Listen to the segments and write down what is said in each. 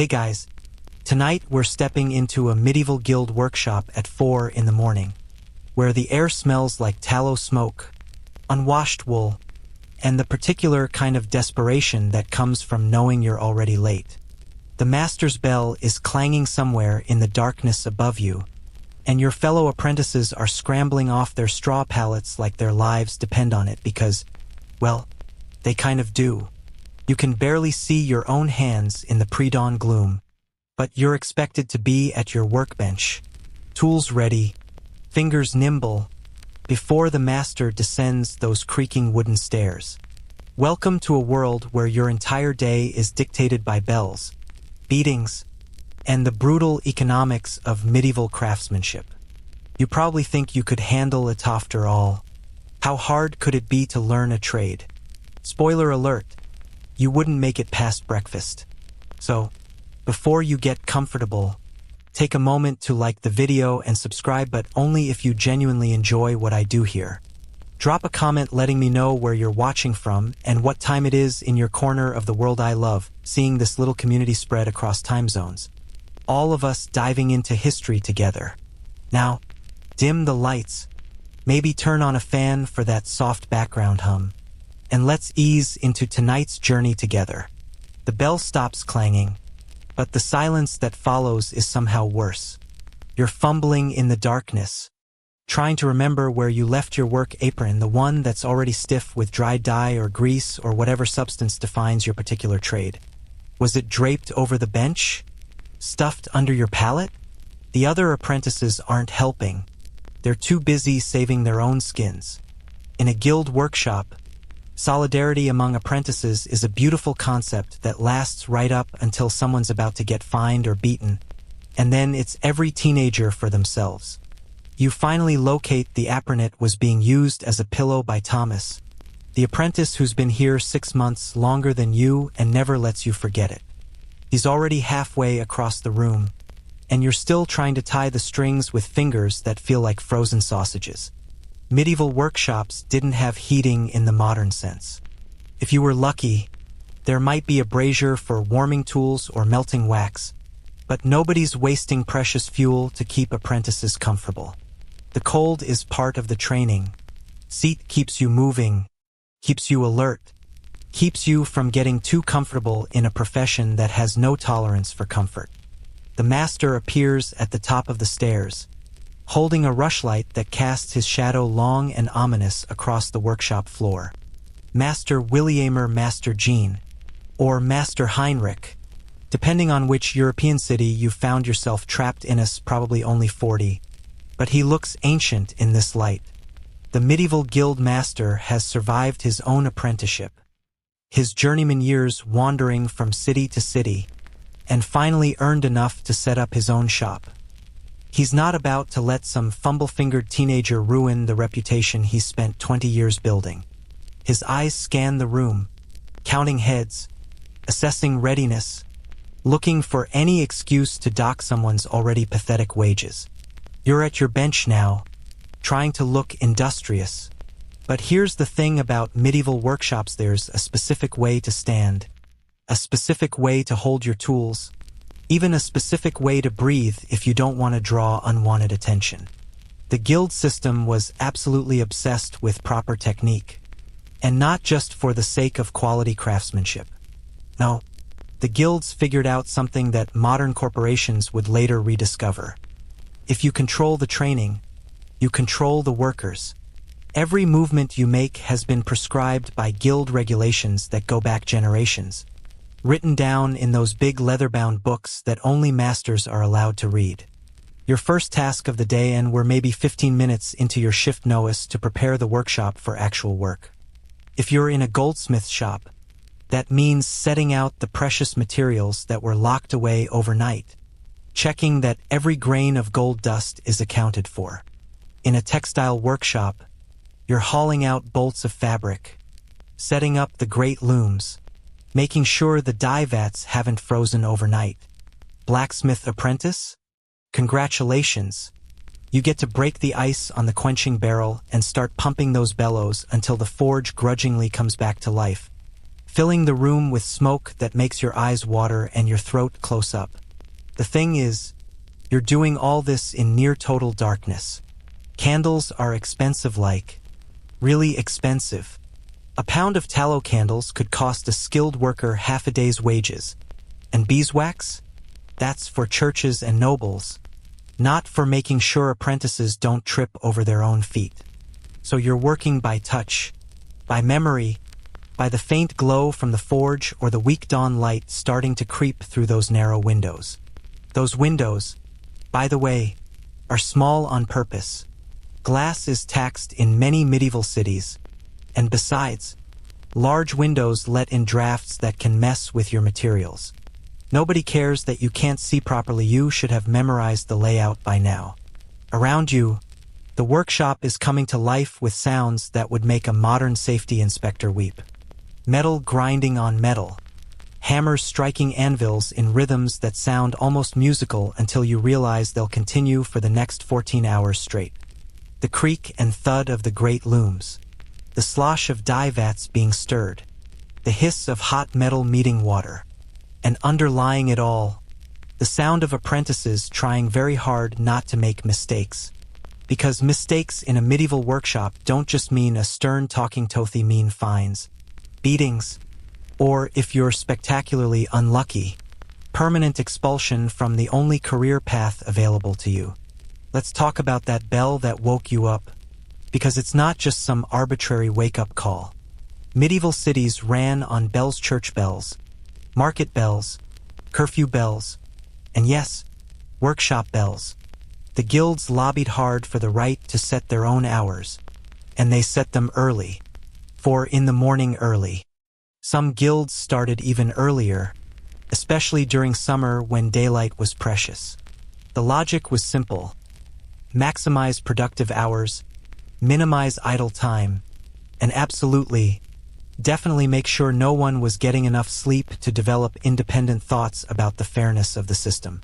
Hey guys, tonight we're stepping into a medieval guild workshop at 4 in the morning, where the air smells like tallow smoke, unwashed wool, and the particular kind of desperation that comes from knowing you're already late. The master's bell is clanging somewhere in the darkness above you, and your fellow apprentices are scrambling off their straw pallets like their lives depend on it because, well, they kind of do. You can barely see your own hands in the pre-dawn gloom, but you're expected to be at your workbench, tools ready, fingers nimble, before the master descends those creaking wooden stairs. Welcome to a world where your entire day is dictated by bells, beatings, and the brutal economics of medieval craftsmanship. You probably think you could handle it after all. How hard could it be to learn a trade? Spoiler alert, you wouldn't make it past breakfast. So, before you get comfortable, take a moment to like the video and subscribe, but only if you genuinely enjoy what I do here. Drop a comment letting me know where you're watching from and what time it is in your corner of the world. I love seeing this little community spread across time zones. All of us diving into history together. Now, dim the lights, maybe turn on a fan for that soft background hum, and let's ease into tonight's journey together. The bell stops clanging, but the silence that follows is somehow worse. You're fumbling in the darkness, trying to remember where you left your work apron, the one that's already stiff with dry dye or grease or whatever substance defines your particular trade. Was it draped over the bench? Stuffed under your pallet? The other apprentices aren't helping. They're too busy saving their own skins. In a guild workshop, solidarity among apprentices is a beautiful concept that lasts right up until someone's about to get fined or beaten, and then it's every teenager for themselves. You finally locate the apron was being used as a pillow by Thomas, the apprentice who's been here 6 months longer than you and never lets you forget it. He's already halfway across the room, and you're still trying to tie the strings with fingers that feel like frozen sausages. Medieval workshops didn't have heating in the modern sense. If you were lucky, there might be a brazier for warming tools or melting wax, but nobody's wasting precious fuel to keep apprentices comfortable. The cold is part of the training. Seat keeps you moving, keeps you alert, keeps you from getting too comfortable in a profession that has no tolerance for comfort. The master appears at the top of the stairs, holding a rushlight that casts his shadow long and ominous across the workshop floor. Master Williamer Master Jean, or Master Heinrich, depending on which European city you've found yourself trapped in. Probably only 40, but he looks ancient in this light. The medieval guild master has survived his own apprenticeship, his journeyman years wandering from city to city, and finally earned enough to set up his own shop. He's not about to let some fumble-fingered teenager ruin the reputation he's spent 20 years building. His eyes scan the room, counting heads, assessing readiness, looking for any excuse to dock someone's already pathetic wages. You're at your bench now, trying to look industrious. But here's the thing about medieval workshops: there's a specific way to stand, a specific way to hold your tools, even a specific way to breathe if you don't want to draw unwanted attention. The guild system was absolutely obsessed with proper technique, and not just for the sake of quality craftsmanship. No, the guilds figured out something that modern corporations would later rediscover. If you control the training, you control the workers. Every movement you make has been prescribed by guild regulations that go back generations, written down in those big leather-bound books that only masters are allowed to read. Your first task of the day, and we're maybe 15 minutes into your shift, is to prepare the workshop for actual work. If you're in a goldsmith shop, that means setting out the precious materials that were locked away overnight, checking that every grain of gold dust is accounted for. In a textile workshop, you're hauling out bolts of fabric, setting up the great looms, making sure the dye vats haven't frozen overnight. Blacksmith apprentice? Congratulations! You get to break the ice on the quenching barrel and start pumping those bellows until the forge grudgingly comes back to life, filling the room with smoke that makes your eyes water and your throat close up. The thing is, you're doing all this in near total darkness. Candles are expensive, really expensive. A pound of tallow candles could cost a skilled worker half a day's wages. And beeswax? That's for churches and nobles, not for making sure apprentices don't trip over their own feet. So you're working by touch, by memory, by the faint glow from the forge or the weak dawn light starting to creep through those narrow windows. Those windows, by the way, are small on purpose. Glass is taxed in many medieval cities, and besides, large windows let in drafts that can mess with your materials. Nobody cares that you can't see properly. You should have memorized the layout by now. Around you, the workshop is coming to life with sounds that would make a modern safety inspector weep. Metal grinding on metal, hammers striking anvils in rhythms that sound almost musical until you realize they'll continue for the next 14 hours straight. The creak and thud of the great looms, the slosh of dye vats being stirred, the hiss of hot metal meeting water, and underlying it all, the sound of apprentices trying very hard not to make mistakes. Because mistakes in a medieval workshop don't just mean a stern talking tothy mean fines, beatings, or, if you're spectacularly unlucky, permanent expulsion from the only career path available to you. Let's talk about that bell that woke you up, because it's not just some arbitrary wake-up call. Medieval cities ran on bells, church bells, market bells, curfew bells, and yes, workshop bells. The guilds lobbied hard for the right to set their own hours, and they set them early, 4 in the morning early. Some guilds started even earlier, especially during summer when daylight was precious. The logic was simple: maximize productive hours, minimize idle time, and absolutely, definitely make sure no one was getting enough sleep to develop independent thoughts about the fairness of the system.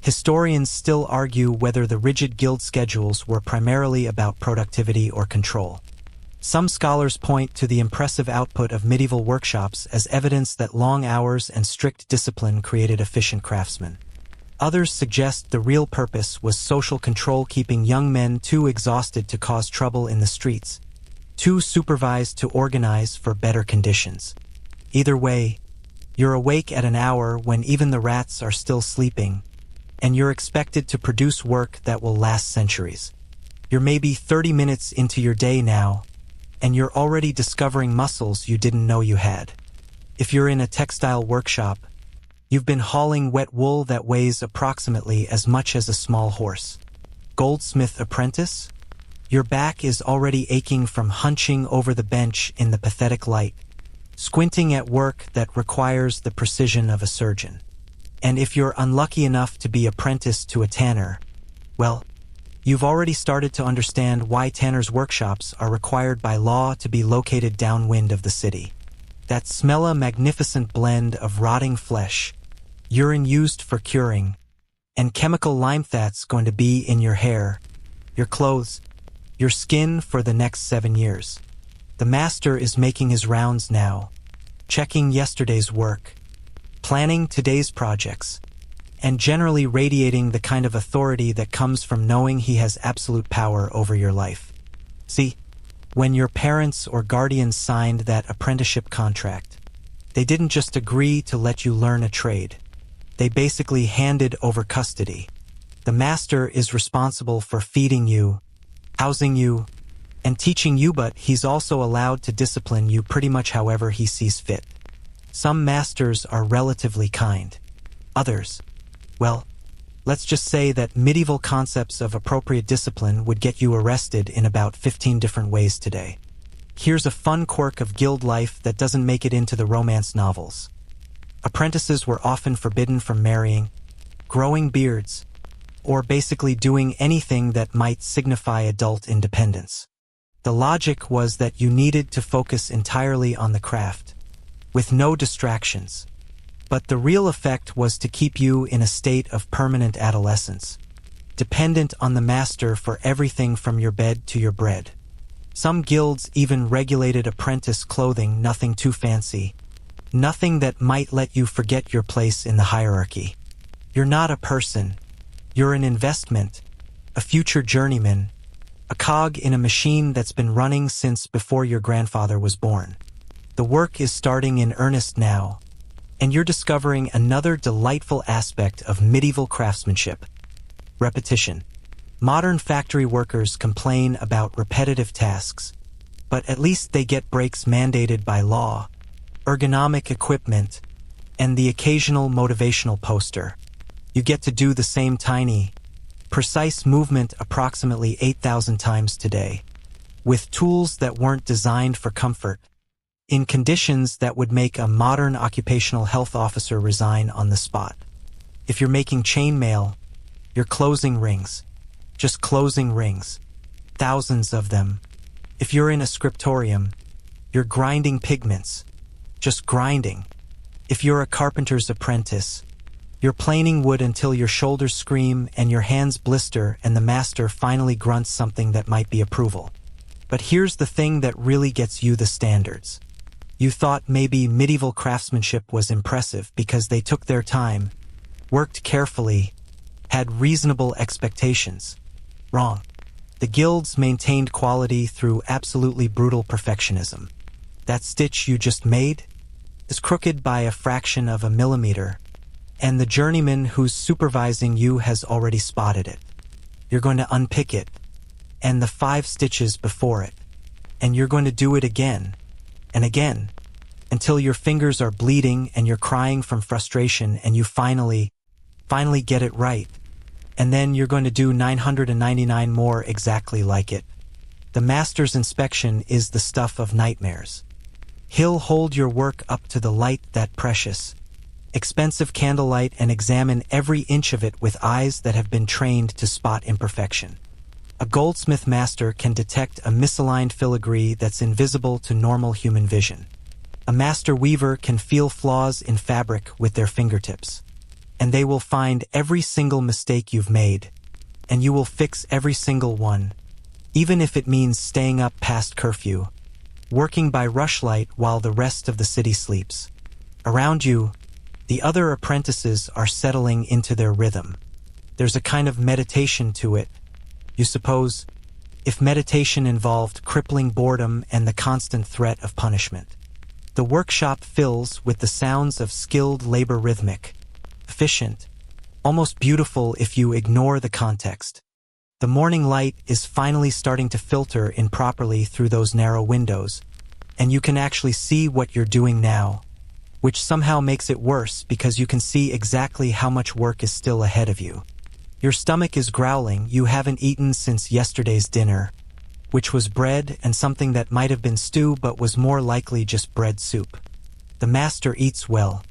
Historians still argue whether the rigid guild schedules were primarily about productivity or control. Some scholars point to the impressive output of medieval workshops as evidence that long hours and strict discipline created efficient craftsmen. Others suggest the real purpose was social control, keeping young men too exhausted to cause trouble in the streets, too supervised to organize for better conditions. Either way, you're awake at an hour when even the rats are still sleeping, and you're expected to produce work that will last centuries. You're maybe 30 minutes into your day now, and you're already discovering muscles you didn't know you had. If you're in a textile workshop, you've been hauling wet wool that weighs approximately as much as a small horse. Goldsmith apprentice? Your back is already aching from hunching over the bench in the pathetic light, squinting at work that requires the precision of a surgeon. And if you're unlucky enough to be apprenticed to a tanner, well, you've already started to understand why tanners' workshops are required by law to be located downwind of the city. That smell a magnificent blend of rotting flesh, urine used for curing, and chemical lime that's going to be in your hair, your clothes, your skin for the next 7 years. The master is making his rounds now, checking yesterday's work, planning today's projects, and generally radiating the kind of authority that comes from knowing he has absolute power over your life. See, when your parents or guardians signed that apprenticeship contract, they didn't just agree to let you learn a trade. They basically handed over custody. The master is responsible for feeding you, housing you, and teaching you, but he's also allowed to discipline you pretty much however he sees fit. Some masters are relatively kind. Others, well, let's just say that medieval concepts of appropriate discipline would get you arrested in about 15 different ways today. Here's a fun quirk of guild life that doesn't make it into the romance novels. Apprentices were often forbidden from marrying, growing beards, or basically doing anything that might signify adult independence. The logic was that you needed to focus entirely on the craft, with no distractions. But the real effect was to keep you in a state of permanent adolescence, dependent on the master for everything from your bed to your bread. Some guilds even regulated apprentice clothing, nothing too fancy, Nothing that might let you forget your place in the hierarchy. You're not a person. You're an investment, a future journeyman, a cog in a machine that's been running since before your grandfather was born. The work is starting in earnest now, and you're discovering another delightful aspect of medieval craftsmanship: repetition. Modern factory workers complain about repetitive tasks, but at least they get breaks mandated by law, ergonomic equipment, and the occasional motivational poster. You get to do the same tiny, precise movement approximately 8,000 times today, with tools that weren't designed for comfort, in conditions that would make a modern occupational health officer resign on the spot. If you're making chainmail, you're closing rings. Just closing rings. Thousands of them. If you're in a scriptorium, you're grinding pigments. Just grinding. If you're a carpenter's apprentice, you're planing wood until your shoulders scream and your hands blister and the master finally grunts something that might be approval. But here's the thing that really gets you the standards. You thought maybe medieval craftsmanship was impressive because they took their time, worked carefully, had reasonable expectations. Wrong. The guilds maintained quality through absolutely brutal perfectionism. That stitch you just made is crooked by a fraction of a millimeter, and the journeyman who's supervising you has already spotted it. You're going to unpick it, and the 5 stitches before it, and you're going to do it again, and again, until your fingers are bleeding and you're crying from frustration and you finally get it right. And then you're going to do 999 more exactly like it. The master's inspection is the stuff of nightmares. He'll hold your work up to the light that precious, expensive candlelight and examine every inch of it with eyes that have been trained to spot imperfection. A goldsmith master can detect a misaligned filigree that's invisible to normal human vision. A master weaver can feel flaws in fabric with their fingertips. And they will find every single mistake you've made, and you will fix every single one, even if it means staying up past curfew, working by rushlight while the rest of the city sleeps. Around you, the other apprentices are settling into their rhythm. There's a kind of meditation to it. You suppose, if meditation involved crippling boredom and the constant threat of punishment. The workshop fills with the sounds of skilled labor, rhythmic, efficient, almost beautiful if you ignore the context. The morning light is finally starting to filter in properly through those narrow windows, and you can actually see what you're doing now, which somehow makes it worse because you can see exactly how much work is still ahead of you. Your stomach is growling. You haven't eaten since yesterday's dinner, which was bread and something that might have been stew but was more likely just bread soup. The master eats well.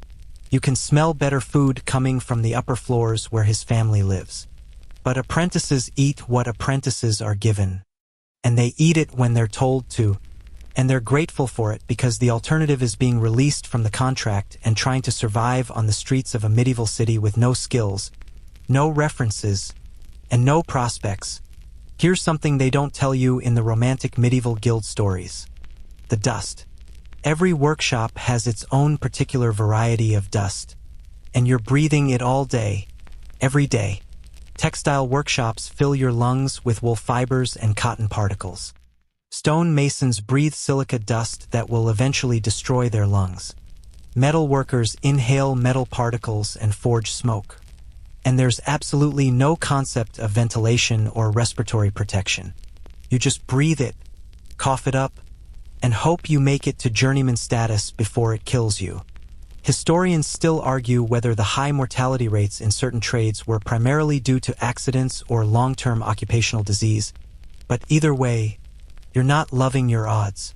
You can smell better food coming from the upper floors where his family lives. But apprentices eat what apprentices are given, and they eat it when they're told to, and they're grateful for it because the alternative is being released from the contract and trying to survive on the streets of a medieval city with no skills, no references, and no prospects. Here's something they don't tell you in the romantic medieval guild stories. The dust. Every workshop has its own particular variety of dust, and you're breathing it all day, every day. Textile workshops fill your lungs with wool fibers and cotton particles. Stone masons breathe silica dust that will eventually destroy their lungs. Metal workers inhale metal particles and forge smoke. And there's absolutely no concept of ventilation or respiratory protection. You just breathe it, cough it up, and hope you make it to journeyman status before it kills you. Historians still argue whether the high mortality rates in certain trades were primarily due to accidents or long-term occupational disease, but either way, you're not loving your odds.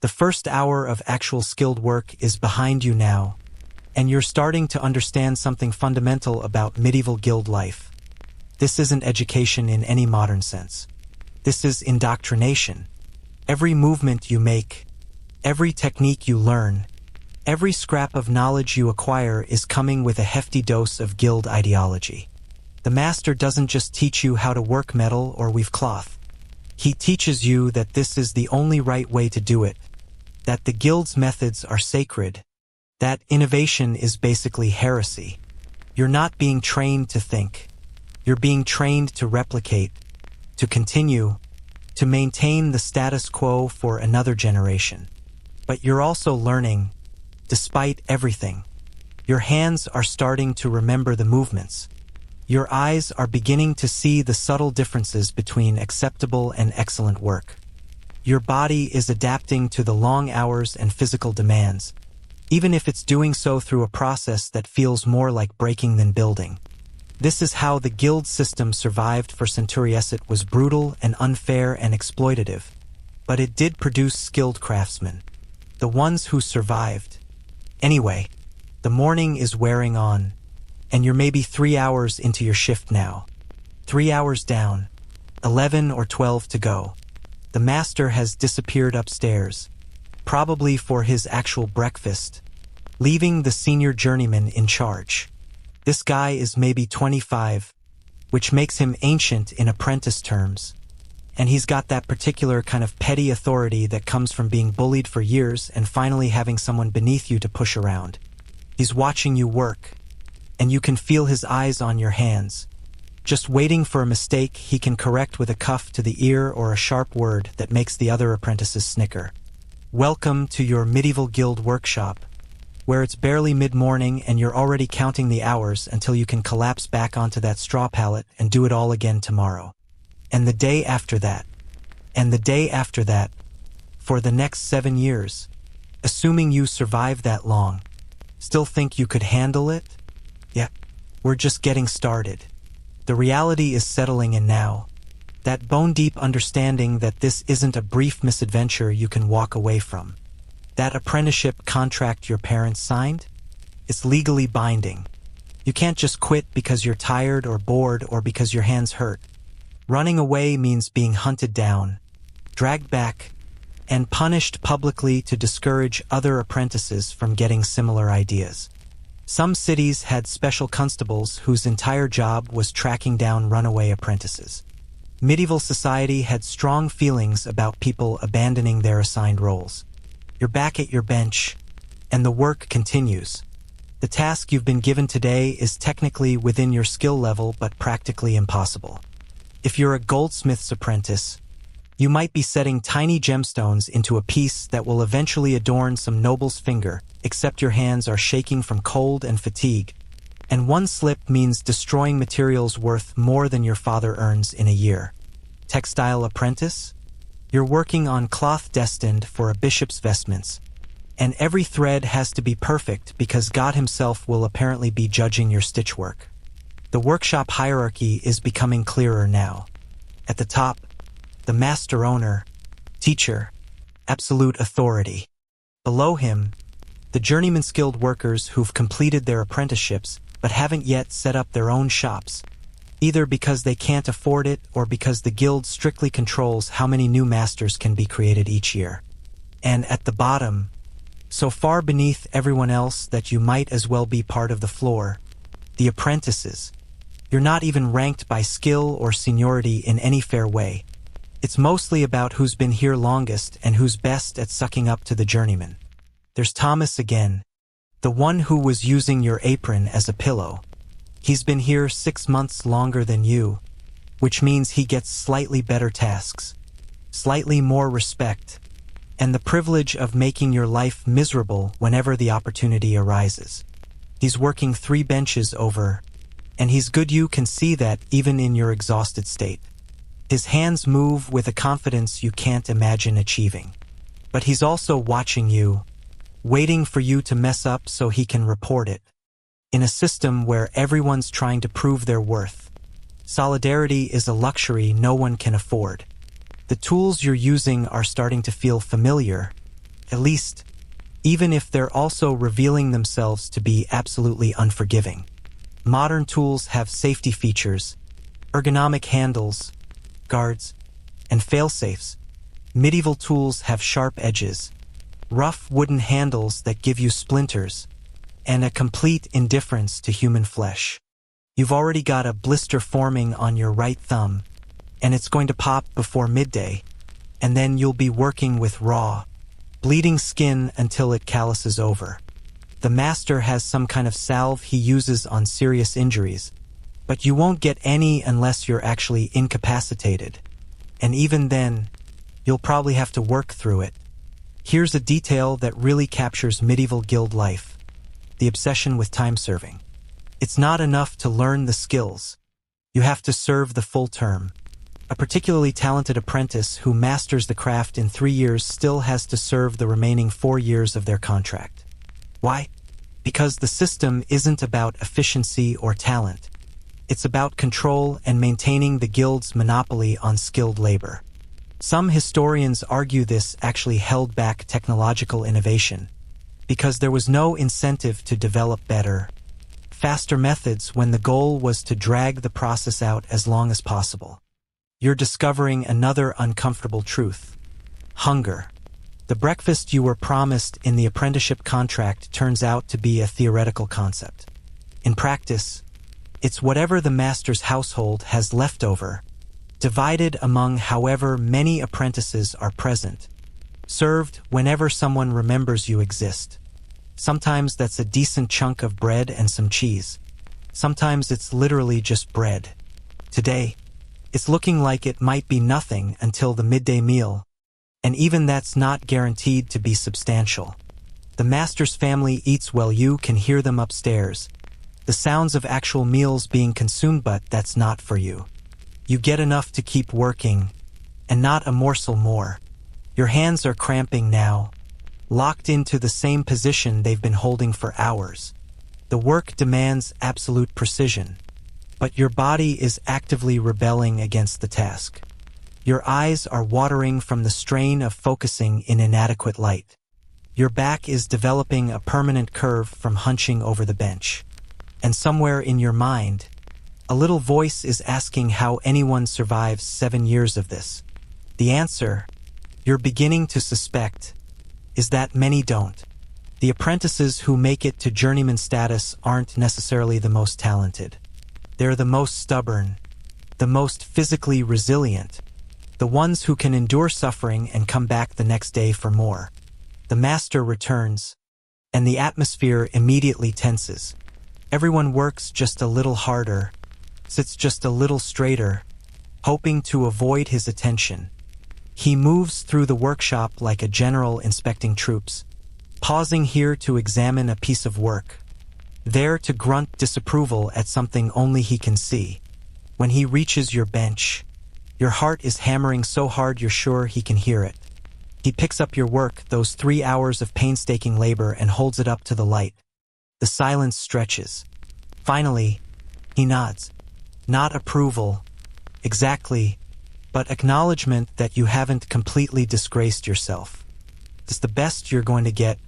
The first hour of actual skilled work is behind you now, and you're starting to understand something fundamental about medieval guild life. This isn't education in any modern sense. This is indoctrination. Every movement you make, every technique you learn, every scrap of knowledge you acquire is coming with a hefty dose of guild ideology. The master doesn't just teach you how to work metal or weave cloth. He teaches you that this is the only right way to do it, that the guild's methods are sacred, That innovation is basically heresy. You're not being trained to think. You're being trained to replicate, to continue, to maintain the status quo for another generation. But you're also learning, despite everything. Your hands are starting to remember the movements. Your eyes are beginning to see the subtle differences between acceptable and excellent work. Your body is adapting to the long hours and physical demands, even if it's doing so through a process that feels more like breaking than building. This is how the guild system survived for Centuriasit was brutal and unfair and exploitative, but it did produce skilled craftsmen, the ones who survived. Anyway, the morning is wearing on, and you're maybe 3 hours into your shift now. 3 hours down, 11 or 12 to go. The master has disappeared upstairs, probably for his actual breakfast, leaving the senior journeyman in charge. This guy is maybe 25, which makes him ancient in apprentice terms, and he's got that particular kind of petty authority that comes from being bullied for years and finally having someone beneath you to push around. He's watching you work, and you can feel his eyes on your hands, just waiting for a mistake he can correct with a cuff to the ear or a sharp word that makes the other apprentices snicker. Welcome to your medieval guild workshop, where it's barely mid-morning and you're already counting the hours until you can collapse back onto that straw pallet and do it all again tomorrow. And the day after that. And the day after that. For the next 7 years. Assuming you survive that long. Still think you could handle it? Yeah, we're just getting started. The reality is settling in now. That bone-deep understanding that this isn't a brief misadventure you can walk away from. That apprenticeship contract your parents signed? It's legally binding. You can't just quit because you're tired or bored or because your hands hurt. Running away means being hunted down, dragged back, and punished publicly to discourage other apprentices from getting similar ideas. Some cities had special constables whose entire job was tracking down runaway apprentices. Medieval society had strong feelings about people abandoning their assigned roles. You're back at your bench, and the work continues. The task you've been given today is technically within your skill level but practically impossible. If you're a goldsmith's apprentice, you might be setting tiny gemstones into a piece that will eventually adorn some noble's finger, except your hands are shaking from cold and fatigue, and one slip means destroying materials worth more than your father earns in a year. Textile apprentice? You're working on cloth destined for a bishop's vestments, and every thread has to be perfect because God himself will apparently be judging your stitch work. The workshop hierarchy is becoming clearer now. At the top, the master owner, teacher, absolute authority. Below him, the journeyman skilled workers who've completed their apprenticeships but haven't yet set up their own shops, either because they can't afford it or because the guild strictly controls how many new masters can be created each year. And at the bottom, so far beneath everyone else that you might as well be part of the floor, the apprentices. You're not even ranked by skill or seniority in any fair way. It's mostly about who's been here longest and who's best at sucking up to the journeyman. There's Thomas again, the one who was using your apron as a pillow. He's been here 6 months longer than you, which means he gets slightly better tasks, slightly more respect, and the privilege of making your life miserable whenever the opportunity arises. He's working 3 benches over, and he's good you can see that even in your exhausted state. His hands move with a confidence you can't imagine achieving. But he's also watching you, waiting for you to mess up so he can report it. In a system where everyone's trying to prove their worth, solidarity is a luxury no one can afford. The tools you're using are starting to feel familiar, at least, even if they're also revealing themselves to be absolutely unforgiving. Modern tools have safety features, ergonomic handles, guards, and failsafes. Medieval tools have sharp edges, rough wooden handles that give you splinters, and a complete indifference to human flesh. You've already got a blister forming on your right thumb, and it's going to pop before midday, and then you'll be working with raw, bleeding skin until it calluses over. The master has some kind of salve he uses on serious injuries, but you won't get any unless you're actually incapacitated. And even then, you'll probably have to work through it. Here's a detail that really captures medieval guild life: the obsession with time serving. It's not enough to learn the skills. You have to serve the full term. A particularly talented apprentice who masters the craft in 3 years still has to serve the remaining 4 years of their contract. Why? Because the system isn't about efficiency or talent. It's about control and maintaining the guild's monopoly on skilled labor. Some historians argue this actually held back technological innovation, because there was no incentive to develop better, faster methods when the goal was to drag the process out as long as possible. You're discovering another uncomfortable truth: hunger. The breakfast you were promised in the apprenticeship contract turns out to be a theoretical concept. In practice, it's whatever the master's household has left over, divided among however many apprentices are present, served whenever someone remembers you exist. Sometimes that's a decent chunk of bread and some cheese. Sometimes it's literally just bread. Today, it's looking like it might be nothing until the midday meal, and even that's not guaranteed to be substantial. The master's family eats while you can hear them upstairs, the sounds of actual meals being consumed, but that's not for you. You get enough to keep working, and not a morsel more. Your hands are cramping now, locked into the same position they've been holding for hours. The work demands absolute precision, but your body is actively rebelling against the task. Your eyes are watering from the strain of focusing in inadequate light. Your back is developing a permanent curve from hunching over the bench. And somewhere in your mind, a little voice is asking how anyone survives 7 years of this. The answer, you're beginning to suspect, is that many don't. The apprentices who make it to journeyman status aren't necessarily the most talented. They're the most stubborn, the most physically resilient, the ones who can endure suffering and come back the next day for more. The master returns, and the atmosphere immediately tenses. Everyone works just a little harder, sits just a little straighter, hoping to avoid his attention. He moves through the workshop like a general inspecting troops, pausing here to examine a piece of work, there to grunt disapproval at something only he can see. When he reaches your bench, your heart is hammering so hard you're sure he can hear it. He picks up your work, those 3 hours of painstaking labor, and holds it up to the light. The silence stretches. Finally, he nods. Not approval, exactly, but acknowledgement that you haven't completely disgraced yourself. It's the best you're going to get,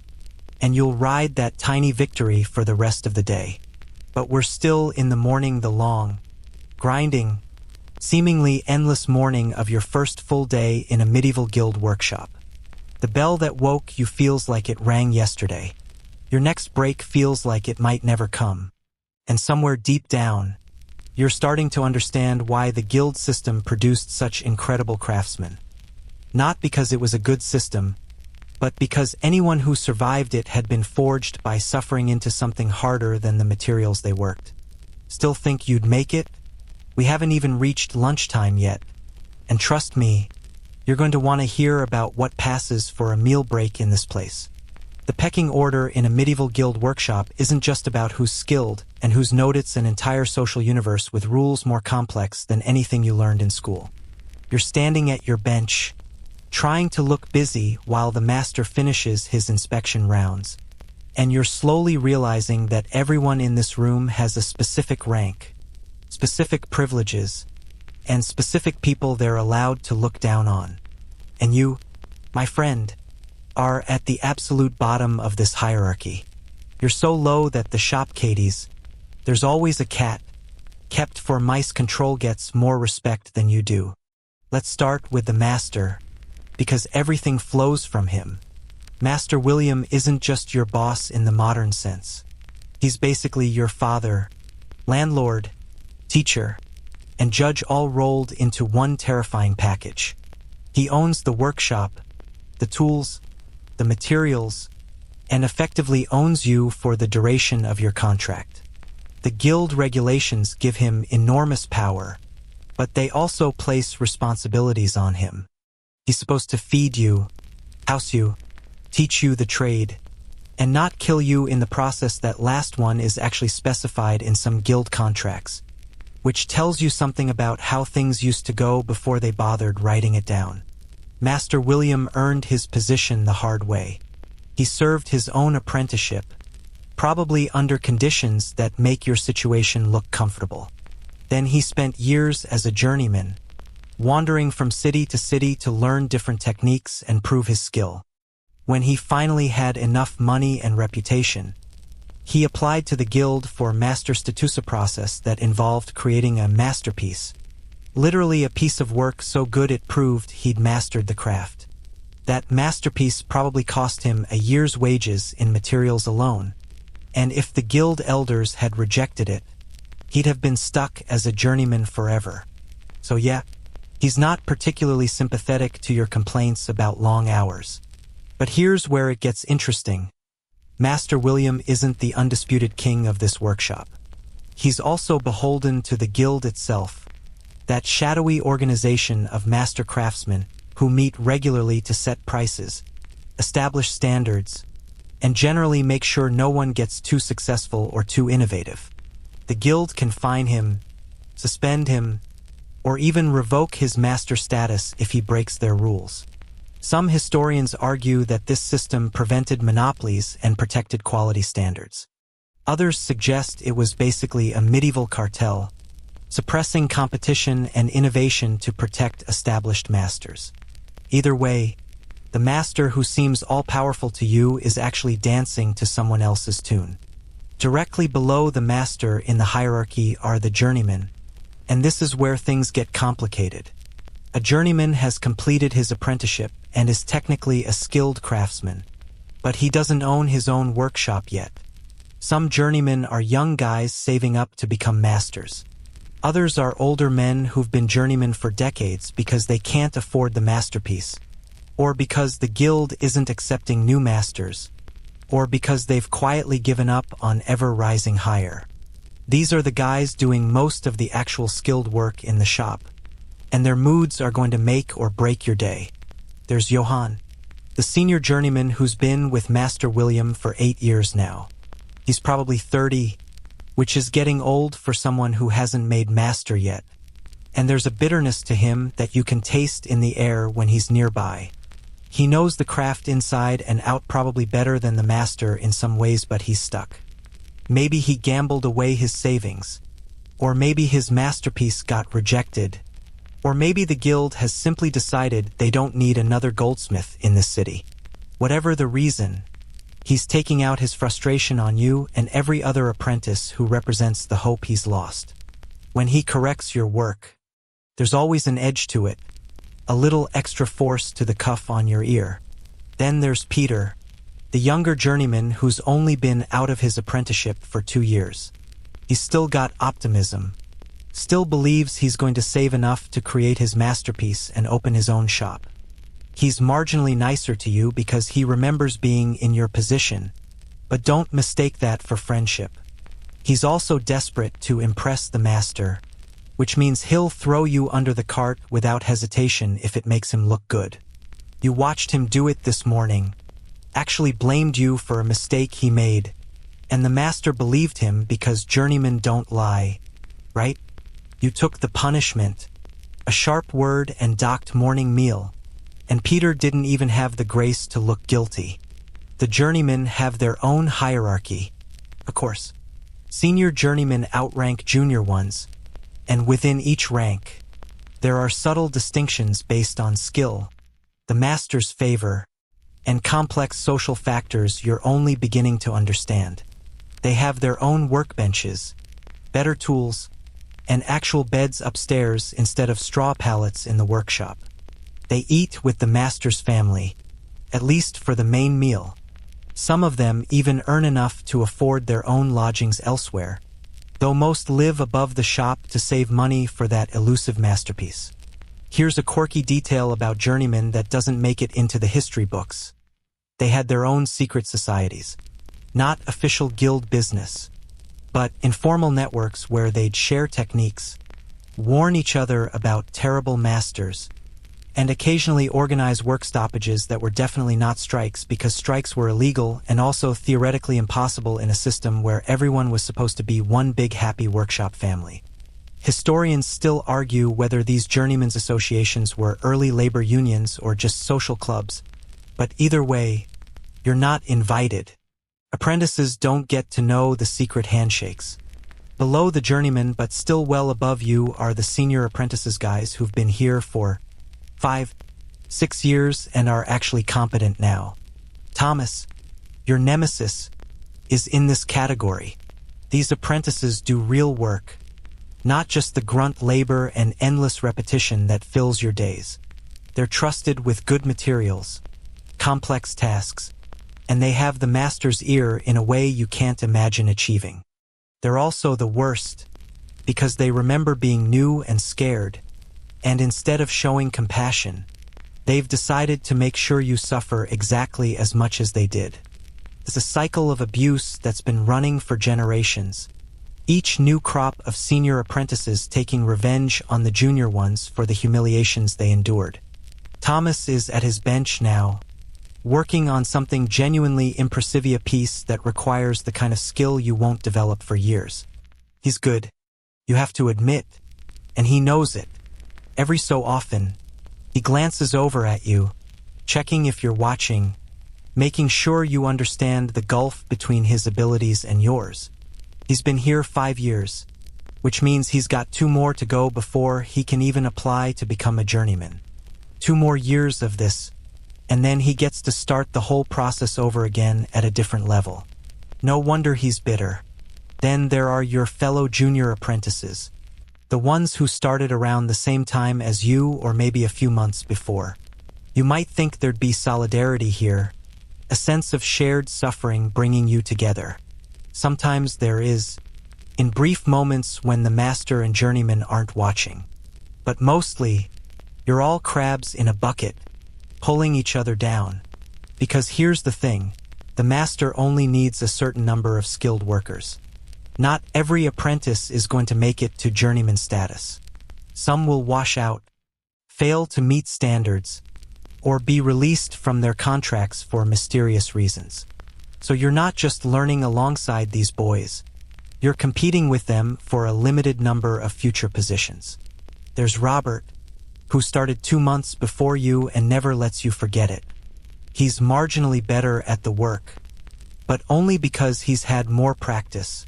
and you'll ride that tiny victory for the rest of the day. But we're still in the morning, the long, grinding, seemingly endless morning of your first full day in a medieval guild workshop. The bell that woke you feels like it rang yesterday. Your next break feels like it might never come. And somewhere deep down, you're starting to understand why the guild system produced such incredible craftsmen. Not because it was a good system, but because anyone who survived it had been forged by suffering into something harder than the materials they worked. Still think you'd make it? We haven't even reached lunchtime yet. And trust me, you're going to want to hear about what passes for a meal break in this place. The pecking order in a medieval guild workshop isn't just about who's skilled and who's known. It's an entire social universe with rules more complex than anything you learned in school. You're standing at your bench, trying to look busy while the master finishes his inspection rounds. And you're slowly realizing that everyone in this room has a specific rank, specific privileges, and specific people they're allowed to look down on. And you, my friend, are at the absolute bottom of this hierarchy. You're so low that the shop caddies, there's always a cat, kept for mice control, gets more respect than you do. Let's start with the master, because everything flows from him. Master William isn't just your boss in the modern sense. He's basically your father, landlord, teacher, and judge all rolled into one terrifying package. He owns the workshop, the tools, the materials, and effectively owns you for the duration of your contract. The guild regulations give him enormous power, but they also place responsibilities on him. He's supposed to feed you, house you, teach you the trade, and not kill you in the process. That last one is actually specified in some guild contracts, which tells you something about how things used to go before they bothered writing it down. Master William earned his position the hard way. He served his own apprenticeship, probably under conditions that make your situation look comfortable. Then he spent years as a journeyman, wandering from city to city to learn different techniques and prove his skill. When he finally had enough money and reputation, he applied to the guild for master statusa process that involved creating a masterpiece, literally a piece of work so good it proved he'd mastered the craft. That masterpiece probably cost him a year's wages in materials alone, and if the guild elders had rejected it, he'd have been stuck as a journeyman forever. So yeah, he's not particularly sympathetic to your complaints about long hours. But here's where it gets interesting. Master William isn't the undisputed king of this workshop. He's also beholden to the guild itself, that shadowy organization of master craftsmen who meet regularly to set prices, establish standards, and generally make sure no one gets too successful or too innovative. The guild can fine him, suspend him, or even revoke his master status if he breaks their rules. Some historians argue that this system prevented monopolies and protected quality standards. Others suggest it was basically a medieval cartel, suppressing competition and innovation to protect established masters. Either way, the master who seems all-powerful to you is actually dancing to someone else's tune. Directly below the master in the hierarchy are the journeymen, and this is where things get complicated. A journeyman has completed his apprenticeship and is technically a skilled craftsman, but he doesn't own his own workshop yet. Some journeymen are young guys saving up to become masters. Others are older men who've been journeymen for decades because they can't afford the masterpiece, or because the guild isn't accepting new masters, or because they've quietly given up on ever rising higher. These are the guys doing most of the actual skilled work in the shop, and their moods are going to make or break your day. There's Johann, the senior journeyman who's been with Master William for 8 years now. He's probably 30, which is getting old for someone who hasn't made master yet. And there's a bitterness to him that you can taste in the air when he's nearby. He knows the craft inside and out probably better than the master in some ways, but he's stuck. Maybe he gambled away his savings, or maybe his masterpiece got rejected, or maybe the guild has simply decided they don't need another goldsmith in this city. Whatever the reason, he's taking out his frustration on you and every other apprentice who represents the hope he's lost. When he corrects your work, there's always an edge to it, a little extra force to the cuff on your ear. Then there's Peter, the younger journeyman who's only been out of his apprenticeship for 2 years. He's still got optimism, still believes he's going to save enough to create his masterpiece and open his own shop. He's marginally nicer to you because he remembers being in your position, but don't mistake that for friendship. He's also desperate to impress the master, which means he'll throw you under the cart without hesitation if it makes him look good. You watched him do it this morning, actually blamed you for a mistake he made, and the master believed him because journeymen don't lie, right? You took the punishment, a sharp word and docked morning meal, and Peter didn't even have the grace to look guilty. The journeymen have their own hierarchy. Of course, senior journeymen outrank junior ones, and within each rank, there are subtle distinctions based on skill, the master's favor, and complex social factors you're only beginning to understand. They have their own workbenches, better tools, and actual beds upstairs instead of straw pallets in the workshop. They eat with the master's family, at least for the main meal. Some of them even earn enough to afford their own lodgings elsewhere, though most live above the shop to save money for that elusive masterpiece. Here's a quirky detail about journeymen that doesn't make it into the history books. They had their own secret societies. Not official guild business, but informal networks where they'd share techniques, warn each other about terrible masters, and occasionally organize work stoppages that were definitely not strikes because strikes were illegal and also theoretically impossible in a system where everyone was supposed to be one big happy workshop family. Historians still argue whether these journeymen's associations were early labor unions or just social clubs, but either way, you're not invited. Apprentices don't get to know the secret handshakes. Below the journeymen but still well above you are the senior apprentices guys who've been here for 5, 6 years and are actually competent now. Thomas, your nemesis, is in this category. These apprentices do real work, not just the grunt labor and endless repetition that fills your days. They're trusted with good materials, complex tasks, and they have the master's ear in a way you can't imagine achieving. They're also the worst, because they remember being new and scared, and instead of showing compassion, they've decided to make sure you suffer exactly as much as they did. It's a cycle of abuse that's been running for generations, each new crop of senior apprentices taking revenge on the junior ones for the humiliations they endured. Thomas is at his bench now, working on something genuinely impressive piece that requires the kind of skill you won't develop for years. He's good, you have to admit, and he knows it. Every so often, he glances over at you, checking if you're watching, making sure you understand the gulf between his abilities and yours. He's been here 5 years, which means he's got 2 more to go before he can even apply to become a journeyman. 2 more years of this, and then he gets to start the whole process over again at a different level. No wonder he's bitter. Then there are your fellow junior apprentices, the ones who started around the same time as you or maybe a few months before. You might think there'd be solidarity here, a sense of shared suffering bringing you together. Sometimes there is, in brief moments when the master and journeyman aren't watching. But mostly, you're all crabs in a bucket, pulling each other down. Because here's the thing, the master only needs a certain number of skilled workers. Not every apprentice is going to make it to journeyman status. Some will wash out, fail to meet standards, or be released from their contracts for mysterious reasons. So you're not just learning alongside these boys, you're competing with them for a limited number of future positions. There's Robert, who started 2 months before you and never lets you forget it. He's marginally better at the work, but only because he's had more practice,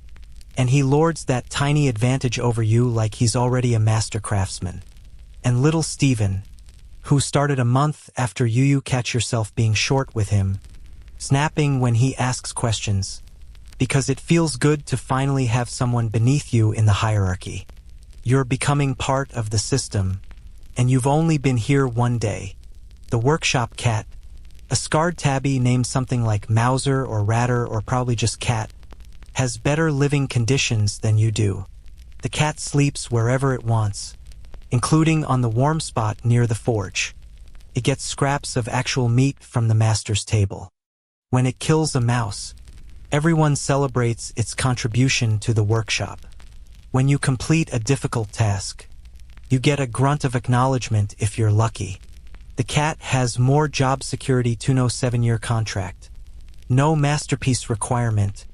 and he lords that tiny advantage over you like he's already a master craftsman. And little Steven, who started a month after you catch yourself being short with him, snapping when he asks questions, because it feels good to finally have someone beneath you in the hierarchy. You're becoming part of the system, and you've only been here 1 day. The workshop cat, a scarred tabby named something like Mauser or Ratter or probably just Cat, has better living conditions than you do. The cat sleeps wherever it wants, including on the warm spot near the forge. It gets scraps of actual meat from the master's table. When it kills a mouse, everyone celebrates its contribution to the workshop. When you complete a difficult task, you get a grunt of acknowledgement if you're lucky. The cat has more job security to no 7-year contract. No masterpiece requirement,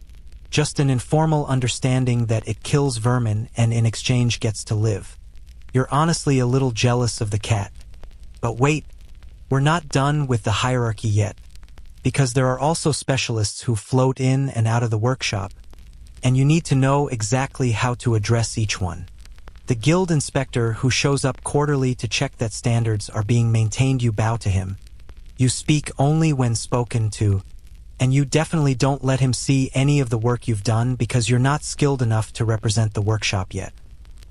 just an informal understanding that it kills vermin and in exchange gets to live. You're honestly a little jealous of the cat. But wait, we're not done with the hierarchy yet, because there are also specialists who float in and out of the workshop, and you need to know exactly how to address each one. The guild inspector who shows up quarterly to check that standards are being maintained, you bow to him. You speak only when spoken to, and you definitely don't let him see any of the work you've done because you're not skilled enough to represent the workshop yet.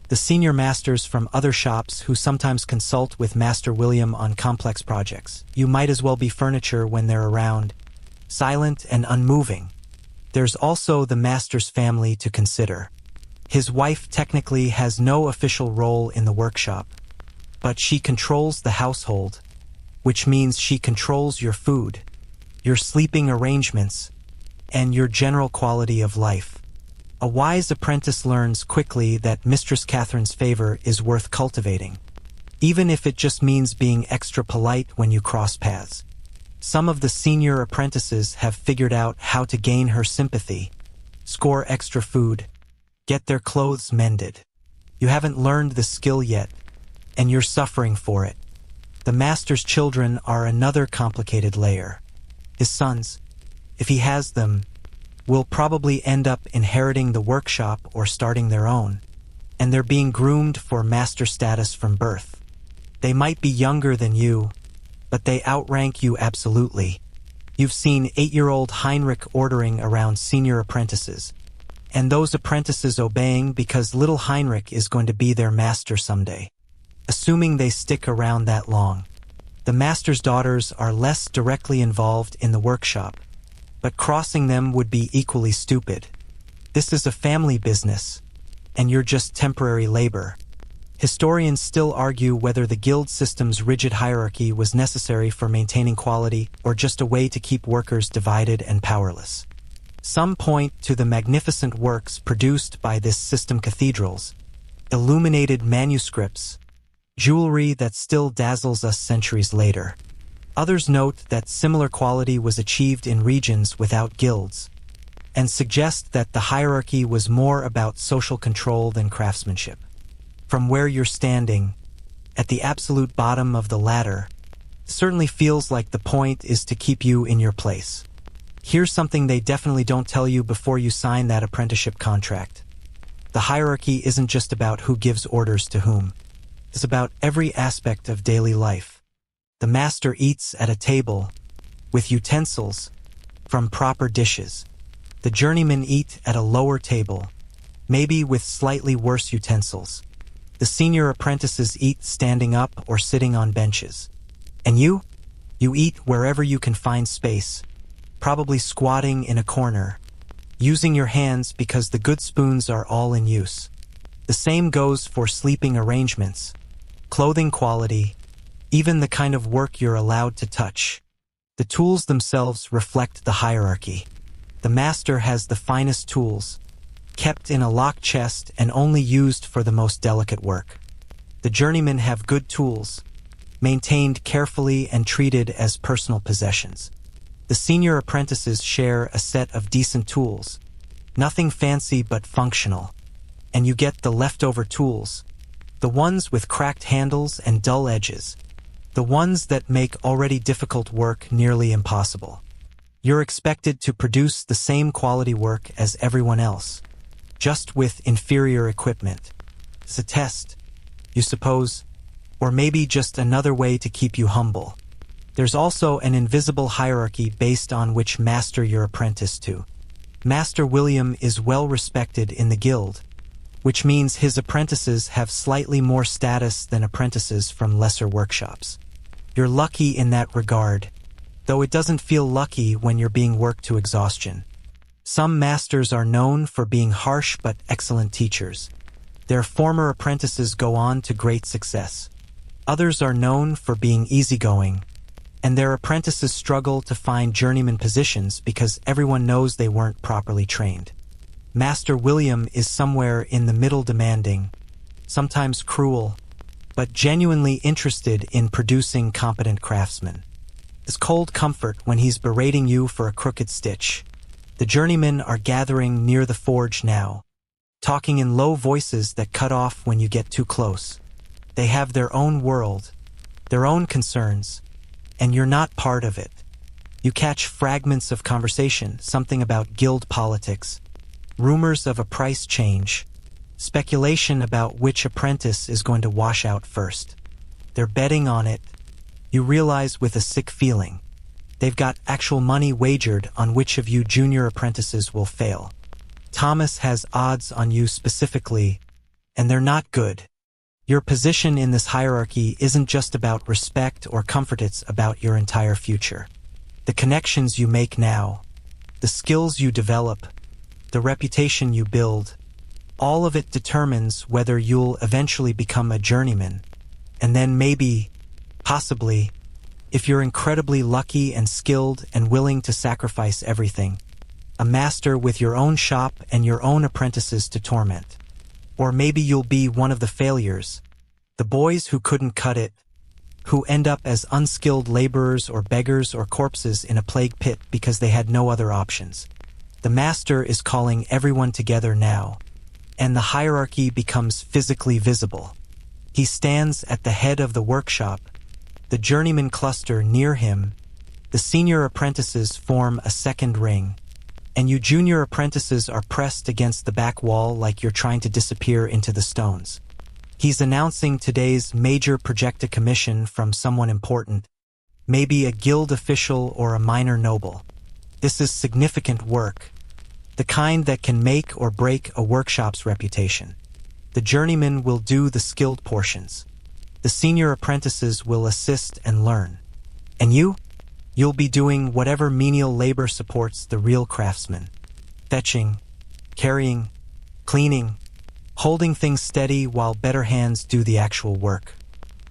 The senior masters from other shops who sometimes consult with Master William on complex projects. You might as well be furniture when they're around, silent and unmoving. There's also the master's family to consider. His wife technically has no official role in the workshop, but she controls the household, which means she controls your food. your sleeping arrangements, and your general quality of life. A wise apprentice learns quickly that Mistress Catherine's favor is worth cultivating, even if it just means being extra polite when you cross paths. Some of the senior apprentices have figured out how to gain her sympathy, score extra food, get their clothes mended. You haven't learned the skill yet, and you're suffering for it. The master's children are another complicated layer. His sons, if he has them, will probably end up inheriting the workshop or starting their own, and they're being groomed for master status from birth. They might be younger than you, but they outrank you absolutely. You've seen 8-year-old Heinrich ordering around senior apprentices, and those apprentices obeying because little Heinrich is going to be their master someday, assuming they stick around that long. The master's daughters are less directly involved in the workshop, but crossing them would be equally stupid. This is a family business, and you're just temporary labor. Historians still argue whether the guild system's rigid hierarchy was necessary for maintaining quality or just a way to keep workers divided and powerless. Some point to the magnificent works produced by this system: cathedrals, illuminated manuscripts, jewelry that still dazzles us centuries later. Others note that similar quality was achieved in regions without guilds, and suggest that the hierarchy was more about social control than craftsmanship. From where you're standing, at the absolute bottom of the ladder, certainly feels like the point is to keep you in your place. Here's something they definitely don't tell you before you sign that apprenticeship contract. The hierarchy isn't just about who gives orders to whom. It's about every aspect of daily life. The master eats at a table, with utensils, from proper dishes. The journeymen eat at a lower table, maybe with slightly worse utensils. The senior apprentices eat standing up or sitting on benches. And you? You eat wherever you can find space, probably squatting in a corner, using your hands because the good spoons are all in use. The same goes for sleeping arrangements, clothing quality, even the kind of work you're allowed to touch. The tools themselves reflect the hierarchy. The master has the finest tools, kept in a locked chest and only used for the most delicate work. The journeymen have good tools, maintained carefully and treated as personal possessions. The senior apprentices share a set of decent tools, nothing fancy but functional, and you get the leftover tools, the ones with cracked handles and dull edges, the ones that make already difficult work nearly impossible. You're expected to produce the same quality work as everyone else, just with inferior equipment. It's a test, you suppose, or maybe just another way to keep you humble. There's also an invisible hierarchy based on which master you're apprenticed to. Master William is well respected in the guild, which means his apprentices have slightly more status than apprentices from lesser workshops. You're lucky in that regard, though it doesn't feel lucky when you're being worked to exhaustion. Some masters are known for being harsh but excellent teachers. Their former apprentices go on to great success. Others are known for being easygoing, and their apprentices struggle to find journeyman positions because everyone knows they weren't properly trained. Master William is somewhere in the middle, demanding, sometimes cruel, but genuinely interested in producing competent craftsmen. His cold comfort when he's berating you for a crooked stitch. The journeymen are gathering near the forge now, talking in low voices that cut off when you get too close. They have their own world, their own concerns, and you're not part of it. You catch fragments of conversation, something about guild politics, rumors of a price change, speculation about which apprentice is going to wash out first. They're betting on it, you realize with a sick feeling. They've got actual money wagered on which of you junior apprentices will fail. Thomas has odds on you specifically, and they're not good. Your position in this hierarchy isn't just about respect or comfort, it's about your entire future. The connections you make now, the skills you develop, the reputation you build, all of it determines whether you'll eventually become a journeyman, and then maybe, possibly, If you're incredibly lucky and skilled and willing to sacrifice everything, a master with your own shop and your own apprentices to torment. Or maybe you'll be one of the failures, the boys who couldn't cut it, who end up as unskilled laborers or beggars or corpses in a plague pit because they had no other options. The master is calling everyone together now, and the hierarchy becomes physically visible. He stands at the head of the workshop, the journeyman cluster near him, the senior apprentices form a second ring, and you junior apprentices are pressed against the back wall like you're trying to disappear into the stones. He's announcing today's major projecta commission from someone important, maybe a guild official or a minor noble. This is significant work, the kind that can make or break a workshop's reputation. The journeymen will do the skilled portions. The senior apprentices will assist and learn. And you'll be doing whatever menial labor supports the real craftsman. Fetching, carrying, cleaning, holding things steady while better hands do the actual work.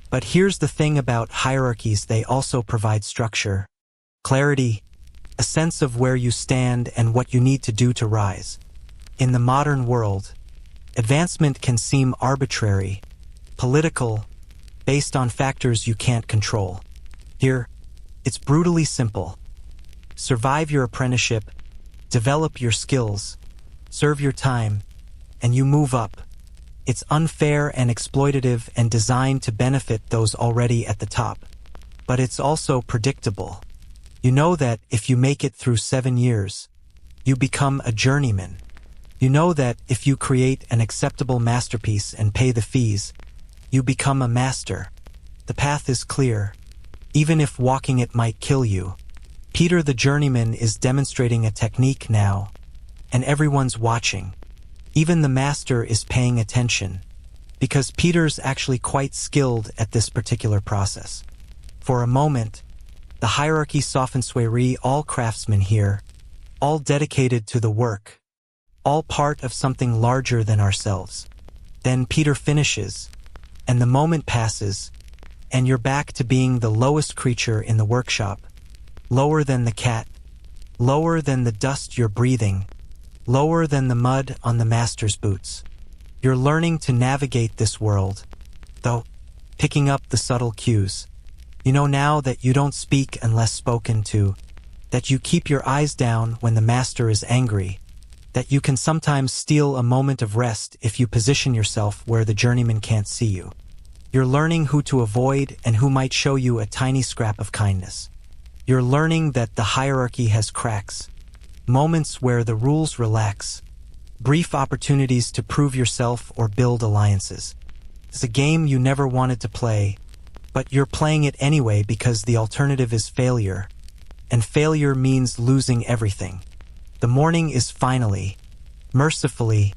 But here's the thing about hierarchies: they also provide structure, clarity, a sense of where you stand and what you need to do to rise. In the modern world, advancement can seem arbitrary, political, based on factors you can't control. Here, it's brutally simple. Survive your apprenticeship, develop your skills, serve your time, and you move up. It's unfair and exploitative and designed to benefit those already at the top. But it's also predictable. You know that if you make it through 7 years, you become a journeyman. You know that if you create an acceptable masterpiece and pay the fees, you become a master. The path is clear, even if walking it might kill you. Peter the journeyman is demonstrating a technique now, and everyone's watching. Even the master is paying attention, because Peter's actually quite skilled at this particular process. For a moment, the hierarchy softens all craftsmen here, all dedicated to the work, all part of something larger than ourselves. Then Peter finishes, and the moment passes, and you're back to being the lowest creature in the workshop, lower than the cat, lower than the dust you're breathing, lower than the mud on the master's boots. You're learning to navigate this world, though, picking up the subtle cues. You know now that you don't speak unless spoken to, that you keep your eyes down when the master is angry, that you can sometimes steal a moment of rest if you position yourself where the journeyman can't see you. You're learning who to avoid and who might show you a tiny scrap of kindness. You're learning that the hierarchy has cracks, moments where the rules relax, brief opportunities to prove yourself or build alliances. It's a game you never wanted to play, but you're playing it anyway because the alternative is failure, and failure means losing everything. The morning is finally, mercifully,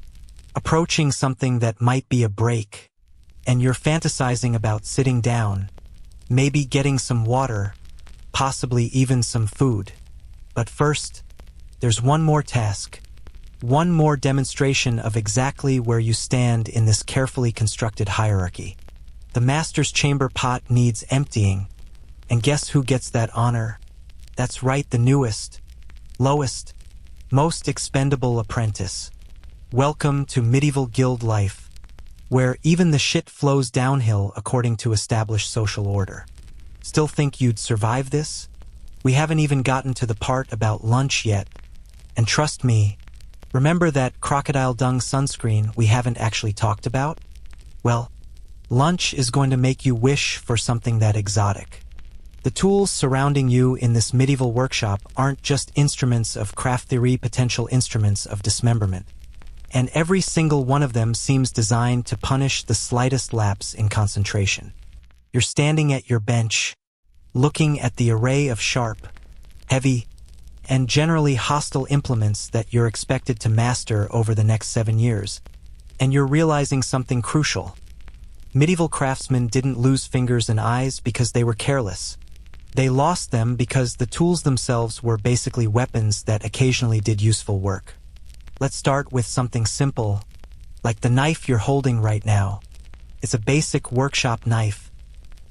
approaching something that might be a break, and you're fantasizing about sitting down, maybe getting some water, possibly even some food. But first, there's one more task, one more demonstration of exactly where you stand in this carefully constructed hierarchy. The master's chamber pot needs emptying, and guess who gets that honor? That's right, the newest, lowest, most expendable apprentice. Welcome to medieval guild life, where even the shit flows downhill according to established social order. Still think you'd survive this? We haven't even gotten to the part about lunch yet. And trust me, remember that crocodile dung sunscreen we haven't actually talked about? Well, lunch is going to make you wish for something that exotic. The tools surrounding you in this medieval workshop aren't just instruments of craft theory, potential instruments of dismemberment. And every single one of them seems designed to punish the slightest lapse in concentration. You're standing at your bench, looking at the array of sharp, heavy, and generally hostile implements that you're expected to master over the next 7 years. And you're realizing something crucial. Medieval craftsmen didn't lose fingers and eyes because they were careless. They lost them because the tools themselves were basically weapons that occasionally did useful work. Let's start with something simple, like the knife you're holding right now. It's a basic workshop knife.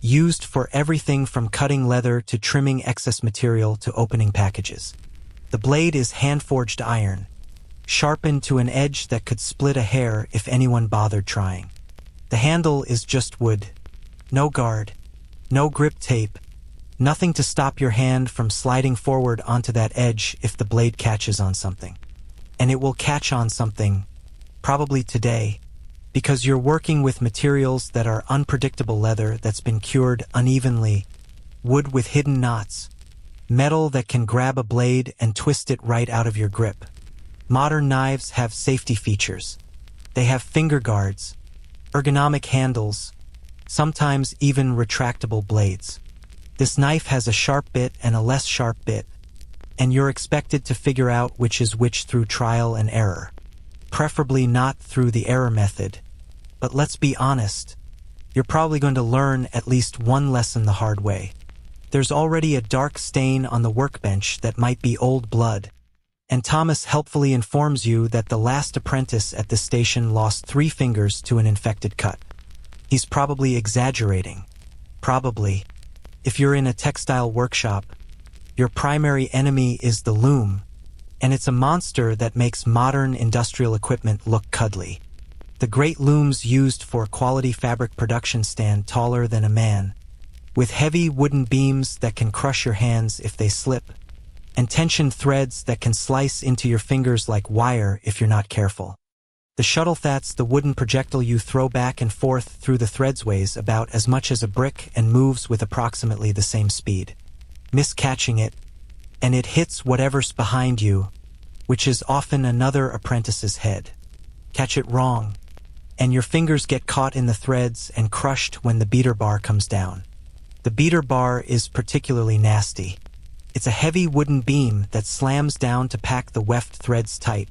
used for everything from cutting leather to trimming excess material to opening packages. The blade is hand-forged iron, sharpened to an edge that could split a hair if anyone bothered trying. The handle is just wood. No guard, no grip tape, nothing to stop your hand from sliding forward onto that edge if the blade catches on something. And it will catch on something, probably today, because you're working with materials that are unpredictable: leather that's been cured unevenly, wood with hidden knots, metal that can grab a blade and twist it right out of your grip. Modern knives have safety features. They have finger guards, ergonomic handles, sometimes even retractable blades. This knife has a sharp bit and a less sharp bit, and you're expected to figure out which is which through trial and error. Preferably not through the error method. But let's be honest, you're probably going to learn at least one lesson the hard way. There's already a dark stain on the workbench that might be old blood, and Thomas helpfully informs you that the last apprentice at the station lost 3 fingers to an infected cut. He's probably exaggerating. Probably. If you're in a textile workshop, your primary enemy is the loom, and it's a monster that makes modern industrial equipment look cuddly. The great looms used for quality fabric production stand taller than a man, with heavy wooden beams that can crush your hands if they slip, and tension threads that can slice into your fingers like wire if you're not careful. The shuttle, that's the wooden projectile you throw back and forth through the threads, weighs about as much as a brick and moves with approximately the same speed. Miss catching it, and it hits whatever's behind you, which is often another apprentice's head. Catch it wrong, and your fingers get caught in the threads and crushed when the beater bar comes down. The beater bar is particularly nasty. It's a heavy wooden beam that slams down to pack the weft threads tight,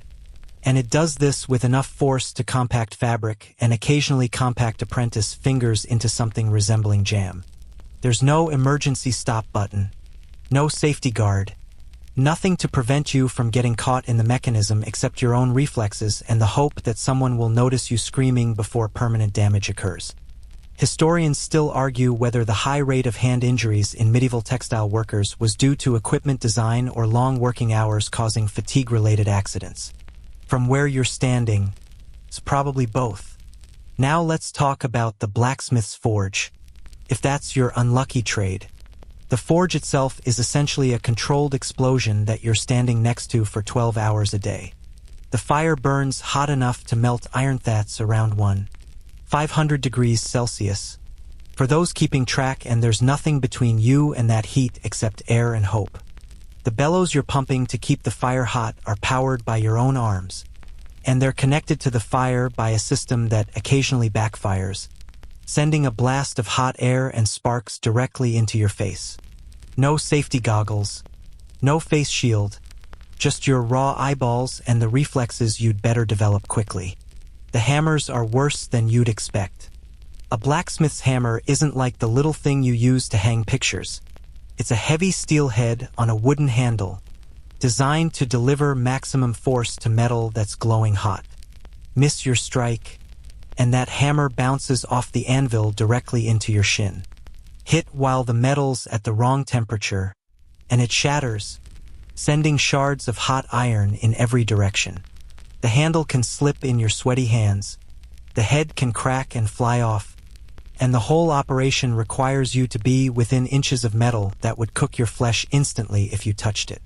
and it does this with enough force to compact fabric and occasionally compact apprentice fingers into something resembling jam. There's no emergency stop button, no safety guard, nothing to prevent you from getting caught in the mechanism except your own reflexes and the hope that someone will notice you screaming before permanent damage occurs. Historians still argue whether the high rate of hand injuries in medieval textile workers was due to equipment design or long working hours causing fatigue-related accidents. From where you're standing, it's probably both. Now let's talk about the blacksmith's forge, if that's your unlucky trade. The forge itself is essentially a controlled explosion that you're standing next to for 12 hours a day. The fire burns hot enough to melt iron that's around 500 degrees Celsius. For those keeping track, and there's nothing between you and that heat except air and hope. The bellows you're pumping to keep the fire hot are powered by your own arms, and they're connected to the fire by a system that occasionally backfires, sending a blast of hot air and sparks directly into your face. No safety goggles, no face shield, just your raw eyeballs and the reflexes you'd better develop quickly. The hammers are worse than you'd expect. A blacksmith's hammer isn't like the little thing you use to hang pictures. It's a heavy steel head on a wooden handle, designed to deliver maximum force to metal that's glowing hot. Miss your strike, and that hammer bounces off the anvil directly into your shin. Hit while the metal's at the wrong temperature, and it shatters, sending shards of hot iron in every direction. The handle can slip in your sweaty hands, the head can crack and fly off, and the whole operation requires you to be within inches of metal that would cook your flesh instantly if you touched it.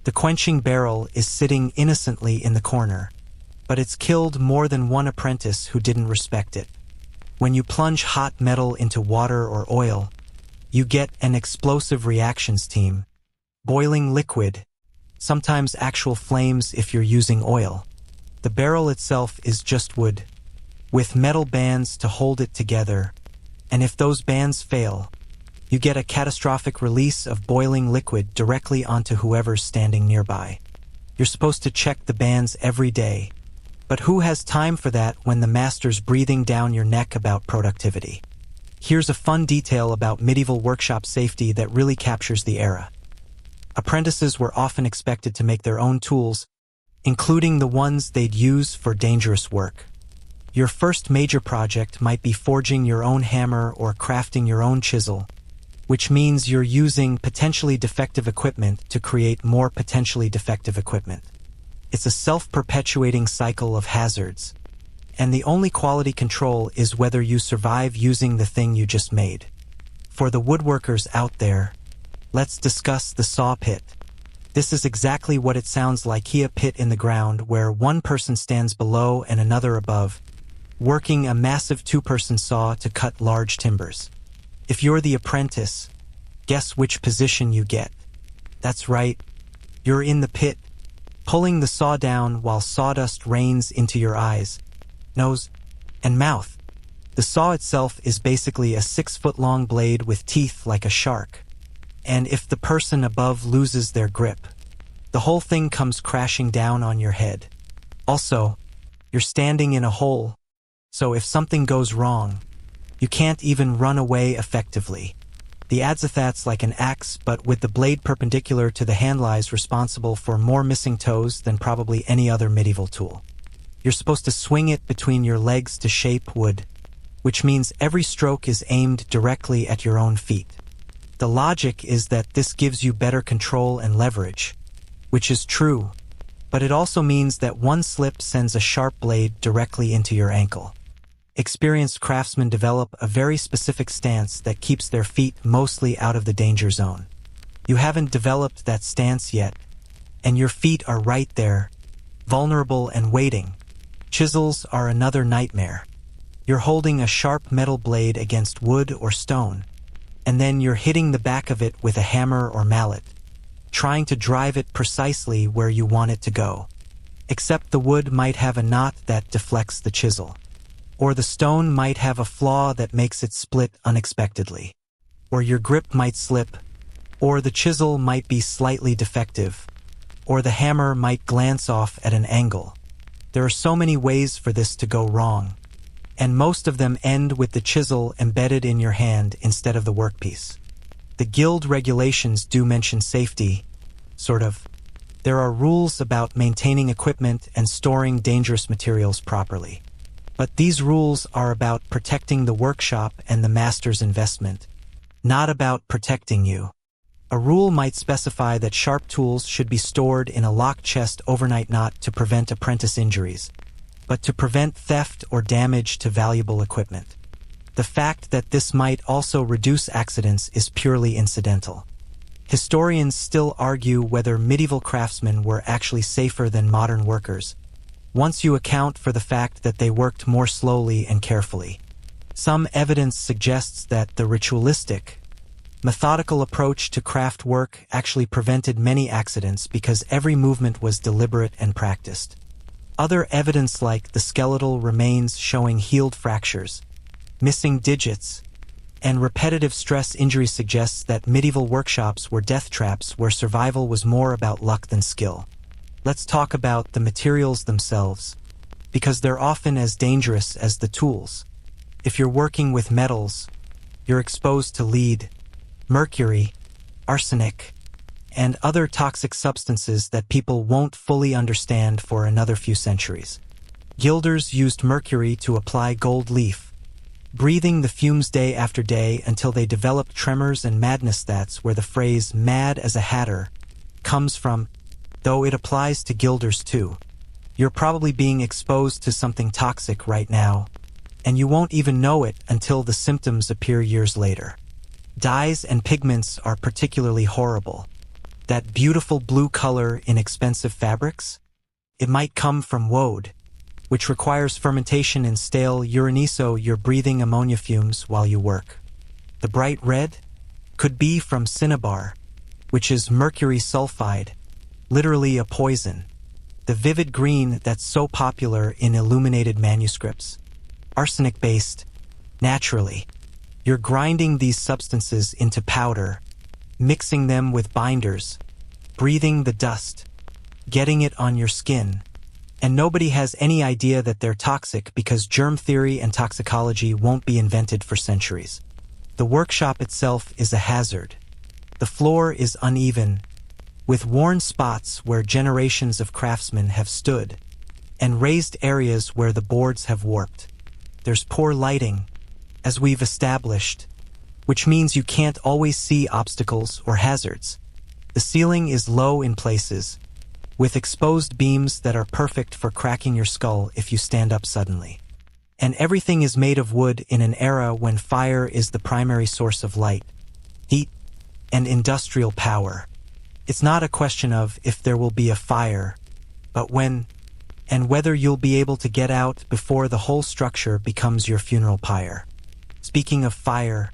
The quenching barrel is sitting innocently in the corner, but it's killed more than one apprentice who didn't respect it. When you plunge hot metal into water or oil, you get an explosive reactions team, boiling liquid, sometimes actual flames if you're using oil. The barrel itself is just wood, with metal bands to hold it together, and if those bands fail, you get a catastrophic release of boiling liquid directly onto whoever's standing nearby. You're supposed to check the bands every day, but who has time for that when the master's breathing down your neck about productivity? Here's a fun detail about medieval workshop safety that really captures the era. Apprentices were often expected to make their own tools, including the ones they'd use for dangerous work. Your first major project might be forging your own hammer or crafting your own chisel, which means you're using potentially defective equipment to create more potentially defective equipment. It's a self-perpetuating cycle of hazards, and the only quality control is whether you survive using the thing you just made. For the woodworkers out there, let's discuss the saw pit. This is exactly what it sounds like: a pit in the ground where one person stands below and another above, working a massive two-person saw to cut large timbers. If you're the apprentice, guess which position you get? That's right, you're in the pit, pulling the saw down while sawdust rains into your eyes, nose, and mouth. The saw itself is basically a 6-foot-long blade with teeth like a shark. And if the person above loses their grip, the whole thing comes crashing down on your head. Also, you're standing in a hole, so if something goes wrong, you can't even run away effectively. The adzathat's like an axe, but with the blade perpendicular to the handles, responsible for more missing toes than probably any other medieval tool. You're supposed to swing it between your legs to shape wood, which means every stroke is aimed directly at your own feet. The logic is that this gives you better control and leverage, which is true, but it also means that one slip sends a sharp blade directly into your ankle. Experienced craftsmen develop a very specific stance that keeps their feet mostly out of the danger zone. You haven't developed that stance yet, and your feet are right there, vulnerable and waiting. Chisels are another nightmare. You're holding a sharp metal blade against wood or stone, and then you're hitting the back of it with a hammer or mallet, trying to drive it precisely where you want it to go. Except the wood might have a knot that deflects the chisel, or the stone might have a flaw that makes it split unexpectedly, or your grip might slip, or the chisel might be slightly defective, or the hammer might glance off at an angle. There are so many ways for this to go wrong, and most of them end with the chisel embedded in your hand instead of the workpiece. The guild regulations do mention safety, sort of. There are rules about maintaining equipment and storing dangerous materials properly. But these rules are about protecting the workshop and the master's investment, not about protecting you. A rule might specify that sharp tools should be stored in a locked chest overnight, not to prevent apprentice injuries, but to prevent theft or damage to valuable equipment. The fact that this might also reduce accidents is purely incidental. Historians still argue whether medieval craftsmen were actually safer than modern workers, once you account for the fact that they worked more slowly and carefully. Some evidence suggests that the ritualistic, methodical approach to craft work actually prevented many accidents because every movement was deliberate and practiced. Other evidence like the skeletal remains showing healed fractures, missing digits, and repetitive stress injuries suggests that medieval workshops were death traps where survival was more about luck than skill. Let's talk about the materials themselves, because they're often as dangerous as the tools. If you're working with metals, you're exposed to lead, mercury, arsenic, and other toxic substances that people won't fully understand for another few centuries. Gilders used mercury to apply gold leaf, breathing the fumes day after day until they developed tremors and madness. That's where the phrase "mad as a hatter" comes from, though it applies to gilders too. You're probably being exposed to something toxic right now, and you won't even know it until the symptoms appear years later. Dyes and pigments are particularly horrible. That beautiful blue color in expensive fabrics? It might come from woad, which requires fermentation in stale urine, so you're breathing ammonia fumes while you work. The bright red could be from cinnabar, which is mercury sulfide, literally a poison. The vivid green that's so popular in illuminated manuscripts. Arsenic-based, naturally. You're grinding these substances into powder, mixing them with binders, breathing the dust, getting it on your skin, and nobody has any idea that they're toxic because germ theory and toxicology won't be invented for centuries. The workshop itself is a hazard. The floor is uneven, with worn spots where generations of craftsmen have stood. and raised areas where the boards have warped. There's poor lighting, as we've established, which means you can't always see obstacles or hazards. The ceiling is low in places, with exposed beams that are perfect for cracking your skull if you stand up suddenly. And everything is made of wood in an era when fire is the primary source of light, heat, and industrial power. It's not a question of if there will be a fire, but when and whether you'll be able to get out before the whole structure becomes your funeral pyre. Speaking of fire,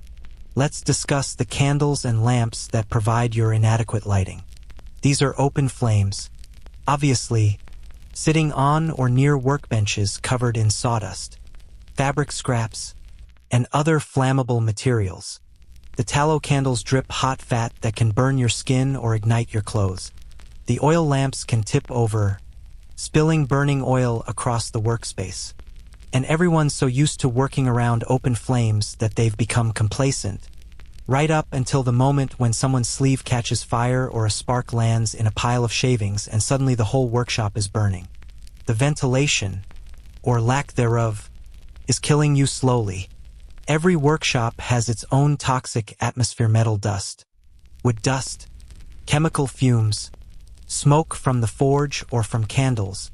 let's discuss the candles and lamps that provide your inadequate lighting. These are open flames, obviously, sitting on or near workbenches covered in sawdust, fabric scraps, and other flammable materials. The tallow candles drip hot fat that can burn your skin or ignite your clothes. The oil lamps can tip over, spilling burning oil across the workspace. And everyone's so used to working around open flames that they've become complacent, right up until the moment when someone's sleeve catches fire or a spark lands in a pile of shavings and suddenly the whole workshop is burning. The ventilation, or lack thereof, is killing you slowly. Every workshop has its own toxic atmosphere: metal dust, wood dust, chemical fumes, smoke from the forge or from candles,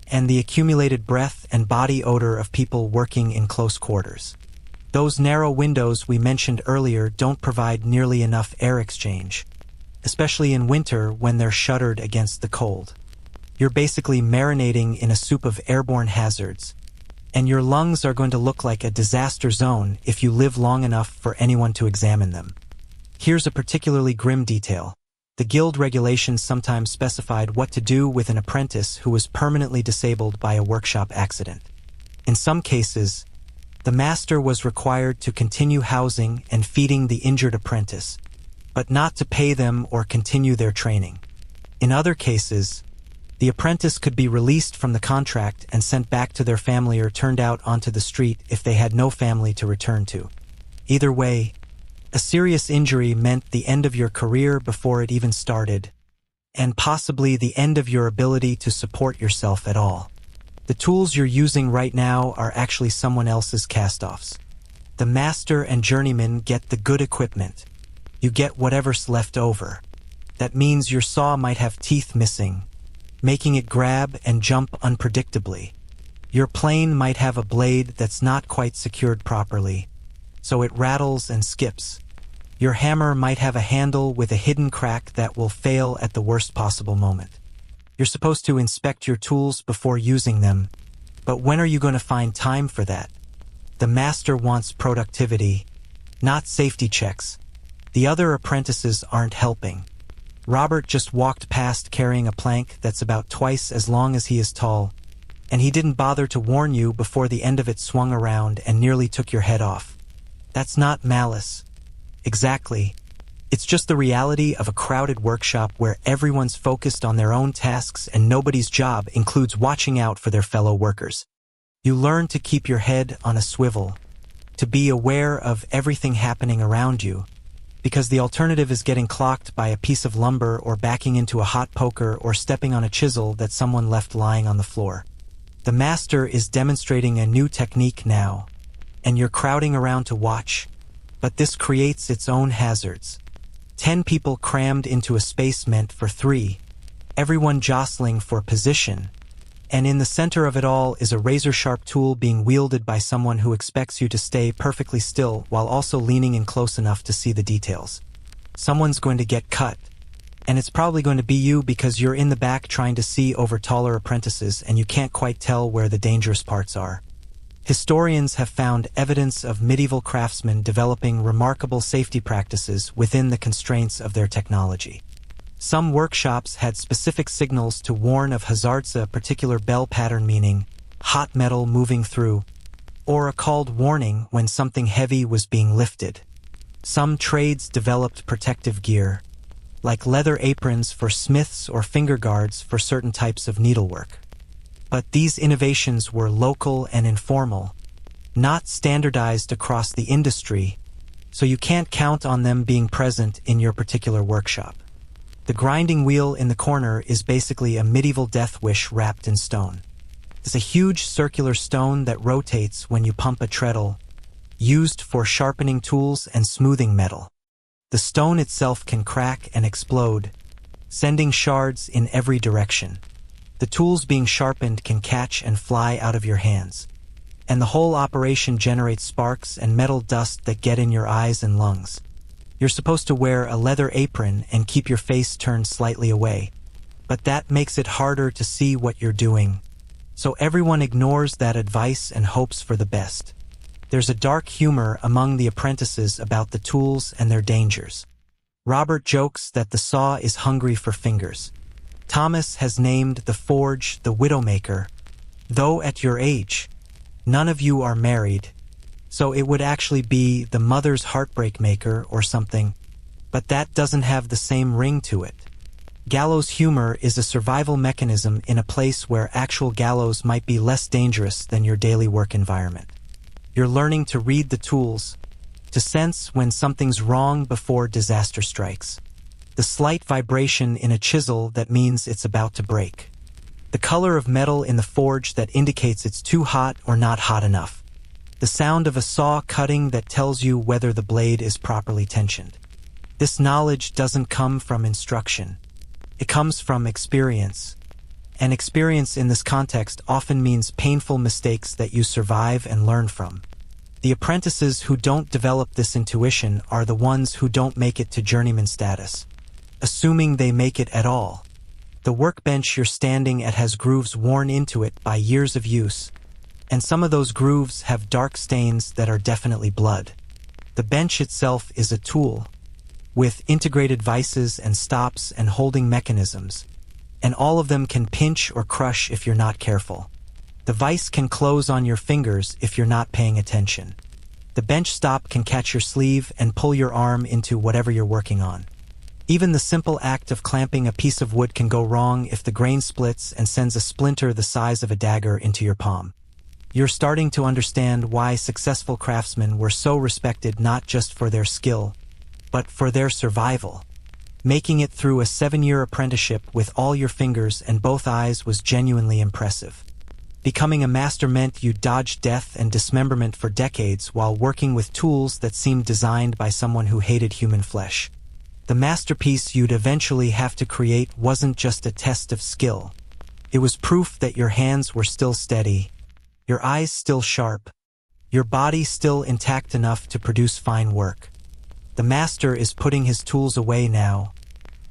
and the accumulated breath and body odor of people working in close quarters. Those narrow windows we mentioned earlier don't provide nearly enough air exchange, especially in winter when they're shuttered against the cold. You're basically marinating in a soup of airborne hazards, and your lungs are going to look like a disaster zone if you live long enough for anyone to examine them. Here's a particularly grim detail. The guild regulations sometimes specified what to do with an apprentice who was permanently disabled by a workshop accident. In some cases, the master was required to continue housing and feeding the injured apprentice, but not to pay them or continue their training. In other cases, the apprentice could be released from the contract and sent back to their family or turned out onto the street if they had no family to return to. Either way, a serious injury meant the end of your career before it even started, and possibly the end of your ability to support yourself at all. The tools you're using right now are actually someone else's cast-offs. The master and journeymen get the good equipment. You get whatever's left over. That means your saw might have teeth missing, making it grab and jump unpredictably. Your plane might have a blade that's not quite secured properly, so it rattles and skips. Your hammer might have a handle with a hidden crack that will fail at the worst possible moment. You're supposed to inspect your tools before using them, but when are you going to find time for that? The master wants productivity, not safety checks. The other apprentices aren't helping. Robert just walked past carrying a plank that's about twice as long as he is tall, and he didn't bother to warn you before the end of it swung around and nearly took your head off. That's not malice. Exactly. It's just the reality of a crowded workshop where everyone's focused on their own tasks and nobody's job includes watching out for their fellow workers. You learn to keep your head on a swivel, to be aware of everything happening around you, because the alternative is getting clocked by a piece of lumber or backing into a hot poker or stepping on a chisel that someone left lying on the floor. The master is demonstrating a new technique now, and you're crowding around to watch, but this creates its own hazards. 10 people crammed into a space meant for 3, everyone jostling for position, and in the center of it all is a razor-sharp tool being wielded by someone who expects you to stay perfectly still while also leaning in close enough to see the details. Someone's going to get cut, and it's probably going to be you because you're in the back trying to see over taller apprentices and you can't quite tell where the dangerous parts are. Historians have found evidence of medieval craftsmen developing remarkable safety practices within the constraints of their technology. Some workshops had specific signals to warn of hazards, a particular bell pattern meaning hot metal moving through, or a called warning when something heavy was being lifted. Some trades developed protective gear, like leather aprons for smiths or finger guards for certain types of needlework. But these innovations were local and informal, not standardized across the industry, so you can't count on them being present in your particular workshop. The grinding wheel in the corner is basically a medieval death wish wrapped in stone. is a huge circular stone that rotates when you pump a treadle, used for sharpening tools and smoothing metal. The stone itself can crack and explode, sending shards in every direction. The tools being sharpened can catch and fly out of your hands, and the whole operation generates sparks and metal dust that get in your eyes and lungs. You're supposed to wear a leather apron and keep your face turned slightly away, but that makes it harder to see what you're doing, so everyone ignores that advice and hopes for the best. There's a dark humor among the apprentices about the tools and their dangers. Robert jokes that the saw is hungry for fingers. Thomas has named the forge the widowmaker, though at your age, none of you are married, so it would actually be the mother's heartbreak maker or something, but that doesn't have the same ring to it. Gallows humor is a survival mechanism in a place where actual gallows might be less dangerous than your daily work environment. You're learning to read the tools, to sense when something's wrong before disaster strikes. The slight vibration in a chisel that means it's about to break. The color of metal in the forge that indicates it's too hot or not hot enough. The sound of a saw cutting that tells you whether the blade is properly tensioned. This knowledge doesn't come from instruction. It comes from experience. And experience in this context often means painful mistakes that you survive and learn from. The apprentices who don't develop this intuition are the ones who don't make it to journeyman status, assuming they make it at all. The workbench you're standing at has grooves worn into it by years of use, and some of those grooves have dark stains that are definitely blood. The bench itself is a tool, with integrated vices and stops and holding mechanisms, and all of them can pinch or crush if you're not careful. The vise can close on your fingers if you're not paying attention. The bench stop can catch your sleeve and pull your arm into whatever you're working on. Even the simple act of clamping a piece of wood can go wrong if the grain splits and sends a splinter the size of a dagger into your palm. You're starting to understand why successful craftsmen were so respected not just for their skill, but for their survival. Making it through a 7-year apprenticeship with all your fingers and both eyes was genuinely impressive. Becoming a master meant you dodged death and dismemberment for decades while working with tools that seemed designed by someone who hated human flesh. The masterpiece you'd eventually have to create wasn't just a test of skill. It was proof that your hands were still steady, your eyes still sharp, your body still intact enough to produce fine work. The master is putting his tools away now,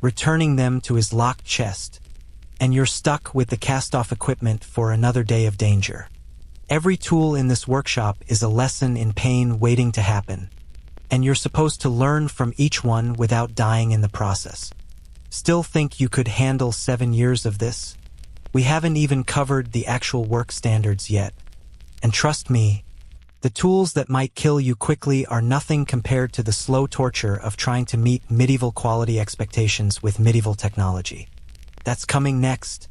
returning them to his locked chest, and you're stuck with the cast-off equipment for another day of danger. Every tool in this workshop is a lesson in pain waiting to happen, and you're supposed to learn from each one without dying in the process. Still think you could handle 7 years of this? We haven't even covered the actual work standards yet. And trust me, the tools that might kill you quickly are nothing compared to the slow torture of trying to meet medieval quality expectations with medieval technology. That's coming next,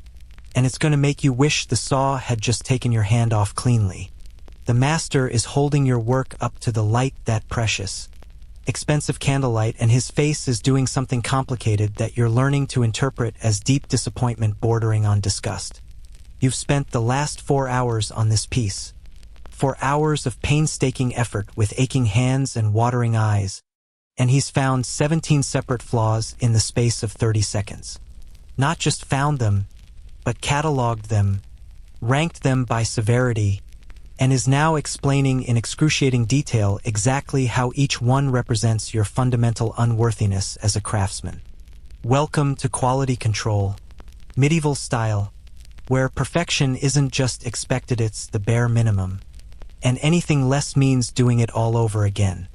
and it's going to make you wish the saw had just taken your hand off cleanly. The master is holding your work up to the light that precious, expensive candlelight, and his face is doing something complicated that you're learning to interpret as deep disappointment bordering on disgust. You've spent the last 4 hours on this piece. 4 hours of painstaking effort with aching hands and watering eyes, and he's found 17 separate flaws in the space of 30 seconds. Not just found them, but cataloged them, ranked them by severity, and is now explaining in excruciating detail exactly how each one represents your fundamental unworthiness as a craftsman. Welcome to quality control, medieval style, where perfection isn't just expected, it's the bare minimum, and anything less means doing it all over again.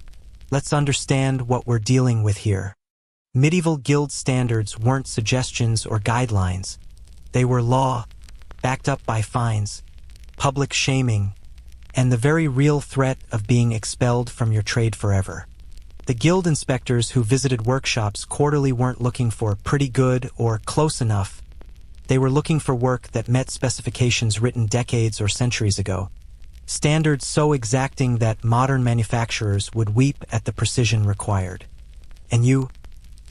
Let's understand what we're dealing with here. Medieval guild standards weren't suggestions or guidelines. They were law, backed up by fines, public shaming, and the very real threat of being expelled from your trade forever. The guild inspectors who visited workshops quarterly weren't looking for pretty good or close enough. They were looking for work that met specifications written decades or centuries ago. Standards so exacting that modern manufacturers would weep at the precision required. And you,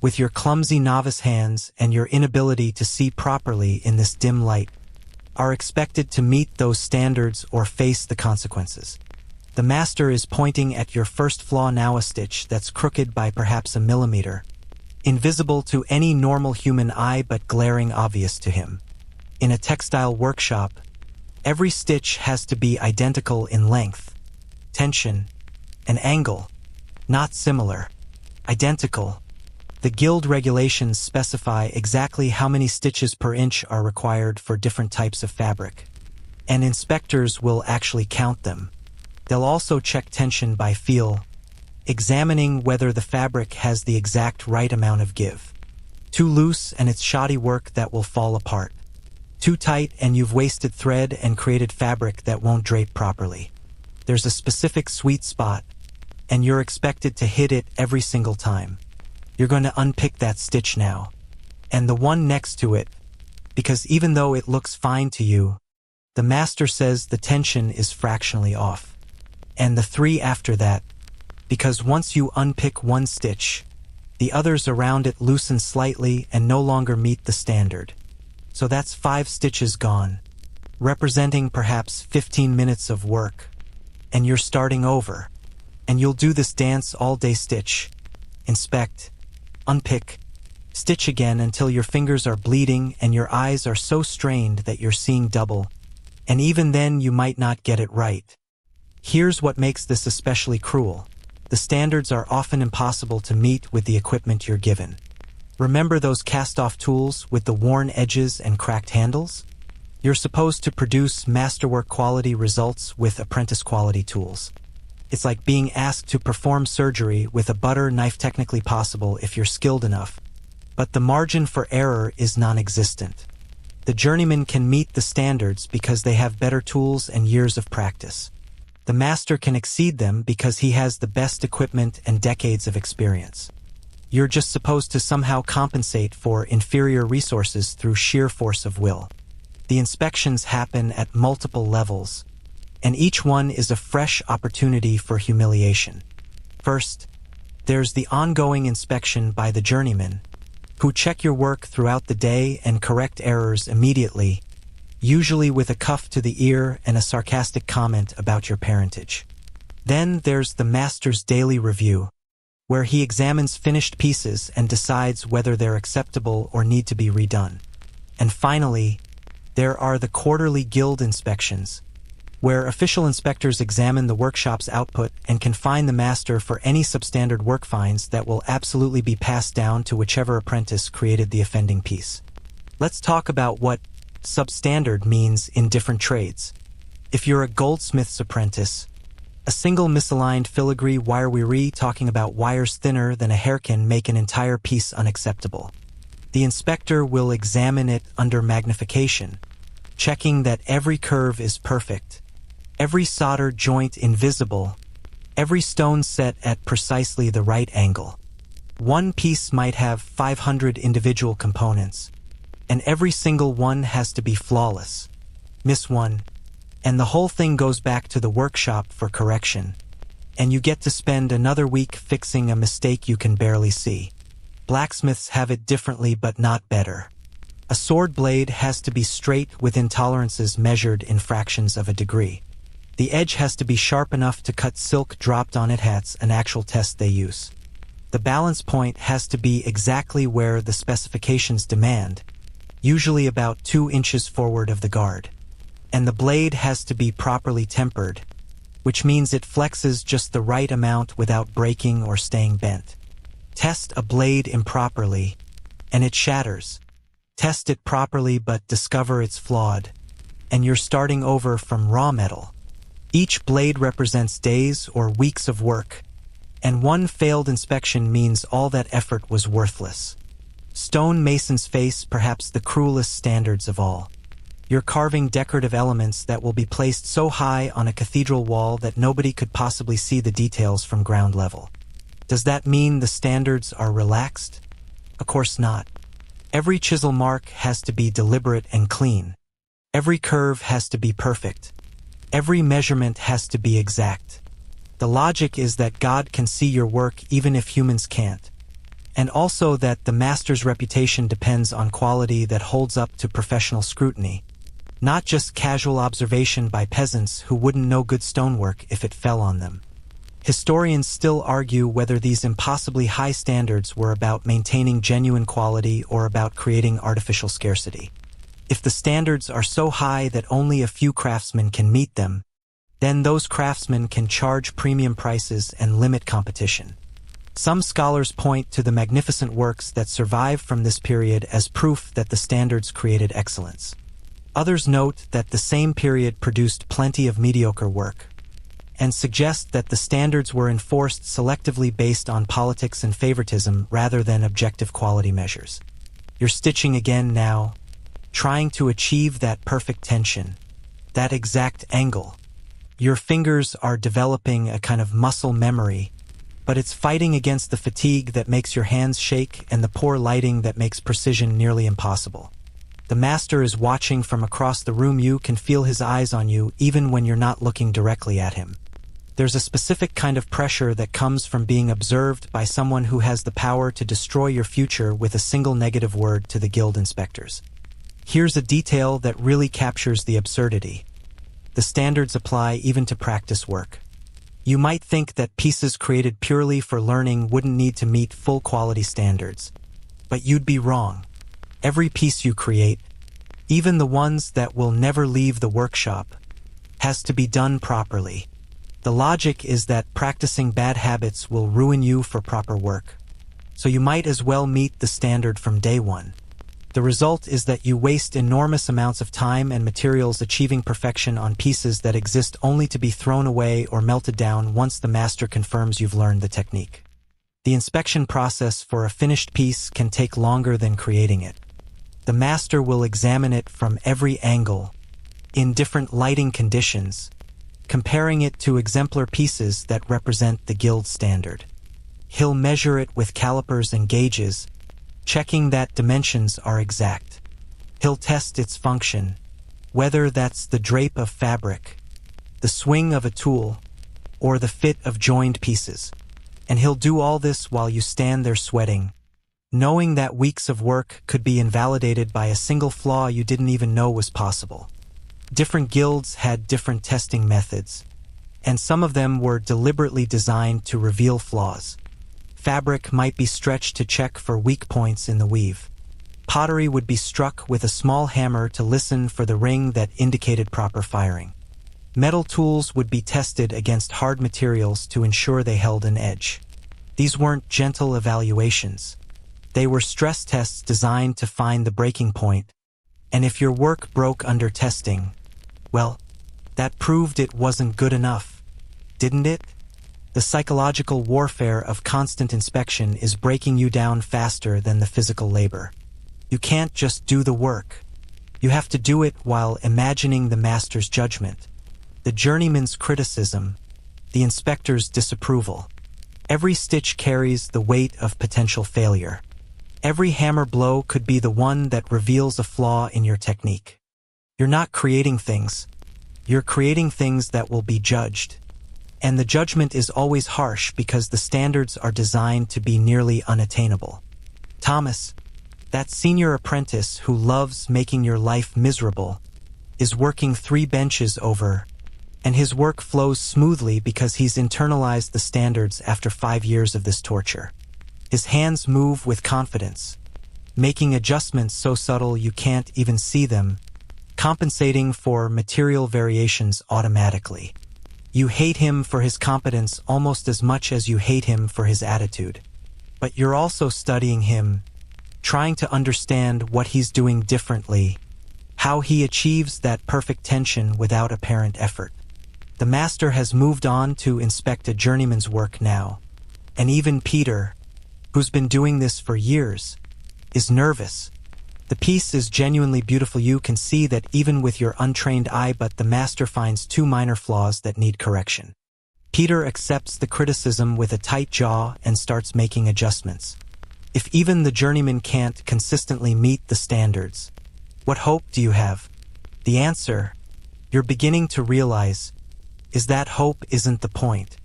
with your clumsy novice hands and your inability to see properly in this dim light, are expected to meet those standards or face the consequences. The master is pointing at your first flaw now, a stitch that's crooked by perhaps a millimeter, invisible to any normal human eye but glaring obvious to him. In a textile workshop, every stitch has to be identical in length, tension, and angle, not similar, identical. The guild regulations specify exactly how many stitches per inch are required for different types of fabric, and inspectors will actually count them. They'll also check tension by feel, examining whether the fabric has the exact right amount of give. Too loose and it's shoddy work that will fall apart. Too tight and you've wasted thread and created fabric that won't drape properly. There's a specific sweet spot, and you're expected to hit it every single time. You're going to unpick that stitch now, and the one next to it, because even though it looks fine to you, the master says the tension is fractionally off. And the three after that, because once you unpick one stitch, the others around it loosen slightly and no longer meet the standard. So that's 5 stitches gone, representing perhaps 15 minutes of work. And you're starting over. And you'll do this dance all day: stitch, inspect, unpick, stitch again until your fingers are bleeding and your eyes are so strained that you're seeing double. And even then you might not get it right. Here's what makes this especially cruel. The standards are often impossible to meet with the equipment you're given. Remember those cast-off tools with the worn edges and cracked handles? You're supposed to produce masterwork quality results with apprentice quality tools. It's like being asked to perform surgery with a butter knife, technically possible if you're skilled enough, but the margin for error is non-existent. The journeymen can meet the standards because they have better tools and years of practice. The master can exceed them because he has the best equipment and decades of experience. You're just supposed to somehow compensate for inferior resources through sheer force of will. The inspections happen at multiple levels, and each one is a fresh opportunity for humiliation. First, there's the ongoing inspection by the journeymen, who check your work throughout the day and correct errors immediately, usually with a cuff to the ear and a sarcastic comment about your parentage. Then there's the master's daily review, where he examines finished pieces and decides whether they're acceptable or need to be redone. And finally, there are the quarterly guild inspections, where official inspectors examine the workshop's output and can fine the master for any substandard work fines that will absolutely be passed down to whichever apprentice created the offending piece. Let's talk about what substandard means in different trades. If you're a goldsmith's apprentice, a single misaligned filigree wire weary talking about wires thinner than a hair can make an entire piece unacceptable. The inspector will examine it under magnification, checking that every curve is perfect, every solder joint invisible, every stone set at precisely the right angle. One piece might have 500 individual components, and every single one has to be flawless. Miss one, and the whole thing goes back to the workshop for correction, and you get to spend another week fixing a mistake you can barely see. Blacksmiths have it differently but not better. A sword blade has to be straight within tolerances measured in fractions of a degree. The edge has to be sharp enough to cut silk dropped on it. Hats, an actual test they use. The balance point has to be exactly where the specifications demand, usually about 2 inches forward of the guard. And the blade has to be properly tempered, which means it flexes just the right amount without breaking or staying bent. Test a blade improperly, and it shatters. Test it properly but discover it's flawed, and you're starting over from raw metal. Each blade represents days or weeks of work, and one failed inspection means all that effort was worthless. Stone mason's face, perhaps the cruelest standards of all. You're carving decorative elements that will be placed so high on a cathedral wall that nobody could possibly see the details from ground level. Does that mean the standards are relaxed? Of course not. Every chisel mark has to be deliberate and clean. Every curve has to be perfect. Every measurement has to be exact. The logic is that God can see your work even if humans can't. And also that the master's reputation depends on quality that holds up to professional scrutiny. not just casual observation by peasants who wouldn't know good stonework if it fell on them. Historians still argue whether these impossibly high standards were about maintaining genuine quality or about creating artificial scarcity. If the standards are so high that only a few craftsmen can meet them, then those craftsmen can charge premium prices and limit competition. Some scholars point to the magnificent works that survive from this period as proof that the standards created excellence. Others note that the same period produced plenty of mediocre work, and suggest that the standards were enforced selectively based on politics and favoritism rather than objective quality measures. You're stitching again now, trying to achieve that perfect tension, that exact angle. Your fingers are developing a kind of muscle memory, but it's fighting against the fatigue that makes your hands shake and the poor lighting that makes precision nearly impossible. The master is watching from across the room. You can feel his eyes on you even when you're not looking directly at him. There's a specific kind of pressure that comes from being observed by someone who has the power to destroy your future with a single negative word to the guild inspectors. Here's a detail that really captures the absurdity. The standards apply even to practice work. You might think that pieces created purely for learning wouldn't need to meet full quality standards. But you'd be wrong. Every piece you create, even the ones that will never leave the workshop, has to be done properly. The logic is that practicing bad habits will ruin you for proper work. So you might as well meet the standard from day one. The result is that you waste enormous amounts of time and materials achieving perfection on pieces that exist only to be thrown away or melted down once the master confirms you've learned the technique. The inspection process for a finished piece can take longer than creating it. The master will examine it from every angle, in different lighting conditions, comparing it to exemplar pieces that represent the guild standard. He'll measure it with calipers and gauges, checking that dimensions are exact. He'll test its function, whether that's the drape of fabric, the swing of a tool, or the fit of joined pieces. And he'll do all this while you stand there sweating, knowing that weeks of work could be invalidated by a single flaw you didn't even know was possible. Different guilds had different testing methods, and some of them were deliberately designed to reveal flaws. Fabric might be stretched to check for weak points in the weave. Pottery would be struck with a small hammer to listen for the ring that indicated proper firing. Metal tools would be tested against hard materials to ensure they held an edge. These weren't gentle evaluations. They were stress tests designed to find the breaking point, and if your work broke under testing, well, that proved it wasn't good enough, didn't it? The psychological warfare of constant inspection is breaking you down faster than the physical labor. You can't just do the work. You have to do it while imagining the master's judgment, the journeyman's criticism, the inspector's disapproval. Every stitch carries the weight of potential failure. Every hammer blow could be the one that reveals a flaw in your technique. You're not creating things. You're creating things that will be judged. And the judgment is always harsh because the standards are designed to be nearly unattainable. Thomas, that senior apprentice who loves making your life miserable, is working 3 benches over, and his work flows smoothly because he's internalized the standards after 5 years of this torture. His hands move with confidence, making adjustments so subtle you can't even see them, compensating for material variations automatically. You hate him for his competence almost as much as you hate him for his attitude. But you're also studying him, trying to understand what he's doing differently, how he achieves that perfect tension without apparent effort. The master has moved on to inspect a journeyman's work now, and even Peter, who's been doing this for years, is nervous. The piece is genuinely beautiful. You can see that even with your untrained eye, but the master finds 2 minor flaws that need correction. Peter accepts the criticism with a tight jaw and starts making adjustments. If even the journeyman can't consistently meet the standards, what hope do you have? The answer, you're beginning to realize, is that hope isn't the point.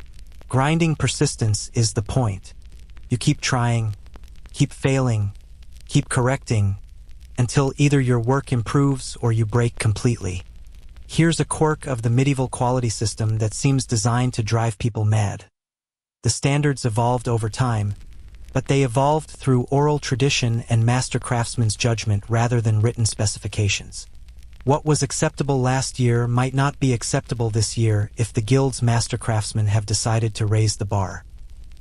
Grinding persistence is the point. You keep trying, keep failing, keep correcting, until either your work improves or you break completely. Here's a quirk of the medieval quality system that seems designed to drive people mad. The standards evolved over time, but they evolved through oral tradition and master craftsmen's judgment rather than written specifications. What was acceptable last year might not be acceptable this year if the guild's master craftsmen have decided to raise the bar.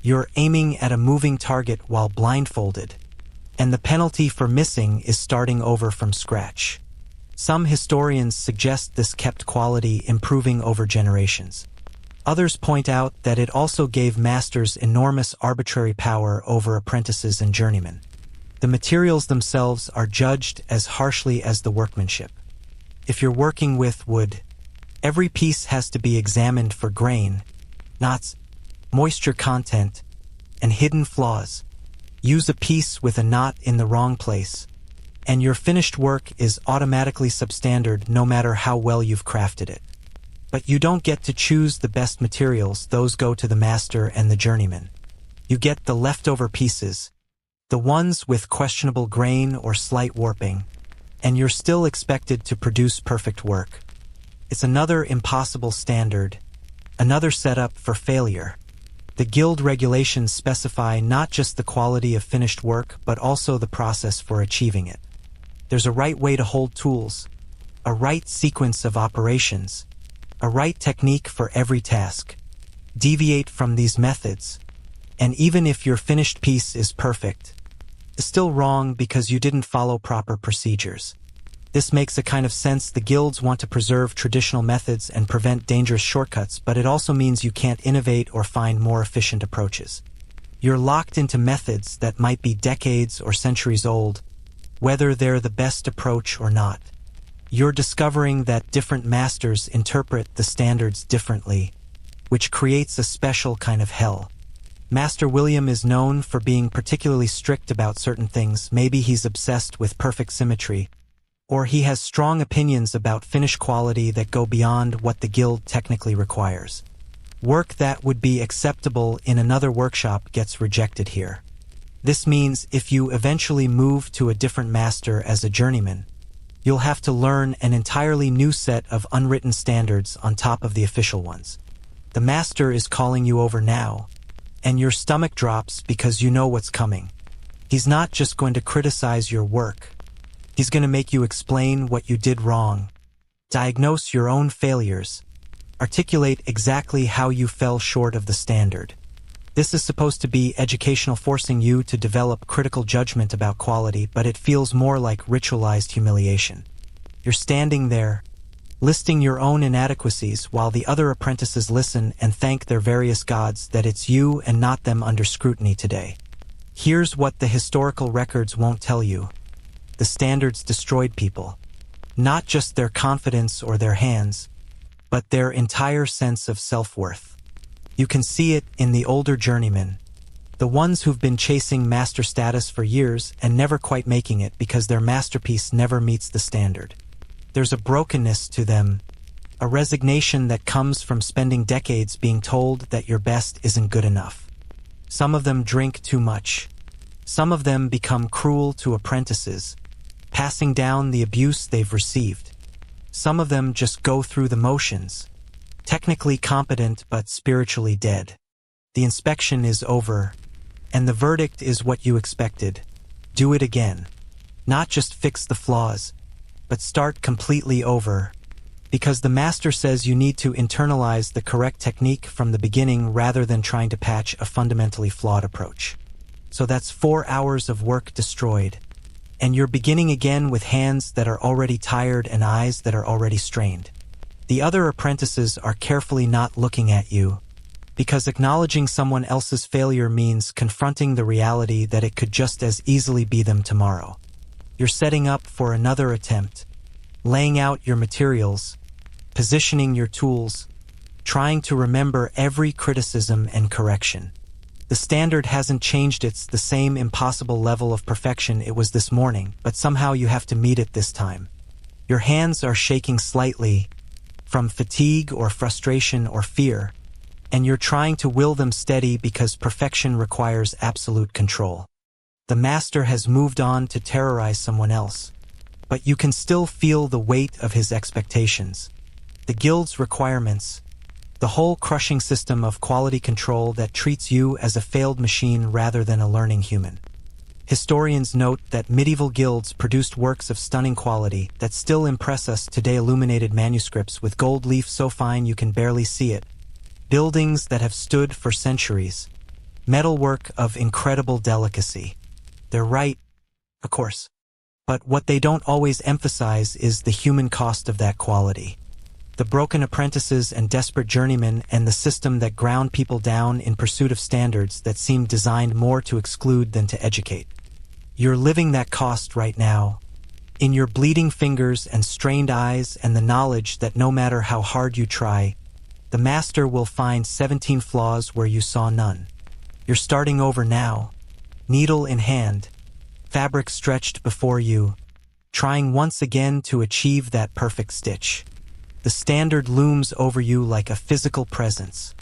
You're aiming at a moving target while blindfolded, and the penalty for missing is starting over from scratch. Some historians suggest this kept quality improving over generations. Others point out that it also gave masters enormous arbitrary power over apprentices and journeymen. The materials themselves are judged as harshly as the workmanship. If you're working with wood, every piece has to be examined for grain, knots, moisture content, and hidden flaws. Use a piece with a knot in the wrong place, and your finished work is automatically substandard no matter how well you've crafted it. But you don't get to choose the best materials, those go to the master and the journeyman. You get the leftover pieces, the ones with questionable grain or slight warping, and you're still expected to produce perfect work. It's another impossible standard, another setup for failure. The guild regulations specify not just the quality of finished work, but also the process for achieving it. There's a right way to hold tools, a right sequence of operations, a right technique for every task. Deviate from these methods, and even if your finished piece is perfect, it's still wrong because you didn't follow proper procedures. This makes a kind of sense. The guilds want to preserve traditional methods and prevent dangerous shortcuts, but it also means you can't innovate or find more efficient approaches. You're locked into methods that might be decades or centuries old, whether they're the best approach or not. You're discovering that different masters interpret the standards differently, which creates a special kind of hell. Master William is known for being particularly strict about certain things. Maybe he's obsessed with perfect symmetry, or he has strong opinions about finish quality that go beyond what the guild technically requires. Work that would be acceptable in another workshop gets rejected here. This means if you eventually move to a different master as a journeyman, you'll have to learn an entirely new set of unwritten standards on top of the official ones. The master is calling you over now, and your stomach drops because you know what's coming. He's not just going to criticize your work. He's going to make you explain what you did wrong, diagnose your own failures, articulate exactly how you fell short of the standard. This is supposed to be educational, forcing you to develop critical judgment about quality, but it feels more like ritualized humiliation. You're standing there, listing your own inadequacies while the other apprentices listen and thank their various gods that it's you and not them under scrutiny today. Here's what the historical records won't tell you. The standards destroyed people. Not just their confidence or their hands, but their entire sense of self-worth. You can see it in the older journeymen, the ones who've been chasing master status for years and never quite making it because their masterpiece never meets the standard. There's a brokenness to them, a resignation that comes from spending decades being told that your best isn't good enough. Some of them drink too much. Some of them become cruel to apprentices, passing down the abuse they've received. Some of them just go through the motions, technically competent but spiritually dead. The inspection is over, and the verdict is what you expected. Do it again. Not just fix the flaws, but start completely over, because the master says you need to internalize the correct technique from the beginning rather than trying to patch a fundamentally flawed approach. So that's 4 hours of work destroyed, and you're beginning again with hands that are already tired and eyes that are already strained. The other apprentices are carefully not looking at you, because acknowledging someone else's failure means confronting the reality that it could just as easily be them tomorrow. You're setting up for another attempt, laying out your materials, positioning your tools, trying to remember every criticism and correction. The standard hasn't changed, it's the same impossible level of perfection it was this morning, but somehow you have to meet it this time. Your hands are shaking slightly, from fatigue or frustration or fear, and you're trying to will them steady because perfection requires absolute control. The master has moved on to terrorize someone else, but you can still feel the weight of his expectations. The guild's requirements, the whole crushing system of quality control that treats you as a failed machine rather than a learning human. Historians note that medieval guilds produced works of stunning quality that still impress us today, illuminated manuscripts with gold leaf so fine you can barely see it, buildings that have stood for centuries, metalwork of incredible delicacy. They're right, of course. But what they don't always emphasize is the human cost of that quality. The broken apprentices and desperate journeymen, and the system that ground people down in pursuit of standards that seemed designed more to exclude than to educate. You're living that cost right now, in your bleeding fingers and strained eyes, and the knowledge that no matter how hard you try, the master will find 17 flaws where you saw none. You're starting over now, needle in hand, fabric stretched before you, trying once again to achieve that perfect stitch. The standard looms over you like a physical presence,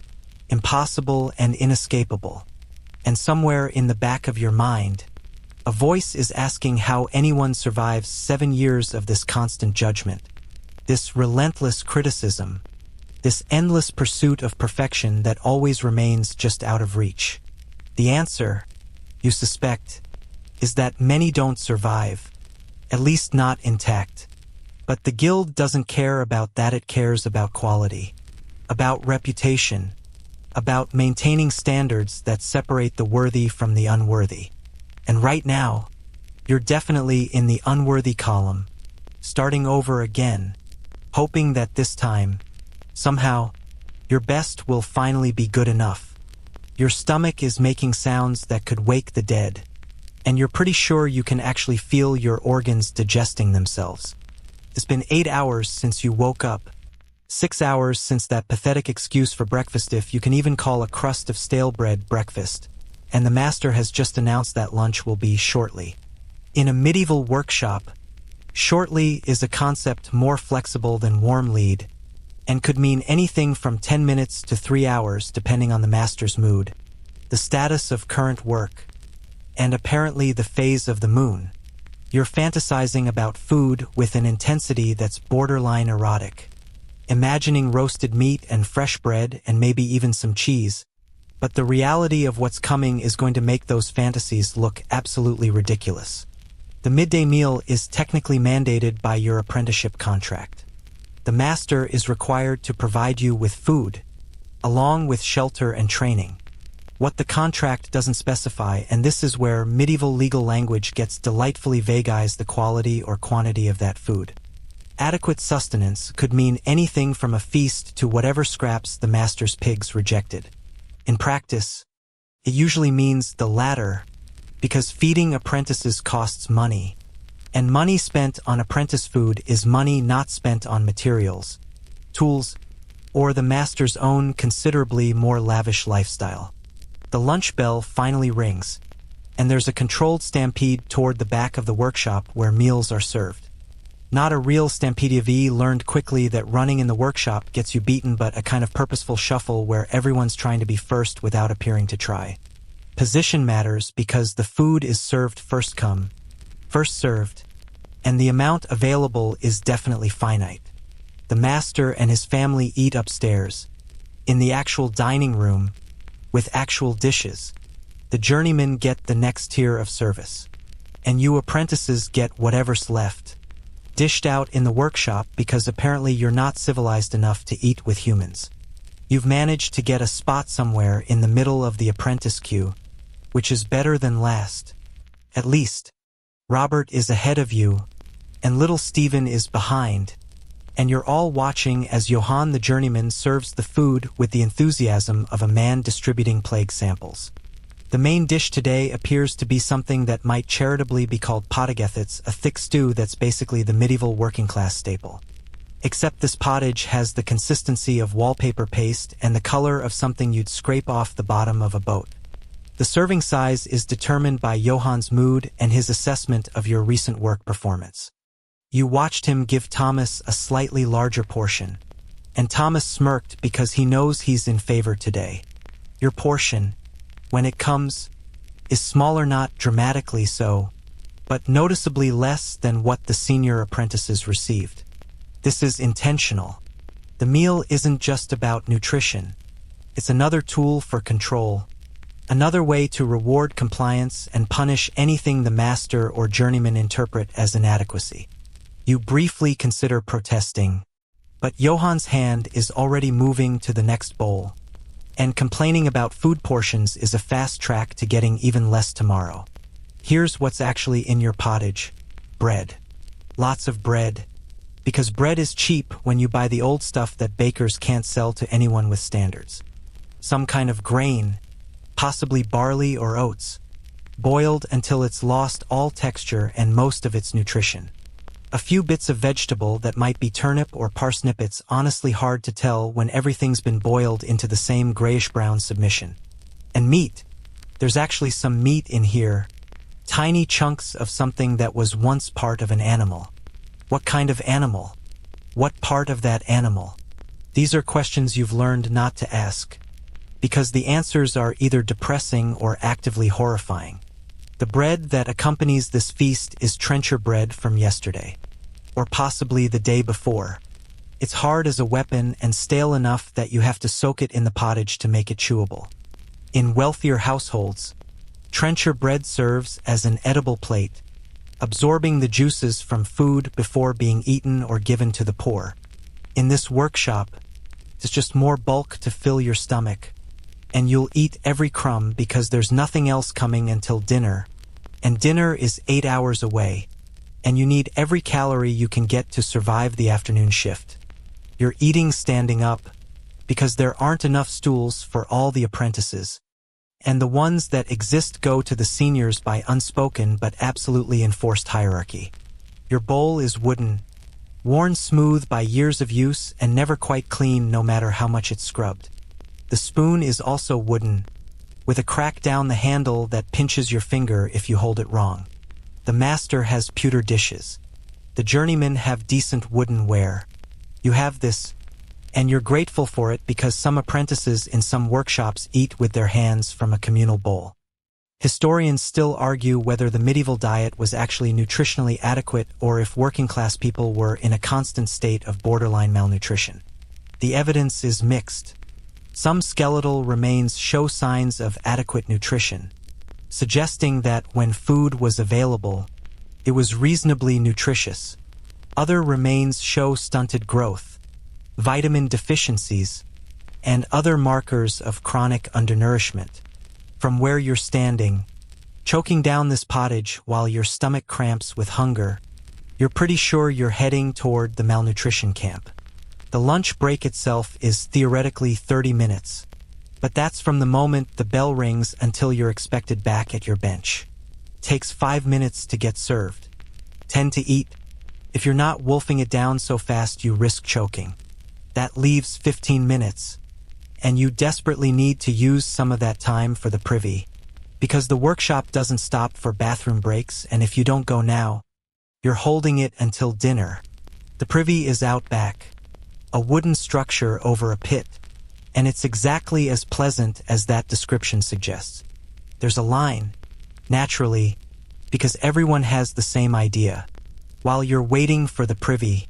impossible and inescapable. And somewhere in the back of your mind, a voice is asking how anyone survives 7 years of this constant judgment, this relentless criticism, this endless pursuit of perfection that always remains just out of reach. The answer, you suspect, is that many don't survive, at least not intact. But the guild doesn't care about that. It cares about quality, about reputation, about maintaining standards that separate the worthy from the unworthy. And right now, you're definitely in the unworthy column, starting over again, hoping that this time, somehow, your best will finally be good enough. Your stomach is making sounds that could wake the dead, and you're pretty sure you can actually feel your organs digesting themselves. It's been 8 hours since you woke up, 6 hours since that pathetic excuse for breakfast, if you can even call a crust of stale bread breakfast, and the master has just announced that lunch will be shortly. In a medieval workshop, shortly is a concept more flexible than warm lead, and could mean anything from 10 minutes to 3 hours depending on the master's mood, the status of current work, and apparently the phase of the moon. You're fantasizing about food with an intensity that's borderline erotic, imagining roasted meat and fresh bread and maybe even some cheese, but the reality of what's coming is going to make those fantasies look absolutely ridiculous. The midday meal is technically mandated by your apprenticeship contract. The master is required to provide you with food, along with shelter and training. What the contract doesn't specify, and this is where medieval legal language gets delightfully vague, is the quality or quantity of that food. Adequate sustenance could mean anything from a feast to whatever scraps the master's pigs rejected. In practice, it usually means the latter, because feeding apprentices costs money, and money spent on apprentice food is money not spent on materials, tools, or the master's own considerably more lavish lifestyle. The lunch bell finally rings, and there's a controlled stampede toward the back of the workshop where meals are served. Not a real stampede. V learned quickly that running in the workshop gets you beaten, but a kind of purposeful shuffle where everyone's trying to be first without appearing to try. Position matters because the food is served first come, first served, and the amount available is definitely finite. The master and his family eat upstairs, in the actual dining room, with actual dishes. The journeymen get the next tier of service, and you apprentices get whatever's left, dished out in the workshop because apparently you're not civilized enough to eat with humans. You've managed to get a spot somewhere in the middle of the apprentice queue, which is better than last. At least, Robert is ahead of you, and little Stephen is behind, and you're all watching as Johann the journeyman serves the food with the enthusiasm of a man distributing plague samples. The main dish today appears to be something that might charitably be called potagethets, a thick stew that's basically the medieval working-class staple. Except this pottage has the consistency of wallpaper paste and the color of something you'd scrape off the bottom of a boat. The serving size is determined by Johann's mood and his assessment of your recent work performance. You watched him give Thomas a slightly larger portion, and Thomas smirked because he knows he's in favor today. Your portion, when it comes, is smaller, not dramatically so, but noticeably less than what the senior apprentices received. This is intentional. The meal isn't just about nutrition. It's another tool for control, another way to reward compliance and punish anything the master or journeyman interpret as inadequacy. You briefly consider protesting, but Johann's hand is already moving to the next bowl, and complaining about food portions is a fast track to getting even less tomorrow. Here's what's actually in your pottage: bread. Lots of bread, because bread is cheap when you buy the old stuff that bakers can't sell to anyone with standards. Some kind of grain, possibly barley or oats, boiled until it's lost all texture and most of its nutrition. A few bits of vegetable that might be turnip or parsnip. It's honestly hard to tell when everything's been boiled into the same grayish-brown submission. And meat. There's actually some meat in here. Tiny chunks of something that was once part of an animal. What kind of animal? What part of that animal? These are questions you've learned not to ask, because the answers are either depressing or actively horrifying. The bread that accompanies this feast is trencher bread from yesterday, or possibly the day before. It's hard as a weapon and stale enough that you have to soak it in the pottage to make it chewable. In wealthier households, trencher bread serves as an edible plate, absorbing the juices from food before being eaten or given to the poor. In this workshop, it's just more bulk to fill your stomach, and you'll eat every crumb because there's nothing else coming until dinner, and dinner is 8 hours away, and you need every calorie you can get to survive the afternoon shift. You're eating standing up because there aren't enough stools for all the apprentices, and the ones that exist go to the seniors by unspoken but absolutely enforced hierarchy. Your bowl is wooden, worn smooth by years of use and never quite clean no matter how much it's scrubbed. The spoon is also wooden, with a crack down the handle that pinches your finger if you hold it wrong. The master has pewter dishes. The journeymen have decent wooden ware. You have this, and you're grateful for it because some apprentices in some workshops eat with their hands from a communal bowl. Historians still argue whether the medieval diet was actually nutritionally adequate or if working-class people were in a constant state of borderline malnutrition. The evidence is mixed. Some skeletal remains show signs of adequate nutrition, suggesting that when food was available, it was reasonably nutritious. Other remains show stunted growth, vitamin deficiencies, and other markers of chronic undernourishment. From where you're standing, choking down this pottage while your stomach cramps with hunger, you're pretty sure you're heading toward the malnutrition camp. The lunch break itself is theoretically 30 minutes, but that's from the moment the bell rings until you're expected back at your bench. Takes 5 minutes to get served. 10 to eat. If you're not wolfing it down so fast you risk choking. That leaves 15 minutes, and you desperately need to use some of that time for the privy, because the workshop doesn't stop for bathroom breaks, and if you don't go now, you're holding it until dinner. The privy is out back, a wooden structure over a pit, and it's exactly as pleasant as that description suggests. There's a line, naturally, because everyone has the same idea. While you're waiting for the privy,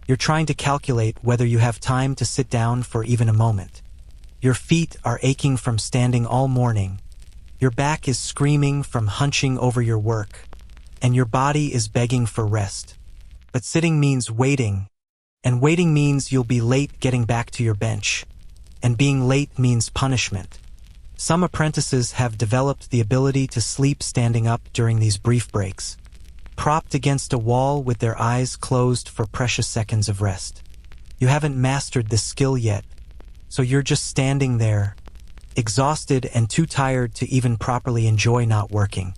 you're trying to calculate whether you have time to sit down for even a moment. Your feet are aching from standing all morning, your back is screaming from hunching over your work, and your body is begging for rest. But sitting means waiting, and waiting means you'll be late getting back to your bench, and being late means punishment. Some apprentices have developed the ability to sleep standing up during these brief breaks, propped against a wall with their eyes closed for precious seconds of rest. You haven't mastered this skill yet, so you're just standing there, exhausted and too tired to even properly enjoy not working.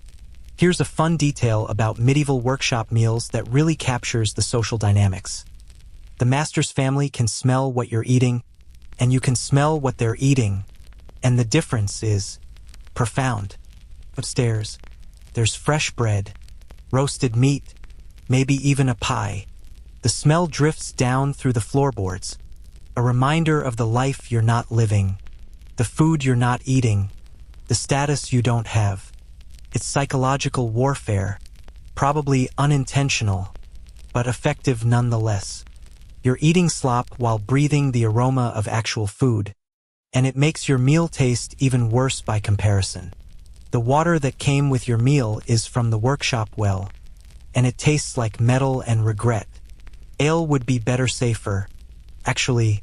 Here's a fun detail about medieval workshop meals that really captures the social dynamics. The master's family can smell what you're eating, and you can smell what they're eating, and the difference is profound. Upstairs, there's fresh bread, roasted meat, maybe even a pie. The smell drifts down through the floorboards, a reminder of the life you're not living, the food you're not eating, the status you don't have. It's psychological warfare, Probably unintentional, but effective nonetheless. You're eating slop while breathing the aroma of actual food, and it makes your meal taste even worse by comparison. The water that came with your meal is from the workshop well, and it tastes like metal and regret. Ale would be better safer, actually,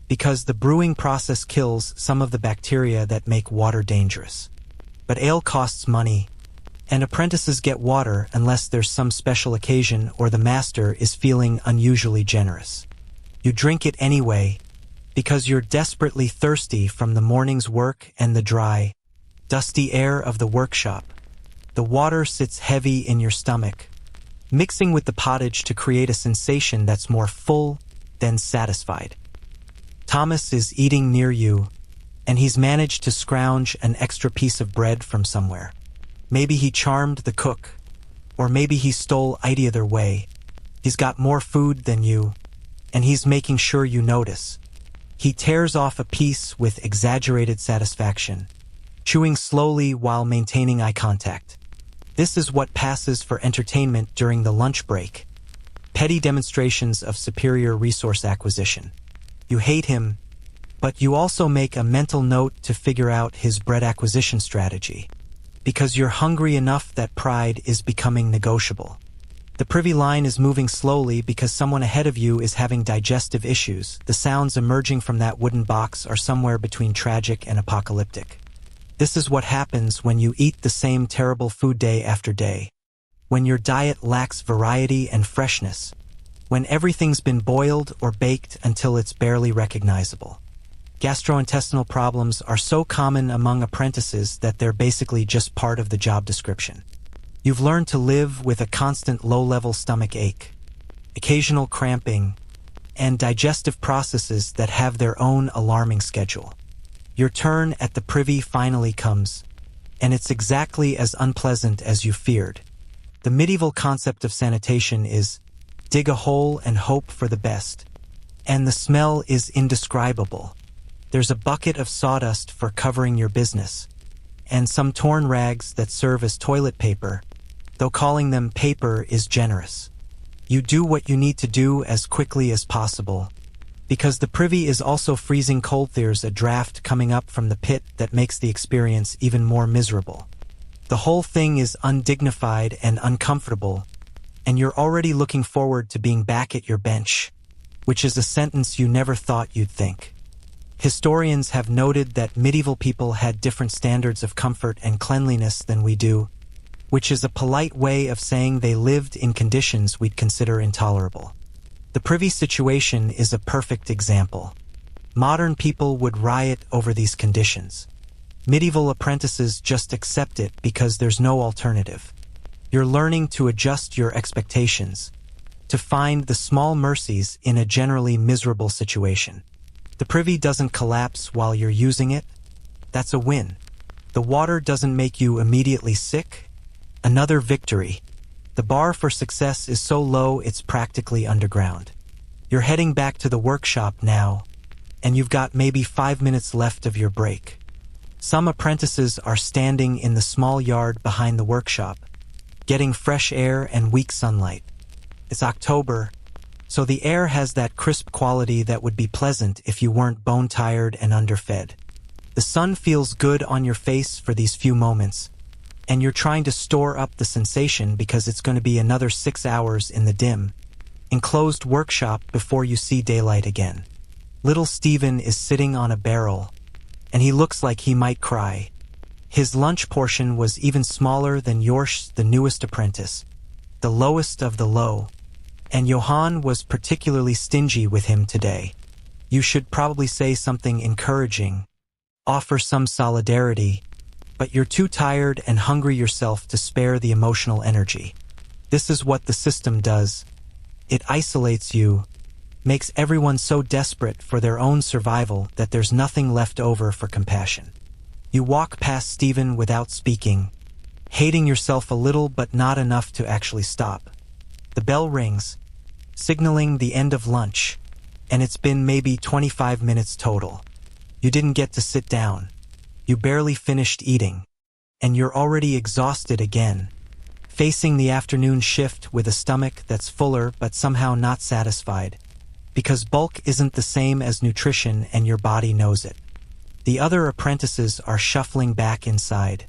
because the brewing process kills some of the bacteria that make water dangerous. But ale costs money, and apprentices get water unless there's some special occasion or the master is feeling unusually generous. You drink it anyway, because you're desperately thirsty from the morning's work and the dry, dusty air of the workshop. The water sits heavy in your stomach, mixing with the pottage to create a sensation that's more full than satisfied. Thomas is eating near you, and he's managed to scrounge an extra piece of bread from somewhere. Maybe he charmed the cook, or maybe he stole either way. He's got more food than you, and he's making sure you notice. He tears off a piece with exaggerated satisfaction, chewing slowly while maintaining eye contact. This is what passes for entertainment during the lunch break. Petty demonstrations of superior resource acquisition. You hate him, but you also make a mental note to figure out his bread acquisition strategy, because you're hungry enough that pride is becoming negotiable. The privy line is moving slowly because someone ahead of you is having digestive issues. The sounds emerging from that wooden box are somewhere between tragic and apocalyptic. This is what happens when you eat the same terrible food day after day. When your diet lacks variety and freshness. When everything's been boiled or baked until it's barely recognizable. Gastrointestinal problems are so common among apprentices that they're basically just part of the job description. You've learned to live with a constant low-level stomach ache, occasional cramping, and digestive processes that have their own alarming schedule. Your turn at the privy finally comes, and it's exactly as unpleasant as you feared. The medieval concept of sanitation is dig a hole and hope for the best, and the smell is indescribable. There's a bucket of sawdust for covering your business, and some torn rags that serve as toilet paper, though calling them paper is generous. You do what you need to do as quickly as possible, because the privy is also freezing cold. There's a draft coming up from the pit that makes the experience even more miserable. The whole thing is undignified and uncomfortable, and you're already looking forward to being back at your bench, which is a sentence you never thought you'd think. Historians have noted that medieval people had different standards of comfort and cleanliness than we do, which is a polite way of saying they lived in conditions we'd consider intolerable. The privy situation is a perfect example. Modern people would riot over these conditions. Medieval apprentices just accept it because there's no alternative. You're learning to adjust your expectations, to find the small mercies in a generally miserable situation. The privy doesn't collapse while you're using it. That's a win. The water doesn't make you immediately sick. Another victory. The bar for success is so low it's practically underground. You're heading back to the workshop now, and you've got maybe 5 minutes left of your break. Some apprentices are standing in the small yard behind the workshop, getting fresh air and weak sunlight. It's October, so the air has that crisp quality that would be pleasant if you weren't bone-tired and underfed. The sun feels good on your face for these few moments, and you're trying to store up the sensation because it's going to be another 6 hours in the dim, enclosed workshop before you see daylight again. Little Stephen is sitting on a barrel, and he looks like he might cry. His lunch portion was even smaller than Yorsh, the newest apprentice, the lowest of the low, and Johann was particularly stingy with him today. You should probably say something encouraging, offer some solidarity, but you're too tired and hungry yourself to spare the emotional energy. This is what the system does. It isolates you, makes everyone so desperate for their own survival that there's nothing left over for compassion. You walk past Stephen without speaking, hating yourself a little but not enough to actually stop. The bell rings, signaling the end of lunch, and it's been maybe 25 minutes total. You didn't get to sit down. You barely finished eating, and you're already exhausted again. facing the afternoon shift with a stomach that's fuller but somehow not satisfied, because bulk isn't the same as nutrition and your body knows it. The other apprentices are shuffling back inside,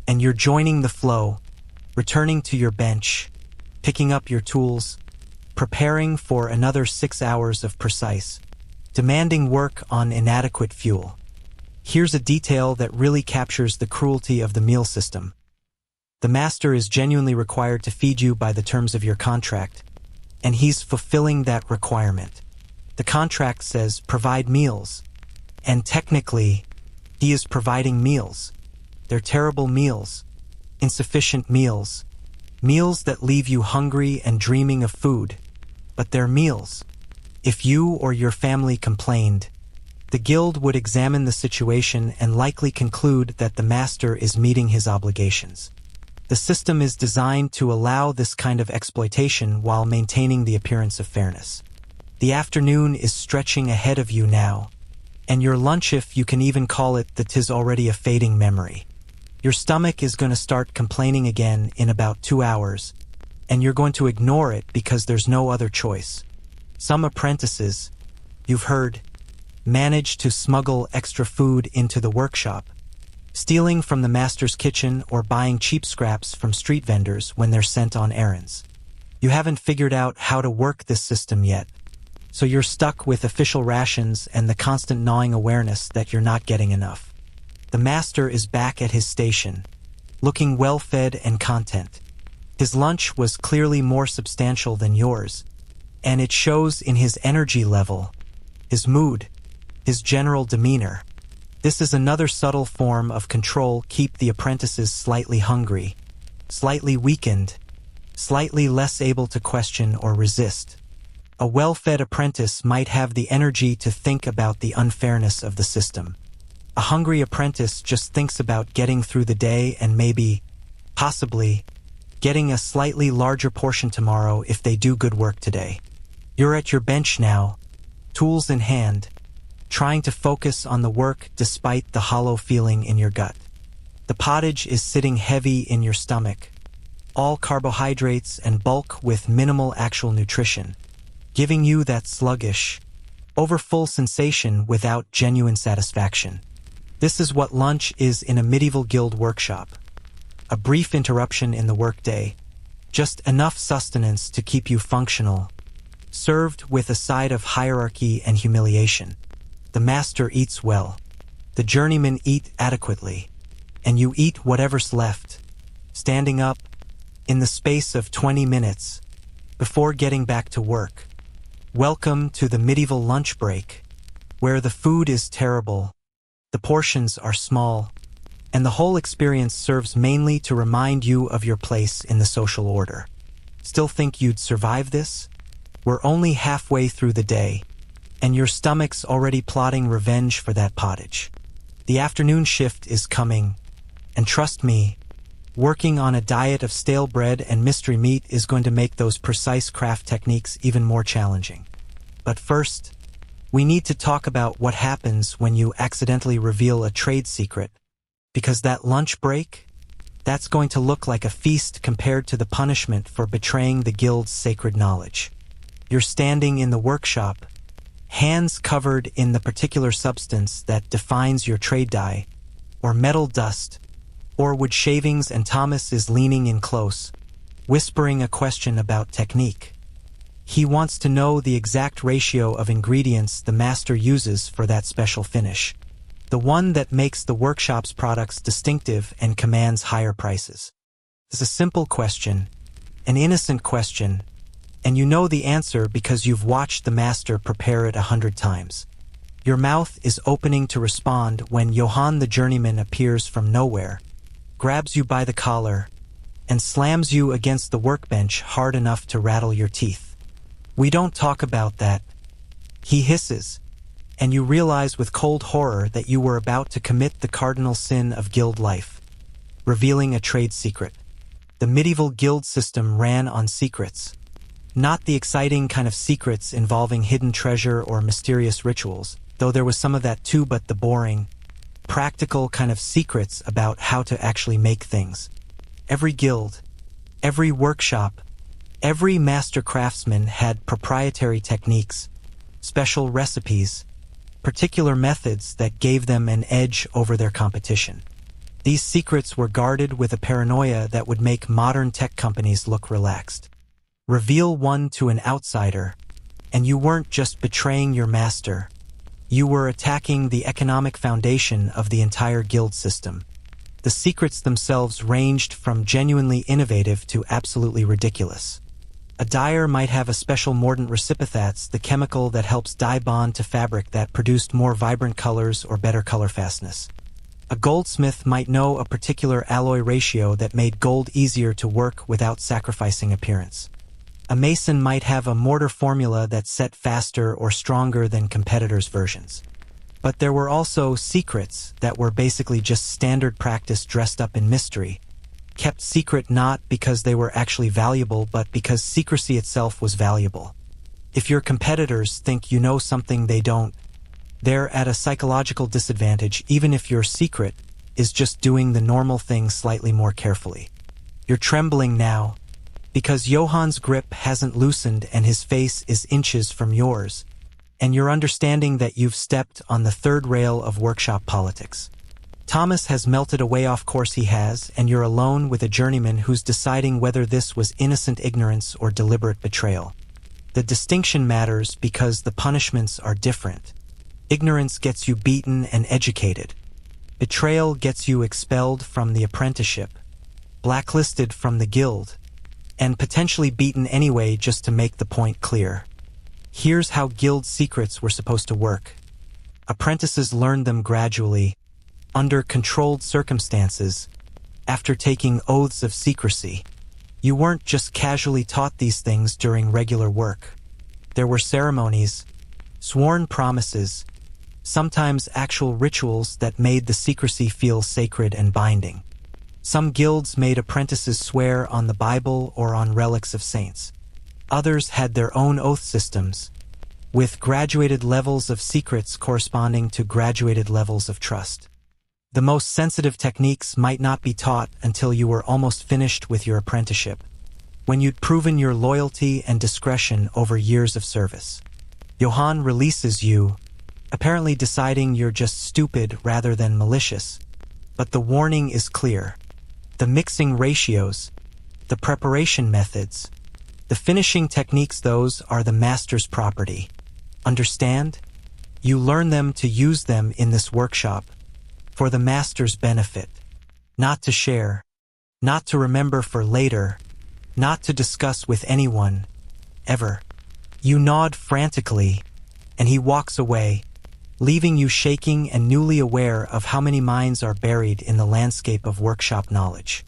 and you're joining the flow, returning to your bench, picking up your tools, preparing for another 6 hours of precise, demanding work on inadequate fuel. Here's a detail that really captures the cruelty of the meal system. The master is genuinely required to feed you by the terms of your contract, and he's fulfilling that requirement. The contract says provide meals, and technically, he is providing meals. They're terrible meals, insufficient meals, meals that leave you hungry and dreaming of food, but they're meals. If you or your family complained, the guild would examine the situation and likely conclude that the master is meeting his obligations. The system is designed to allow this kind of exploitation while maintaining the appearance of fairness. The afternoon is stretching ahead of you now, and your lunch, if you can even call it, that 'tis already a fading memory. Your stomach is going to start complaining again in about 2 hours, and you're going to ignore it because there's no other choice. Some apprentices, you've heard, manage to smuggle extra food into the workshop, stealing from the master's kitchen or buying cheap scraps from street vendors when they're sent on errands. You haven't figured out how to work this system yet, so you're stuck with official rations and the constant gnawing awareness that you're not getting enough. The master is back at his station, looking well-fed and content. His lunch was clearly more substantial than yours, and it shows in his energy level, his mood, his general demeanor. This is another subtle form of control. Keep the apprentices slightly hungry, slightly weakened, slightly less able to question or resist. A well-fed apprentice might have the energy to think about the unfairness of the system. A hungry apprentice just thinks about getting through the day and maybe, possibly, getting a slightly larger portion tomorrow if they do good work today. You're at your bench now, tools in hand, trying to focus on the work despite the hollow feeling in your gut. The pottage is sitting heavy in your stomach, all carbohydrates and bulk with minimal actual nutrition, giving you that sluggish, overfull sensation without genuine satisfaction. This is what lunch is in a medieval guild workshop. A brief interruption in the workday, just enough sustenance to keep you functional, served with a side of hierarchy and humiliation. The master eats well, the journeymen eat adequately, and you eat whatever's left, standing up in the space of 20 minutes before getting back to work. Welcome to the medieval lunch break, where the food is terrible, the portions are small, and the whole experience serves mainly to remind you of your place in the social order. Still think you'd survive this? We're only halfway through the day, and your stomach's already plotting revenge for that pottage. The afternoon shift is coming, and trust me, working on a diet of stale bread and mystery meat is going to make those precise craft techniques even more challenging. But first, we need to talk about what happens when you accidentally reveal a trade secret, because that lunch break, that's going to look like a feast compared to the punishment for betraying the guild's sacred knowledge. You're standing in the workshop, hands covered in the particular substance that defines your trade dye, or metal dust, or wood shavings, and Thomas is leaning in close, whispering a question about technique. He wants to know the exact ratio of ingredients the master uses for that special finish, the one that makes the workshop's products distinctive and commands higher prices. It's a simple question, an innocent question, and you know the answer because you've watched the master prepare it 100 times. Your mouth is opening to respond when Johann the journeyman appears from nowhere, grabs you by the collar, and slams you against the workbench hard enough to rattle your teeth. We don't talk about that. He hisses, and you realize with cold horror that you were about to commit the cardinal sin of guild life, revealing a trade secret. The medieval guild system ran on secrets. Not the exciting kind of secrets involving hidden treasure or mysterious rituals, though there was some of that too, but the boring, practical kind of secrets about how to actually make things. Every guild, Every workshop, every master craftsman had proprietary techniques, special recipes, particular methods that gave them an edge over their competition. These secrets were guarded with a paranoia that would make modern tech companies look relaxed. Reveal one to an outsider, and you weren't just betraying your master. You were attacking the economic foundation of the entire guild system. The secrets themselves ranged from genuinely innovative to absolutely ridiculous. A dyer might have a special mordant recipitats, the chemical that helps dye bond to fabric that produced more vibrant colors or better color fastness. A goldsmith might know a particular alloy ratio that made gold easier to work without sacrificing appearance. A mason might have a mortar formula that set faster or stronger than competitors' versions. But there were also secrets that were basically just standard practice dressed up in mystery, kept secret not because they were actually valuable but because secrecy itself was valuable. If your competitors think you know something they don't, they're at a psychological disadvantage even if your secret is just doing the normal thing slightly more carefully. You're trembling now, because Johann's grip hasn't loosened and his face is inches from yours, and you're understanding that you've stepped on the third rail of workshop politics. Thomas has melted away, off course he has, and you're alone with a journeyman who's deciding whether this was innocent ignorance or deliberate betrayal. The distinction matters because the punishments are different. Ignorance gets you beaten and educated. Betrayal gets you expelled from the apprenticeship, blacklisted from the guild, and potentially beaten anyway just to make the point clear. Here's how guild secrets were supposed to work. Apprentices learned them gradually, under controlled circumstances, after taking oaths of secrecy. You weren't just casually taught these things during regular work. There were ceremonies, sworn promises, sometimes actual rituals that made the secrecy feel sacred and binding. Some guilds made apprentices swear on the Bible or on relics of saints. Others had their own oath systems, with graduated levels of secrets corresponding to graduated levels of trust. The most sensitive techniques might not be taught until you were almost finished with your apprenticeship, when you'd proven your loyalty and discretion over years of service. Johann releases you, apparently deciding you're just stupid rather than malicious, but the warning is clear. The mixing ratios, the preparation methods, the finishing techniques, those are the master's property. Understand? You learn them to use them in this workshop, for the master's benefit, not to share, not to remember for later, not to discuss with anyone, ever. You nod frantically, and he walks away, leaving you shaking and newly aware of how many minds are buried in the landscape of workshop knowledge.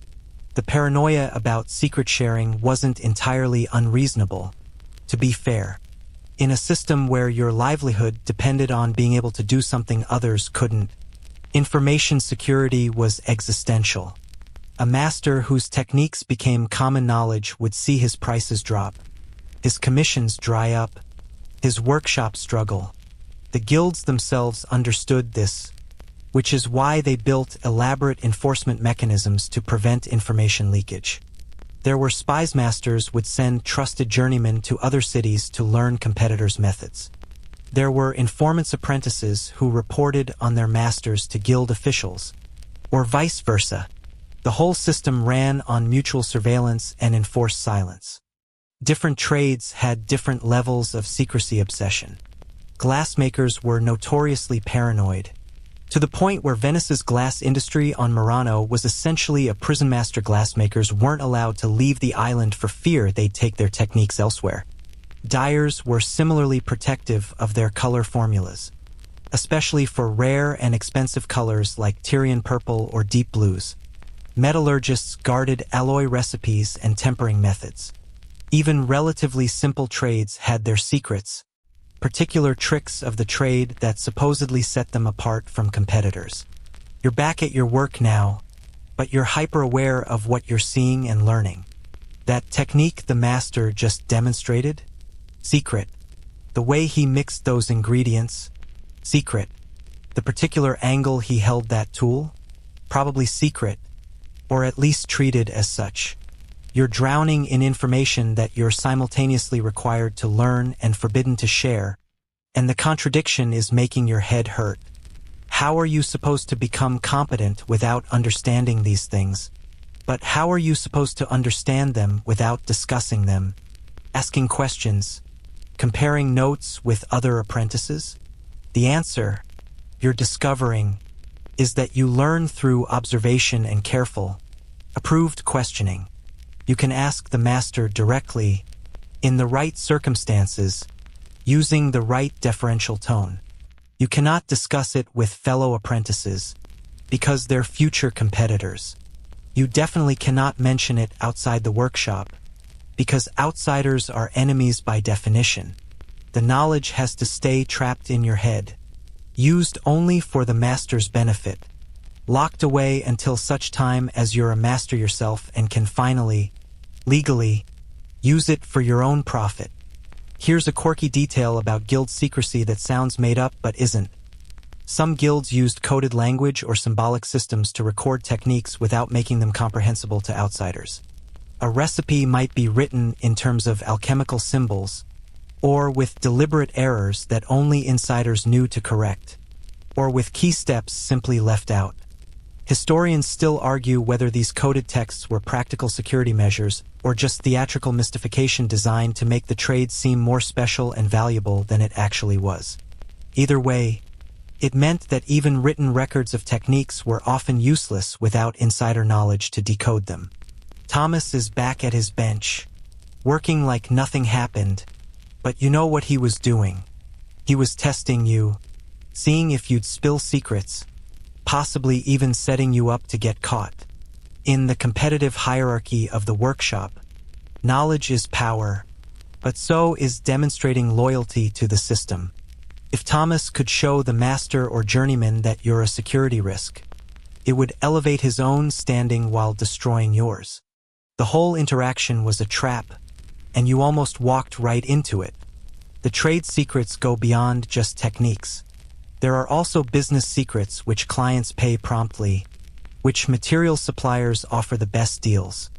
The paranoia about secret sharing wasn't entirely unreasonable, to be fair. In a system where your livelihood depended on being able to do something others couldn't, information security was existential. A master whose techniques became common knowledge would see his prices drop, his commissions dry up, his workshop struggle. The guilds themselves understood this, which is why they built elaborate enforcement mechanisms to prevent information leakage. There were spies. Masters would send trusted journeymen to other cities to learn competitors' methods. There were informants' apprentices who reported on their masters to guild officials, or vice versa. The whole system ran on mutual surveillance and enforced silence. Different trades had different levels of secrecy obsession. Glassmakers were notoriously paranoid, to the point where Venice's glass industry on Murano was essentially a prison. Master glassmakers weren't allowed to leave the island for fear they'd take their techniques elsewhere. Dyers were similarly protective of their color formulas, especially for rare and expensive colors like Tyrian purple or deep blues. Metallurgists guarded alloy recipes and tempering methods. Even relatively simple trades had their secrets, particular tricks of the trade that supposedly set them apart from competitors. You're back at your work now, but you're hyper-aware of what you're seeing and learning. That technique the master just demonstrated? Secret. The way he mixed those ingredients? Secret. The particular angle he held that tool? Probably secret, or at least treated as such. You're drowning in information that you're simultaneously required to learn and forbidden to share, and the contradiction is making your head hurt. How are you supposed to become competent without understanding these things? But how are you supposed to understand them without discussing them, asking questions, comparing notes with other apprentices? The answer, you're discovering, is that you learn through observation and careful, approved questioning. You can ask the master directly, in the right circumstances, using the right deferential tone. You cannot discuss it with fellow apprentices, because they're future competitors. You definitely cannot mention it outside the workshop, because outsiders are enemies by definition. The knowledge has to stay trapped in your head, used only for the master's benefit, locked away until such time as you're a master yourself and can finally, legally, use it for your own profit. Here's a quirky detail about guild secrecy that sounds made up but isn't. Some guilds used coded language or symbolic systems to record techniques without making them comprehensible to outsiders. A recipe might be written in terms of alchemical symbols, or with deliberate errors that only insiders knew to correct, or with key steps simply left out. Historians still argue whether these coded texts were practical security measures or just theatrical mystification designed to make the trade seem more special and valuable than it actually was. Either way, it meant that even written records of techniques were often useless without insider knowledge to decode them. Thomas is back at his bench, working like nothing happened, but you know what he was doing. He was testing you, seeing if you'd spill secrets, possibly even setting you up to get caught. In the competitive hierarchy of the workshop, knowledge is power, but so is demonstrating loyalty to the system. If Thomas could show the master or journeyman that you're a security risk, it would elevate his own standing while destroying yours. The whole interaction was a trap, and you almost walked right into it. The trade secrets go beyond just techniques. There are also business secrets which clients pay promptly, which material suppliers offer the best deals,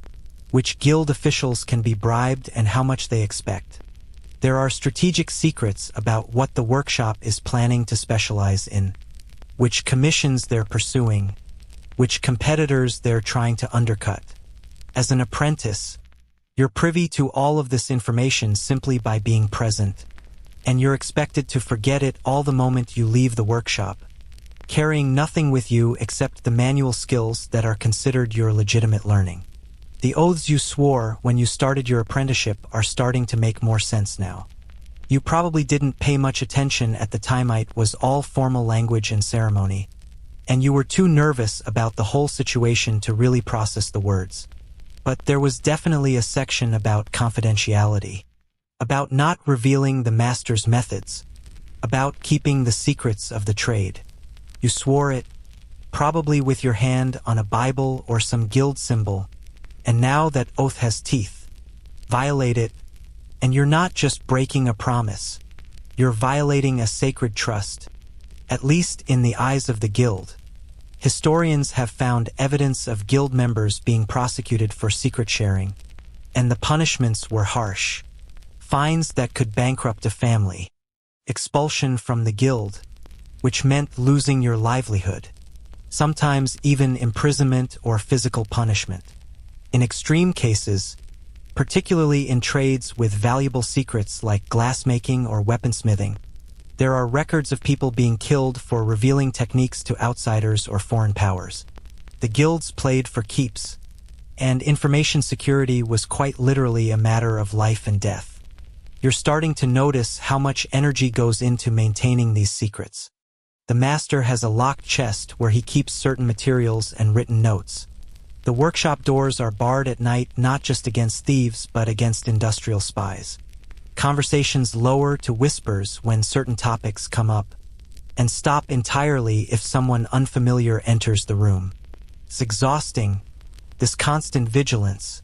which guild officials can be bribed and how much they expect. There are strategic secrets about what the workshop is planning to specialize in, which commissions they're pursuing, which competitors they're trying to undercut. As an apprentice, you're privy to all of this information simply by being present, and you're expected to forget it all the moment you leave the workshop, carrying nothing with you except the manual skills that are considered your legitimate learning. The oaths you swore when you started your apprenticeship are starting to make more sense now. You probably didn't pay much attention at the time. It was all formal language and ceremony, and you were too nervous about the whole situation to really process the words. But there was definitely a section about confidentiality, about not revealing the master's methods, about keeping the secrets of the trade. You swore it, probably with your hand on a Bible or some guild symbol, and now that oath has teeth. Violate it, and you're not just breaking a promise, you're violating a sacred trust, at least in the eyes of the guild. Historians have found evidence of guild members being prosecuted for secret sharing, and the punishments were harsh. Fines that could bankrupt a family, expulsion from the guild, which meant losing your livelihood, sometimes even imprisonment or physical punishment. In extreme cases, particularly in trades with valuable secrets like glassmaking or weaponsmithing, there are records of people being killed for revealing techniques to outsiders or foreign powers. The guilds played for keeps, and information security was quite literally a matter of life and death. You're starting to notice how much energy goes into maintaining these secrets. The master has a locked chest where he keeps certain materials and written notes. The workshop doors are barred at night not just against thieves but against industrial spies. Conversations lower to whispers when certain topics come up, and stop entirely if someone unfamiliar enters the room. It's exhausting, this constant vigilance,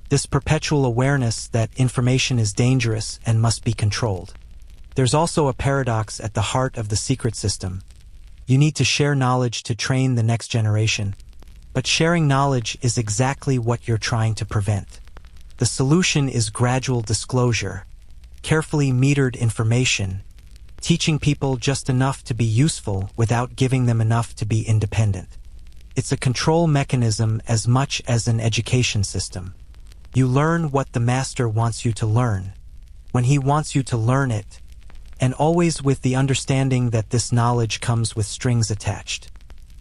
this perpetual awareness that information is dangerous and must be controlled. There's also a paradox at the heart of the secret system. You need to share knowledge to train the next generation, but sharing knowledge is exactly what you're trying to prevent. The solution is gradual disclosure, carefully metered information, teaching people just enough to be useful without giving them enough to be independent. It's a control mechanism as much as an education system. You learn what the master wants you to learn, when he wants you to learn it, and always with the understanding that this knowledge comes with strings attached.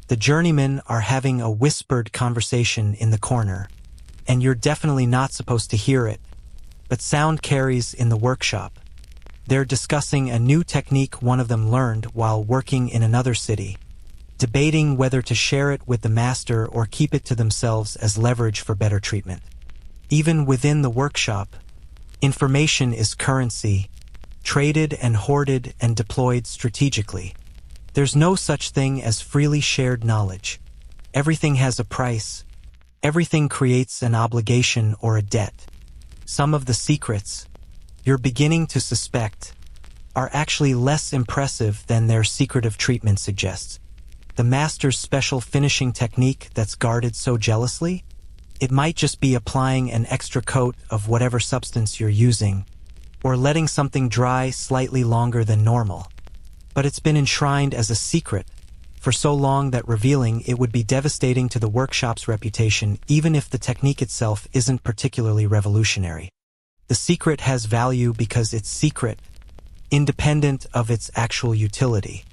The journeymen are having a whispered conversation in the corner, and you're definitely not supposed to hear it, but sound carries in the workshop. They're discussing a new technique one of them learned while working in another city, debating whether to share it with the master or keep it to themselves as leverage for better treatment. Even within the workshop, information is currency, traded and hoarded and deployed strategically. There's no such thing as freely shared knowledge. Everything has a price. Everything creates an obligation or a debt. Some of the secrets you're beginning to suspect are actually less impressive than their secretive treatment suggests. The master's special finishing technique that's guarded so jealously? It might just be applying an extra coat of whatever substance you're using, or letting something dry slightly longer than normal. But it's been enshrined as a secret for so long that revealing it would be devastating to the workshop's reputation, even if the technique itself isn't particularly revolutionary. The secret has value because it's secret, independent of its actual utility.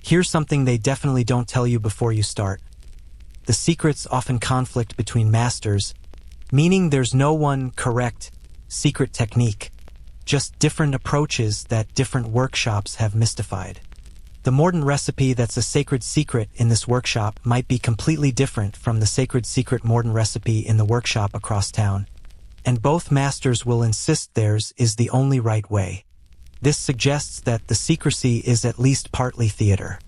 Here's something they definitely don't tell you before you start. The secrets often conflict between masters, meaning there's no one correct secret technique, just different approaches that different workshops have mystified. The modern recipe that's a sacred secret in this workshop might be completely different from the sacred secret modern recipe in the workshop across town, and both masters will insist theirs is the only right way. This suggests that the secrecy is at least partly theater,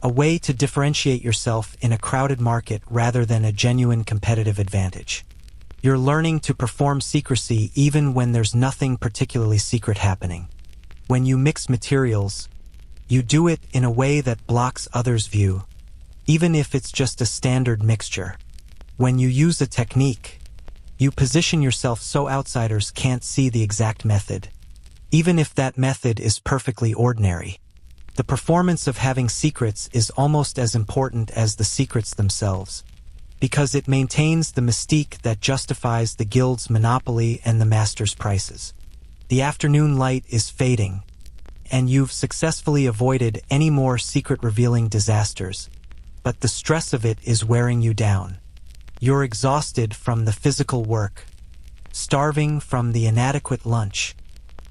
a way to differentiate yourself in a crowded market rather than a genuine competitive advantage. You're learning to perform secrecy even when there's nothing particularly secret happening. When you mix materials, you do it in a way that blocks others' view, even if it's just a standard mixture. When you use a technique, you position yourself so outsiders can't see the exact method, even if that method is perfectly ordinary. The performance of having secrets is almost as important as the secrets themselves, because it maintains the mystique that justifies the guild's monopoly and the master's prices. The afternoon light is fading, and you've successfully avoided any more secret-revealing disasters, but the stress of it is wearing you down. You're exhausted from the physical work, starving from the inadequate lunch,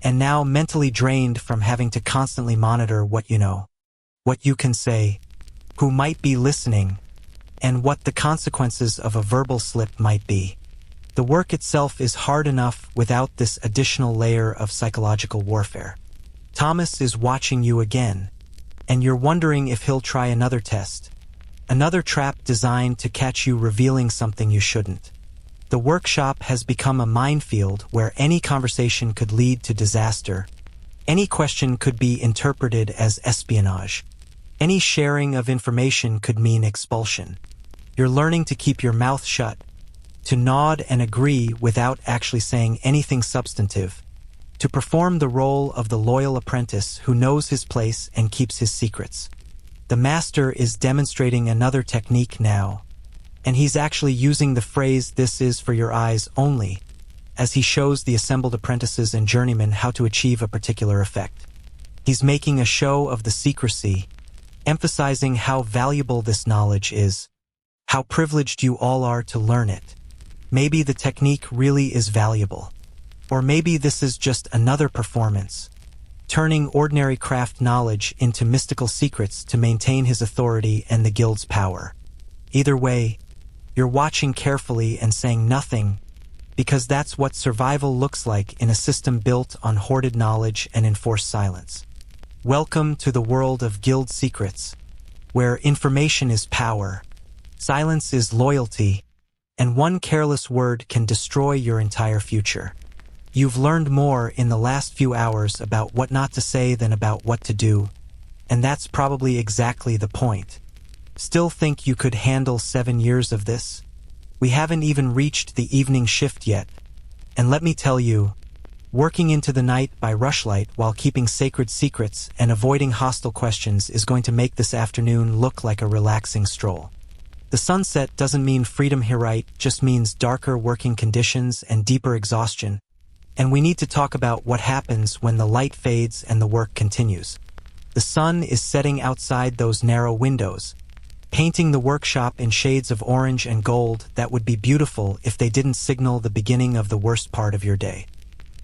and now mentally drained from having to constantly monitor what you know, what you can say, who might be listening, and what the consequences of a verbal slip might be. The work itself is hard enough without this additional layer of psychological warfare. Thomas is watching you again, and you're wondering if he'll try another test, another trap designed to catch you revealing something you shouldn't. The workshop has become a minefield where any conversation could lead to disaster. Any question could be interpreted as espionage. Any sharing of information could mean expulsion. You're learning to keep your mouth shut, to nod and agree without actually saying anything substantive, to perform the role of the loyal apprentice who knows his place and keeps his secrets. The master is demonstrating another technique now, and he's actually using the phrase "this is for your eyes only" as he shows the assembled apprentices and journeymen how to achieve a particular effect. He's making a show of the secrecy, emphasizing how valuable this knowledge is, how privileged you all are to learn it. Maybe the technique really is valuable. Or maybe this is just another performance, turning ordinary craft knowledge into mystical secrets to maintain his authority and the guild's power. Either way, you're watching carefully and saying nothing, because that's what survival looks like in a system built on hoarded knowledge and enforced silence. Welcome to the world of guild secrets, where information is power, silence is loyalty, and one careless word can destroy your entire future. You've learned more in the last few hours about what not to say than about what to do, and that's probably exactly the point. Still think you could handle 7 years of this? We haven't even reached the evening shift yet. And let me tell you, working into the night by rushlight while keeping sacred secrets and avoiding hostile questions is going to make this afternoon look like a relaxing stroll. The sunset doesn't mean freedom here, right? Just means darker working conditions and deeper exhaustion. And we need to talk about what happens when the light fades and the work continues. The sun is setting outside those narrow windows, painting the workshop in shades of orange and gold that would be beautiful if they didn't signal the beginning of the worst part of your day.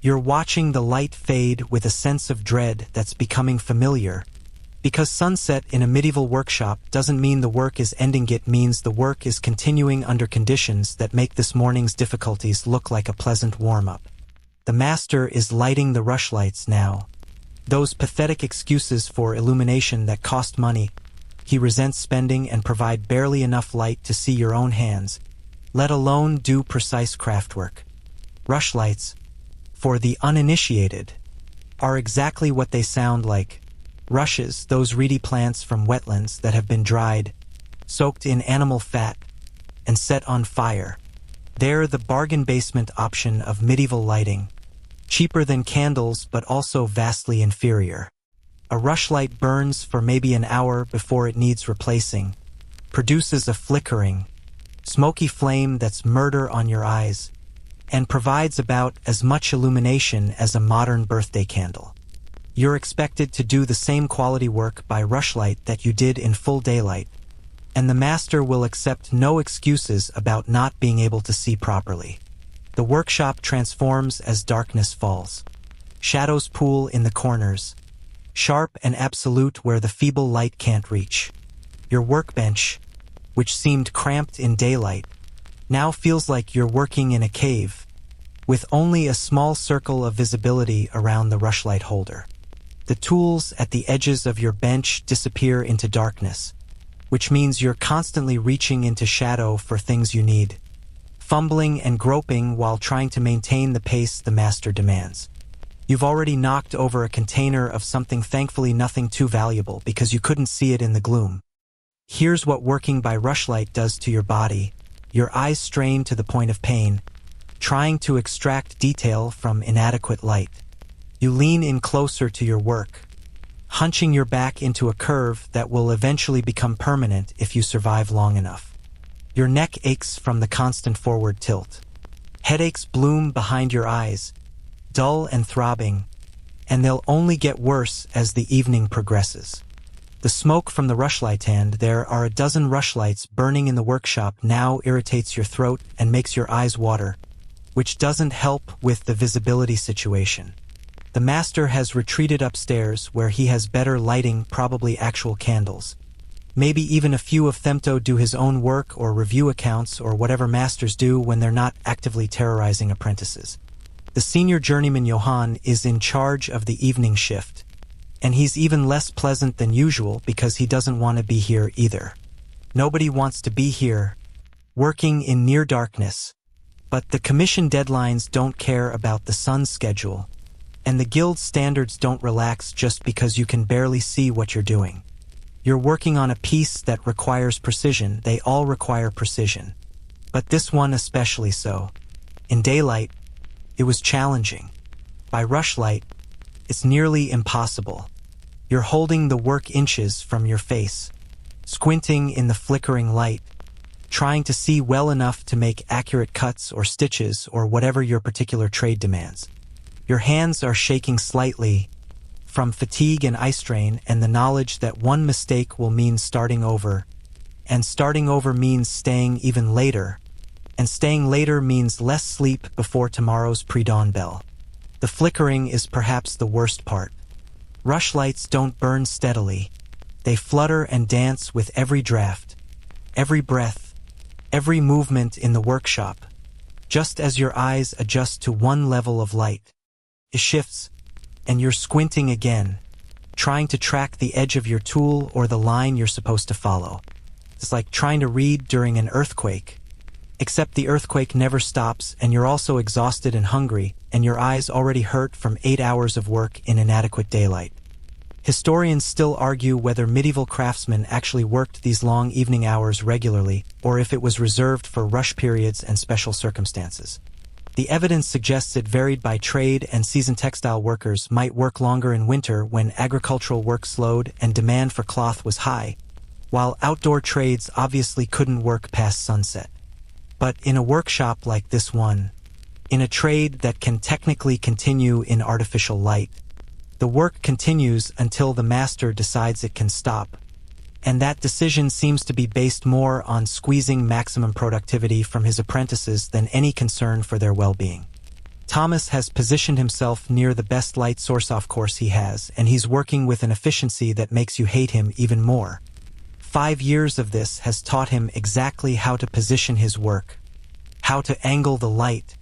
You're watching the light fade with a sense of dread that's becoming familiar, because sunset in a medieval workshop doesn't mean the work is ending, it means the work is continuing under conditions that make this morning's difficulties look like a pleasant warm-up. The master is lighting the rushlights now. Those pathetic excuses for illumination that cost money. He resents spending and provide barely enough light to see your own hands, let alone do precise craftwork. Rushlights, for the uninitiated, are exactly what they sound like. Rushes, those reedy plants from wetlands that have been dried, soaked in animal fat, and set on fire. They're the bargain basement option of medieval lighting. Cheaper than candles, but also vastly inferior. A rushlight burns for maybe an hour before it needs replacing, produces a flickering, smoky flame that's murder on your eyes, and provides about as much illumination as a modern birthday candle. You're expected to do the same quality work by rushlight that you did in full daylight, and the master will accept no excuses about not being able to see properly. The workshop transforms as darkness falls. Shadows pool in the corners, sharp and absolute where the feeble light can't reach. Your workbench, which seemed cramped in daylight, now feels like you're working in a cave, with only a small circle of visibility around the rushlight holder. The tools at the edges of your bench disappear into darkness, which means you're constantly reaching into shadow for things you need, fumbling and groping while trying to maintain the pace the master demands. You've already knocked over a container of something, thankfully nothing too valuable because you couldn't see it in the gloom. Here's what working by rushlight does to your body. Your eyes strain to the point of pain, trying to extract detail from inadequate light. You lean in closer to your work, hunching your back into a curve that will eventually become permanent if you survive long enough. Your neck aches from the constant forward tilt. Headaches bloom behind your eyes, dull and throbbing, and they'll only get worse as the evening progresses. The smoke from the rushlight stand, there are a dozen rushlights burning in the workshop, now irritates your throat and makes your eyes water, which doesn't help with the visibility situation. The master has retreated upstairs where he has better lighting, probably actual candles. Maybe even a few of them to do his own work or review accounts or whatever masters do when they're not actively terrorizing apprentices. The senior journeyman Johann is in charge of the evening shift, and he's even less pleasant than usual because he doesn't want to be here either. Nobody wants to be here, working in near darkness, but the commission deadlines don't care about the sun's schedule, and the guild standards don't relax just because you can barely see what you're doing. You're working on a piece that requires precision. They all require precision, but this one especially so. In daylight, it was challenging. By rushlight, it's nearly impossible. You're holding the work inches from your face, squinting in the flickering light, trying to see well enough to make accurate cuts or stitches or whatever your particular trade demands. Your hands are shaking slightly from fatigue and eye strain and the knowledge that one mistake will mean starting over, and starting over means staying even later, and staying later means less sleep before tomorrow's pre-dawn bell. The flickering is perhaps the worst part. Rushlights don't burn steadily. They flutter and dance with every draft, every breath, every movement in the workshop, just as your eyes adjust to one level of light. It shifts, and you're squinting again, trying to track the edge of your tool or the line you're supposed to follow. It's like trying to read during an earthquake, except the earthquake never stops and you're also exhausted and hungry, and your eyes already hurt from 8 hours of work in inadequate daylight. Historians still argue whether medieval craftsmen actually worked these long evening hours regularly, or if it was reserved for rush periods and special circumstances. The evidence suggests it varied by trade, and seasoned textile workers might work longer in winter when agricultural work slowed and demand for cloth was high, while outdoor trades obviously couldn't work past sunset. But in a workshop like this one, in a trade that can technically continue in artificial light, the work continues until the master decides it can stop, and that decision seems to be based more on squeezing maximum productivity from his apprentices than any concern for their well-being. Thomas has positioned himself near the best light source of course he has, and he's working with an efficiency that makes you hate him even more. 5 years of this has taught him exactly how to position his work, how to angle the light,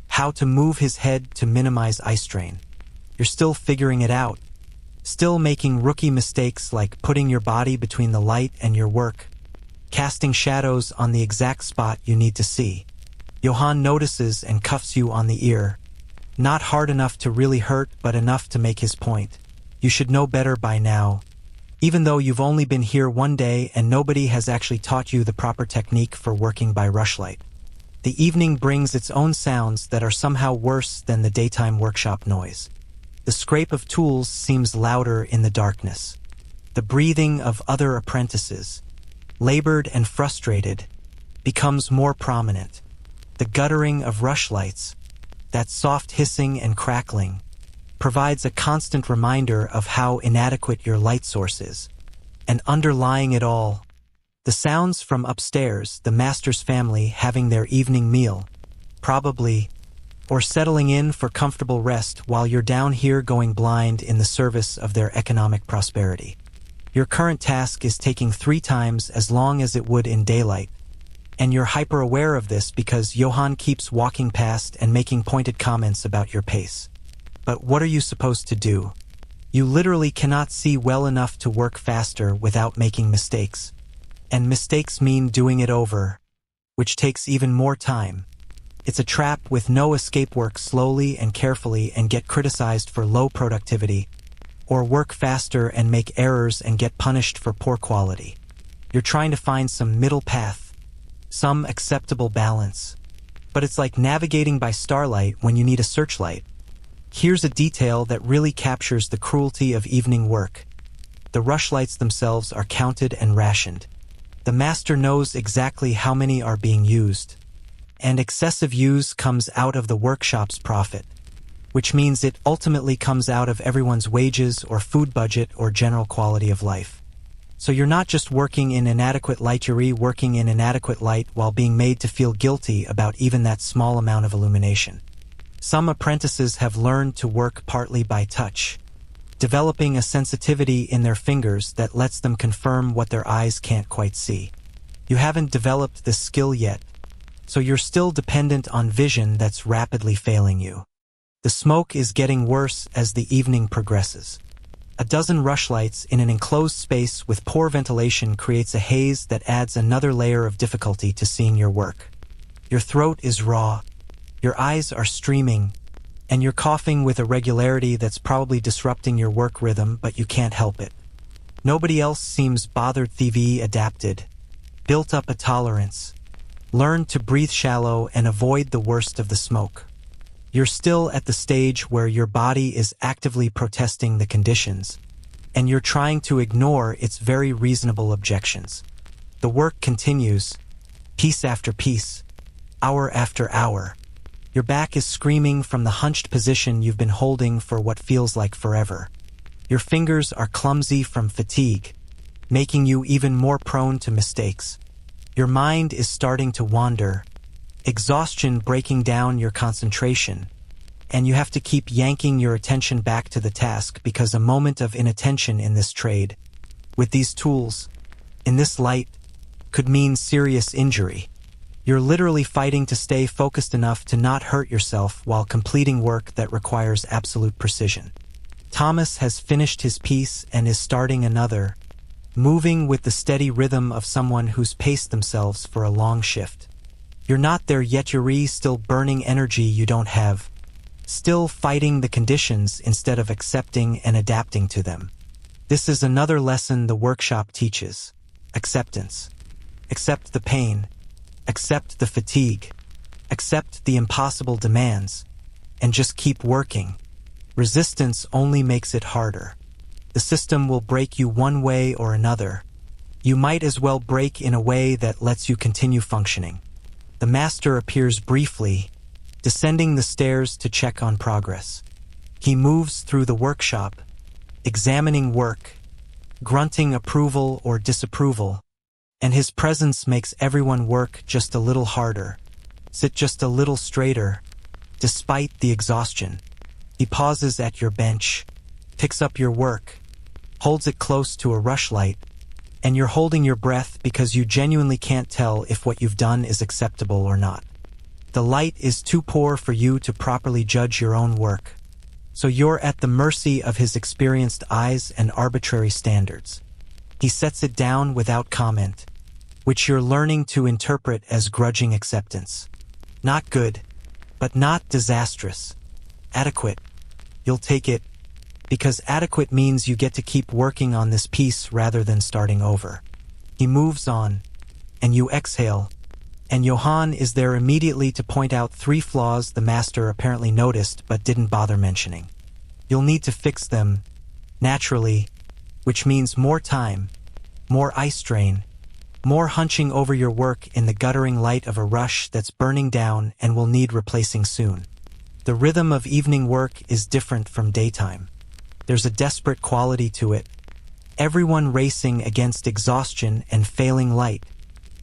how to move his head to minimize eye strain. You're still figuring it out, still making rookie mistakes like putting your body between the light and your work, casting shadows on the exact spot you need to see. Johann notices and cuffs you on the ear. Not hard enough to really hurt, but enough to make his point. You should know better by now. Even though you've only been here 1 day and nobody has actually taught you the proper technique for working by rushlight. The evening brings its own sounds that are somehow worse than the daytime workshop noise. The scrape of tools seems louder in the darkness. The breathing of other apprentices, labored and frustrated, becomes more prominent. The guttering of rushlights, that soft hissing and crackling, provides a constant reminder of how inadequate your light source is. And underlying it all, the sounds from upstairs, the master's family having their evening meal, probably, or settling in for comfortable rest while you're down here going blind in the service of their economic prosperity. Your current task is taking 3 times as long as it would in daylight, and you're hyper-aware of this because Johann keeps walking past and making pointed comments about your pace. But what are you supposed to do? You literally cannot see well enough to work faster without making mistakes. And mistakes mean doing it over, which takes even more time. It's a trap with no escape. Work slowly and carefully and get criticized for low productivity, or work faster and make errors and get punished for poor quality. You're trying to find some middle path, some acceptable balance. But it's like navigating by starlight when you need a searchlight. Here's a detail that really captures the cruelty of evening work. The rushlights themselves are counted and rationed. The master knows exactly how many are being used, and excessive use comes out of the workshop's profit, which means it ultimately comes out of everyone's wages or food budget or general quality of life. So you're not just working in inadequate light, you're working in inadequate light while being made to feel guilty about even that small amount of illumination. Some apprentices have learned to work partly by touch, developing a sensitivity in their fingers that lets them confirm what their eyes can't quite see. You haven't developed this skill yet, so you're still dependent on vision that's rapidly failing you. The smoke is getting worse as the evening progresses. A dozen rushlights in an enclosed space with poor ventilation creates a haze that adds another layer of difficulty to seeing your work. Your throat is raw, your eyes are streaming, and you're coughing with a regularity that's probably disrupting your work rhythm, but you can't help it. Nobody else seems bothered. TV adapted, built up a tolerance, learned to breathe shallow and avoid the worst of the smoke. You're still at the stage where your body is actively protesting the conditions, and you're trying to ignore its very reasonable objections. The work continues, piece after piece, hour after hour. Your back is screaming from the hunched position you've been holding for what feels like forever. Your fingers are clumsy from fatigue, making you even more prone to mistakes. Your mind is starting to wander, exhaustion breaking down your concentration, and you have to keep yanking your attention back to the task because a moment of inattention in this trade, with these tools, in this light, could mean serious injury. You're literally fighting to stay focused enough to not hurt yourself while completing work that requires absolute precision. Thomas has finished his piece and is starting another, moving with the steady rhythm of someone who's paced themselves for a long shift. You're not there yet. You're still burning energy you don't have, still fighting the conditions instead of accepting and adapting to them. This is another lesson the workshop teaches: acceptance. Accept the pain. Accept the fatigue. Accept the impossible demands, and just keep working. Resistance only makes it harder. The system will break you one way or another. You might as well break in a way that lets you continue functioning. The master appears briefly, descending the stairs to check on progress. He moves through the workshop, examining work, grunting approval or disapproval, and his presence makes everyone work just a little harder, sit just a little straighter, despite the exhaustion. He pauses at your bench, picks up your work, holds it close to a rushlight, and you're holding your breath because you genuinely can't tell if what you've done is acceptable or not. The light is too poor for you to properly judge your own work, so you're at the mercy of his experienced eyes and arbitrary standards. He sets it down without comment, which you're learning to interpret as grudging acceptance. Not good, but not disastrous. Adequate. You'll take it, because adequate means you get to keep working on this piece rather than starting over. He moves on, and you exhale, and Johann is there immediately to point out 3 flaws the master apparently noticed but didn't bother mentioning. You'll need to fix them, naturally, which means more time, more eye strain, more hunching over your work in the guttering light of a rush that's burning down and will need replacing soon. The rhythm of evening work is different from daytime. There's a desperate quality to it. Everyone racing against exhaustion and failing light,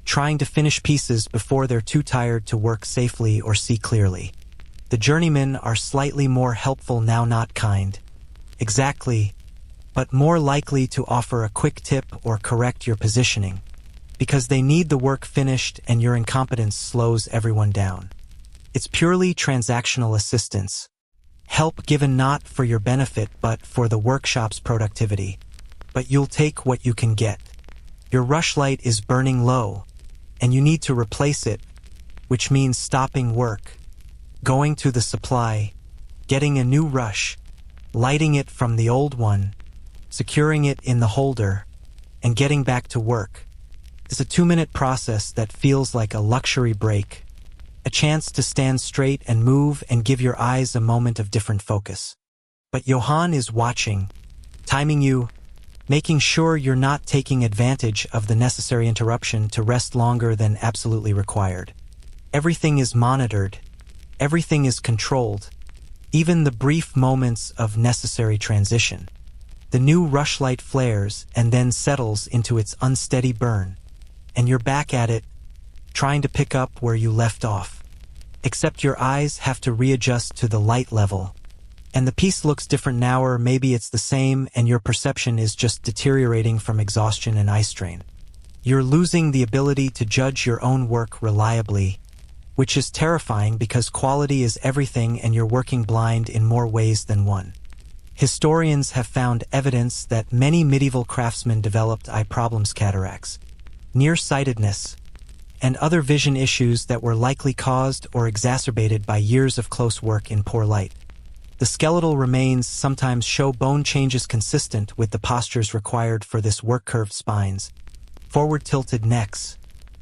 trying to finish pieces before they're too tired to work safely or see clearly. The journeymen are slightly more helpful now, not kind. Exactly, but more likely to offer a quick tip or correct your positioning, because they need the work finished and your incompetence slows everyone down. It's purely transactional assistance. Help given not for your benefit but for the workshop's productivity. But you'll take what you can get. Your rushlight is burning low, and you need to replace it, which means stopping work, going to the supply, getting a new rush, lighting it from the old one, securing it in the holder, and getting back to work. It's a 2-minute process that feels like a luxury break, a chance to stand straight and move and give your eyes a moment of different focus. But Johann is watching, timing you, making sure you're not taking advantage of the necessary interruption to rest longer than absolutely required. Everything is monitored, everything is controlled, even the brief moments of necessary transition. The new rushlight flares and then settles into its unsteady burn, and you're back at it, trying to pick up where you left off. Except your eyes have to readjust to the light level, and the piece looks different now, or maybe it's the same and your perception is just deteriorating from exhaustion and eye strain. You're losing the ability to judge your own work reliably, which is terrifying because quality is everything and you're working blind in more ways than one. Historians have found evidence that many medieval craftsmen developed eye problems, cataracts, nearsightedness, and other vision issues that were likely caused or exacerbated by years of close work in poor light. The skeletal remains sometimes show bone changes consistent with the postures required for this work: curved spines, forward-tilted necks,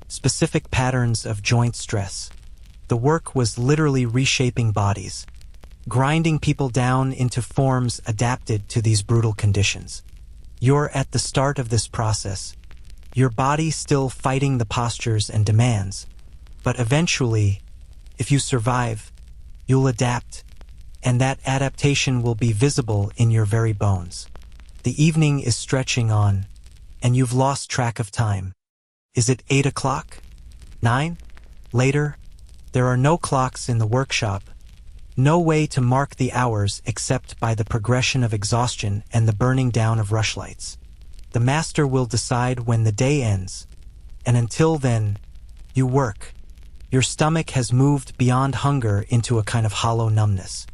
specific patterns of joint stress. The work was literally reshaping bodies, grinding people down into forms adapted to these brutal conditions. You're at the start of this process, your body still fighting the postures and demands, but eventually, if you survive, you'll adapt, and that adaptation will be visible in your very bones. The evening is stretching on, and you've lost track of time. Is it 8 o'clock? 9? Later? There are no clocks in the workshop, no way to mark the hours except by the progression of exhaustion and the burning down of rushlights. The master will decide when the day ends, and until then, you work. Your stomach has moved beyond hunger into a kind of hollow numbness.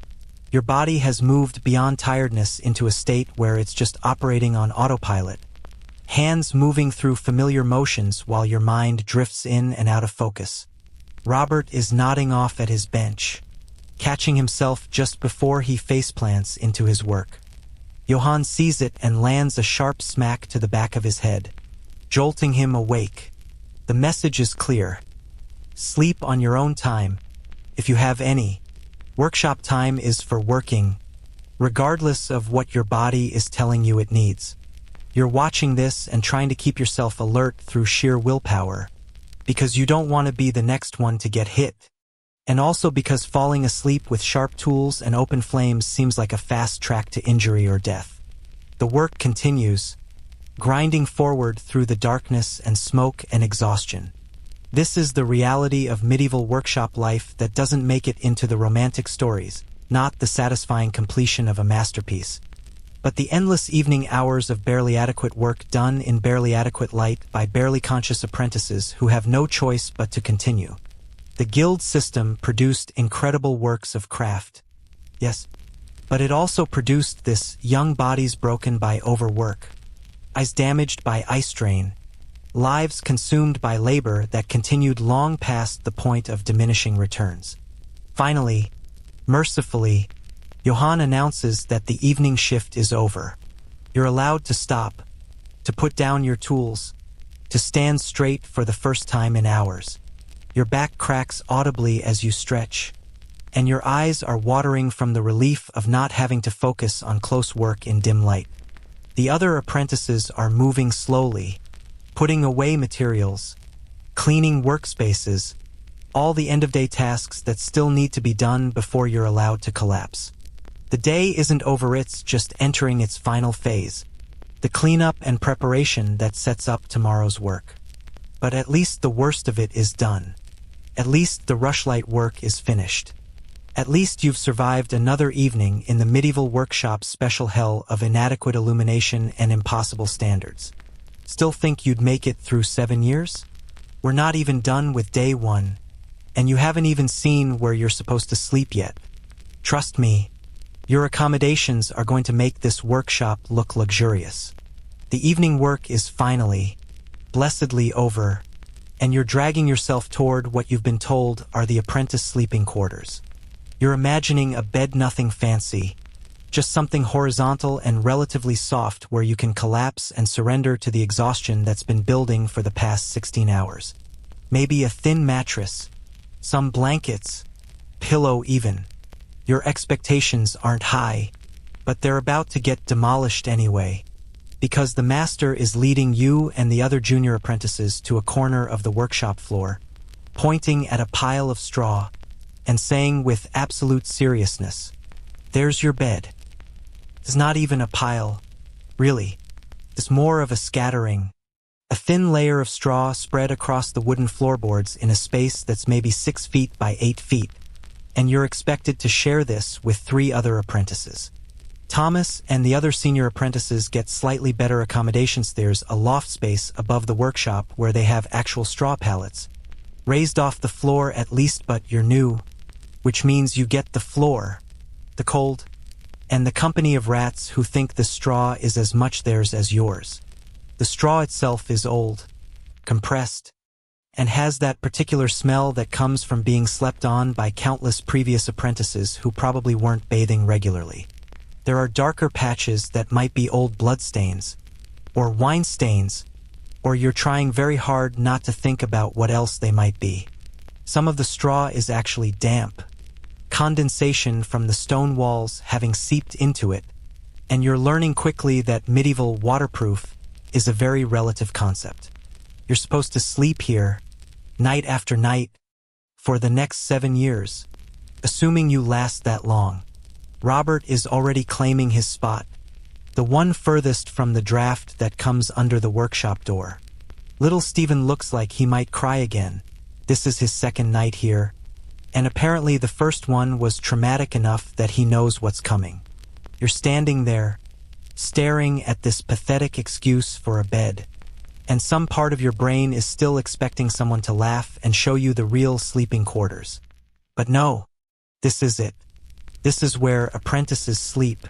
Your body has moved beyond tiredness into a state where it's just operating on autopilot, hands moving through familiar motions while your mind drifts in and out of focus. Robert is nodding off at his bench, catching himself just before he faceplants into his work. Johann sees it and lands a sharp smack to the back of his head, jolting him awake. The message is clear. Sleep on your own time, if you have any. Workshop time is for working, regardless of what your body is telling you it needs. You're watching this and trying to keep yourself alert through sheer willpower, because you don't want to be the next one to get hit. And also because falling asleep with sharp tools and open flames seems like a fast track to injury or death. The work continues, grinding forward through the darkness and smoke and exhaustion. This is the reality of medieval workshop life that doesn't make it into the romantic stories, not the satisfying completion of a masterpiece, but the endless evening hours of barely adequate work done in barely adequate light by barely conscious apprentices who have no choice but to continue. The guild system produced incredible works of craft. Yes, but it also produced this young bodies broken by overwork, eyes damaged by eye strain, lives consumed by labor that continued long past the point of diminishing returns. Finally, mercifully, Johann announces that the evening shift is over. You're allowed to stop, to put down your tools, to stand straight for the first time in hours. Your back cracks audibly as you stretch, and your eyes are watering from the relief of not having to focus on close work in dim light. The other apprentices are moving slowly, putting away materials, cleaning workspaces, all the end-of-day tasks that still need to be done before you're allowed to collapse. The day isn't over, it's just entering its final phase, the cleanup and preparation that sets up tomorrow's work. But at least the worst of it is done. At least the rushlight work is finished. At least you've survived another evening in the medieval workshop's special hell of inadequate illumination and impossible standards. Still think you'd make it through 7 years? We're not even done with day 1, and you haven't even seen where you're supposed to sleep yet. Trust me, your accommodations are going to make this workshop look luxurious. The evening work is finally, blessedly over, and you're dragging yourself toward what you've been told are the apprentice sleeping quarters. You're imagining a bed, nothing fancy, just something horizontal and relatively soft where you can collapse and surrender to the exhaustion that's been building for the past 16 hours. Maybe a thin mattress, some blankets, pillow even. Your expectations aren't high, but they're about to get demolished anyway, because the master is leading you and the other junior apprentices to a corner of the workshop floor, pointing at a pile of straw and saying with absolute seriousness, "There's your bed." It's not even a pile, really. It's more of a scattering, a thin layer of straw spread across the wooden floorboards in a space that's maybe 6 feet by 8 feet, and you're expected to share this with 3 other apprentices. Thomas and the other senior apprentices get slightly better accommodations. There's a loft space above the workshop where they have actual straw pallets, raised off the floor at least, but you're new, which means you get the floor, the cold, and the company of rats who think the straw is as much theirs as yours. The straw itself is old, compressed, and has that particular smell that comes from being slept on by countless previous apprentices who probably weren't bathing regularly. There are darker patches that might be old bloodstains, or wine stains, or you're trying very hard not to think about what else they might be. Some of the straw is actually damp, condensation from the stone walls having seeped into it, and you're learning quickly that medieval waterproof is a very relative concept. You're supposed to sleep here, night after night, for the next 7 years, assuming you last that long. Robert is already claiming his spot, the one furthest from the draft that comes under the workshop door. Little Stephen looks like he might cry again. This is his 2nd night here, and apparently the first one was traumatic enough that he knows what's coming. You're standing there, staring at this pathetic excuse for a bed, and some part of your brain is still expecting someone to laugh and show you the real sleeping quarters. But no, this is it. This is where apprentices sleep,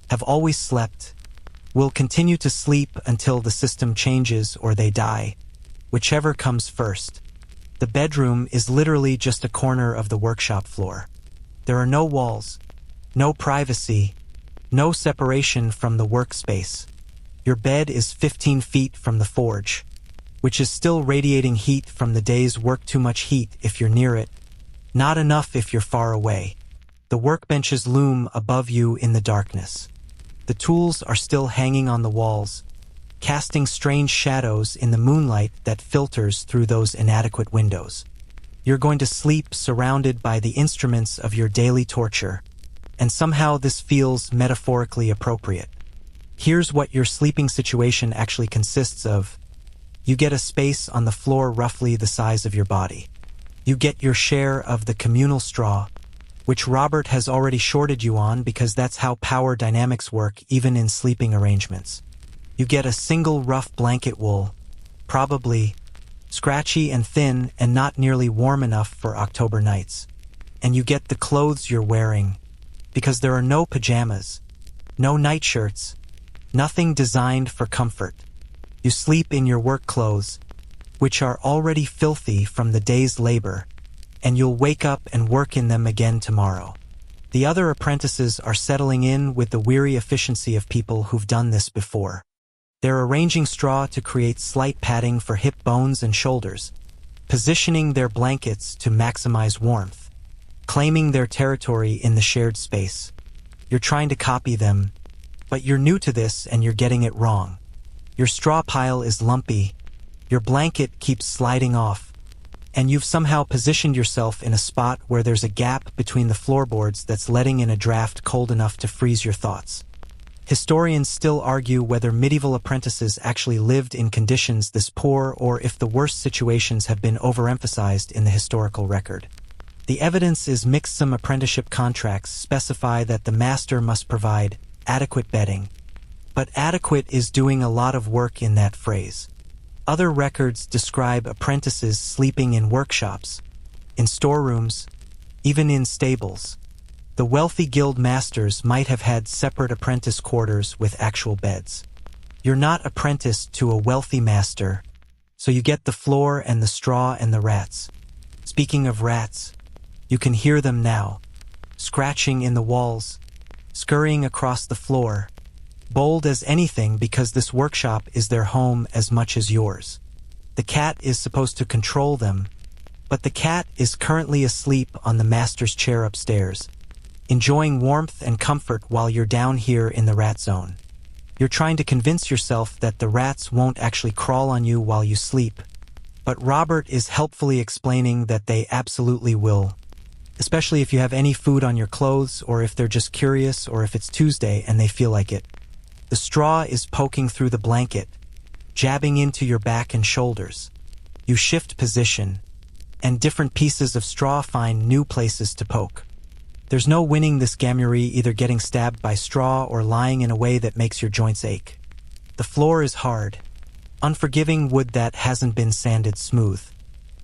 have always slept, will continue to sleep until the system changes or they die, whichever comes first. The bedroom is literally just a corner of the workshop floor. There are no walls, no privacy, no separation from the workspace. Your bed is 15 feet from the forge, which is still radiating heat from the day's work. Too much heat if you're near it, Not enough if you're far away. The workbenches loom above you in the darkness. The tools are still hanging on the walls, casting strange shadows in the moonlight that filters through those inadequate windows. You're going to sleep surrounded by the instruments of your daily torture, and somehow this feels metaphorically appropriate. Here's what your sleeping situation actually consists of. You get a space on the floor roughly the size of your body. You get your share of the communal straw, which Robert has already shorted you on because that's how power dynamics work even in sleeping arrangements. You get a single rough blanket wool, probably scratchy and thin and not nearly warm enough for October nights. And you get the clothes you're wearing, because there are no pajamas, no nightshirts, nothing designed for comfort. You sleep in your work clothes, which are already filthy from the day's labor, and you'll wake up and work in them again tomorrow. The other apprentices are settling in with the weary efficiency of people who've done this before. They're arranging straw to create slight padding for hip bones and shoulders, positioning their blankets to maximize warmth, claiming their territory in the shared space. You're trying to copy them, but you're new to this and you're getting it wrong. Your straw pile is lumpy, your blanket keeps sliding off, and you've somehow positioned yourself in a spot where there's a gap between the floorboards that's letting in a draft cold enough to freeze your thoughts. Historians still argue whether medieval apprentices actually lived in conditions this poor or if the worst situations have been overemphasized in the historical record. The evidence is mixed. Some apprenticeship contracts specify that the master must provide adequate bedding, but adequate is doing a lot of work in that phrase. Other records describe apprentices sleeping in workshops, in storerooms, even in stables. The wealthy guild masters might have had separate apprentice quarters with actual beds. You're not apprenticed to a wealthy master, so you get the floor and the straw and the rats. Speaking of rats, you can hear them now, scratching in the walls, scurrying across the floor, bold as anything because this workshop is their home as much as yours. The cat is supposed to control them, but the cat is currently asleep on the master's chair upstairs, enjoying warmth and comfort while you're down here in the rat zone. You're trying to convince yourself that the rats won't actually crawl on you while you sleep, but Robert is helpfully explaining that they absolutely will, especially if you have any food on your clothes or if they're just curious or if it's Tuesday and they feel like it. The straw is poking through the blanket, jabbing into your back and shoulders. You shift position, and different pieces of straw find new places to poke. There's no winning this gamury, either getting stabbed by straw or lying in a way that makes your joints ache. The floor is hard, unforgiving wood that hasn't been sanded smooth.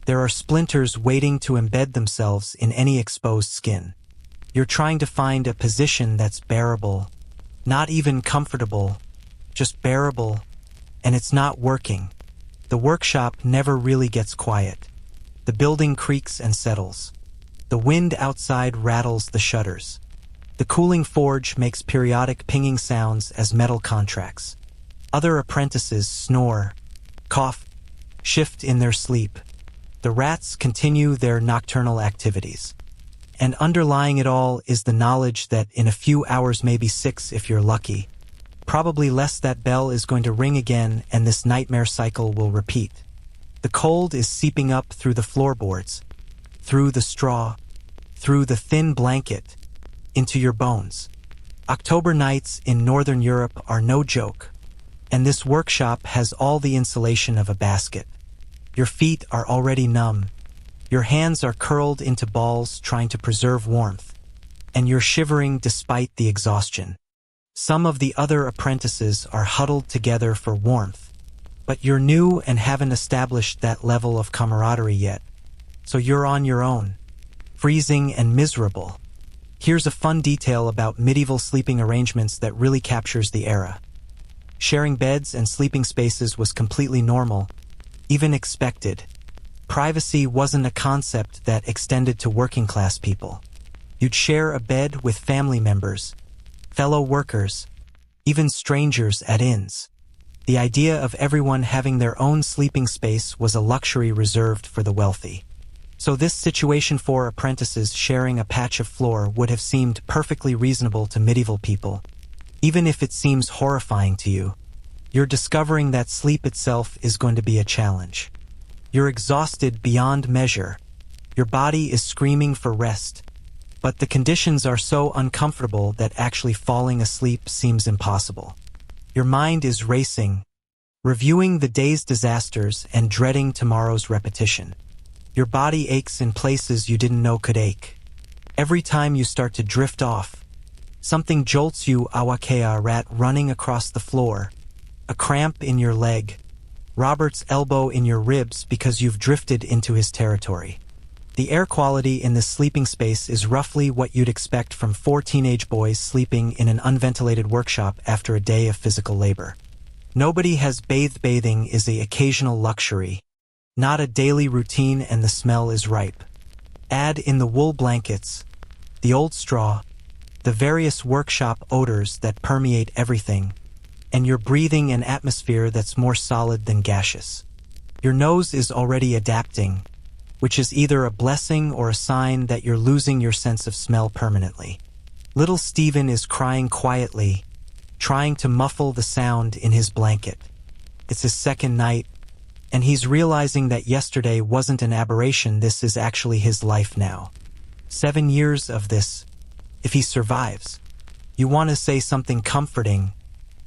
There are splinters waiting to embed themselves in any exposed skin. You're trying to find a position that's bearable, not even comfortable, just bearable, and it's not working. The workshop never really gets quiet. The building creaks and settles. The wind outside rattles the shutters. The cooling forge makes periodic pinging sounds as metal contracts. Other apprentices snore, cough, shift in their sleep. The rats continue their nocturnal activities. And underlying it all is the knowledge that in a few hours, maybe 6 if you're lucky, probably less, that bell is going to ring again and this nightmare cycle will repeat. The cold is seeping up through the floorboards, through the straw, through the thin blanket, into your bones. October nights in Northern Europe are no joke, and this workshop has all the insulation of a basket. Your feet are already numb. Your hands are curled into balls trying to preserve warmth, and you're shivering despite the exhaustion. Some of the other apprentices are huddled together for warmth, but you're new and haven't established that level of camaraderie yet, so you're on your own, freezing and miserable. Here's a fun detail about medieval sleeping arrangements that really captures the era. Sharing beds and sleeping spaces was completely normal, even expected. Privacy wasn't a concept that extended to working-class people. You'd share a bed with family members, fellow workers, even strangers at inns. The idea of everyone having their own sleeping space was a luxury reserved for the wealthy. So this situation for apprentices sharing a patch of floor would have seemed perfectly reasonable to medieval people. Even if it seems horrifying to you, you're discovering that sleep itself is going to be a challenge. You're exhausted beyond measure. Your body is screaming for rest, but the conditions are so uncomfortable that actually falling asleep seems impossible. Your mind is racing, reviewing the day's disasters and dreading tomorrow's repetition. Your body aches in places you didn't know could ache. Every time you start to drift off, something jolts you, awakea, rat running across the floor, a cramp in your leg, Robert's elbow in your ribs because you've drifted into his territory. The air quality in this sleeping space is roughly what you'd expect from 4 teenage boys sleeping in an unventilated workshop after a day of physical labor. Nobody has bathed. Bathing is the occasional luxury, not a daily routine, and the smell is ripe. Add in the wool blankets, the old straw, the various workshop odors that permeate everything, and you're breathing an atmosphere that's more solid than gaseous. Your nose is already adapting, which is either a blessing or a sign that you're losing your sense of smell permanently. Little Stephen is crying quietly, trying to muffle the sound in his blanket. It's his second night, and he's realizing that yesterday wasn't an aberration. This is actually his life now. 7 years of this, if he survives. You want to say something comforting,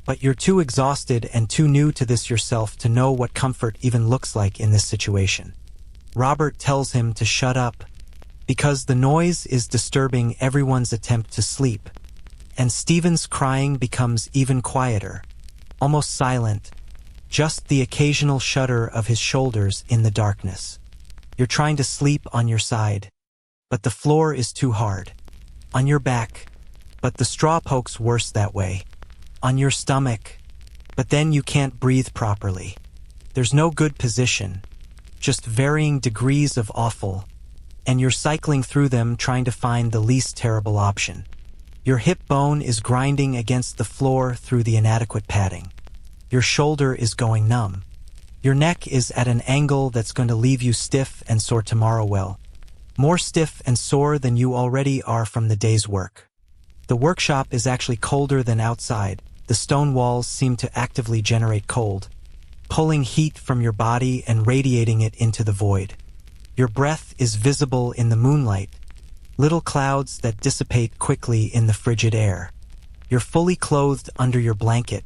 but you're too exhausted and too new to this yourself to know what comfort even looks like in this situation. Robert tells him to shut up, because the noise is disturbing everyone's attempt to sleep, and Stephen's crying becomes even quieter, almost silent, just the occasional shudder of his shoulders in the darkness. You're trying to sleep on your side, but the floor is too hard. On your back, but the straw pokes worse that way. On your stomach, but then you can't breathe properly. There's no good position, just varying degrees of awful, and you're cycling through them trying to find the least terrible option. Your hip bone is grinding against the floor through the inadequate padding. Your shoulder is going numb. Your neck is at an angle that's going to leave you stiff and sore tomorrow, more stiff and sore than you already are from the day's work. The workshop is actually colder than outside. The stone walls seem to actively generate cold, pulling heat from your body and radiating it into the void. Your breath is visible in the moonlight, little clouds that dissipate quickly in the frigid air. You're fully clothed under your blanket,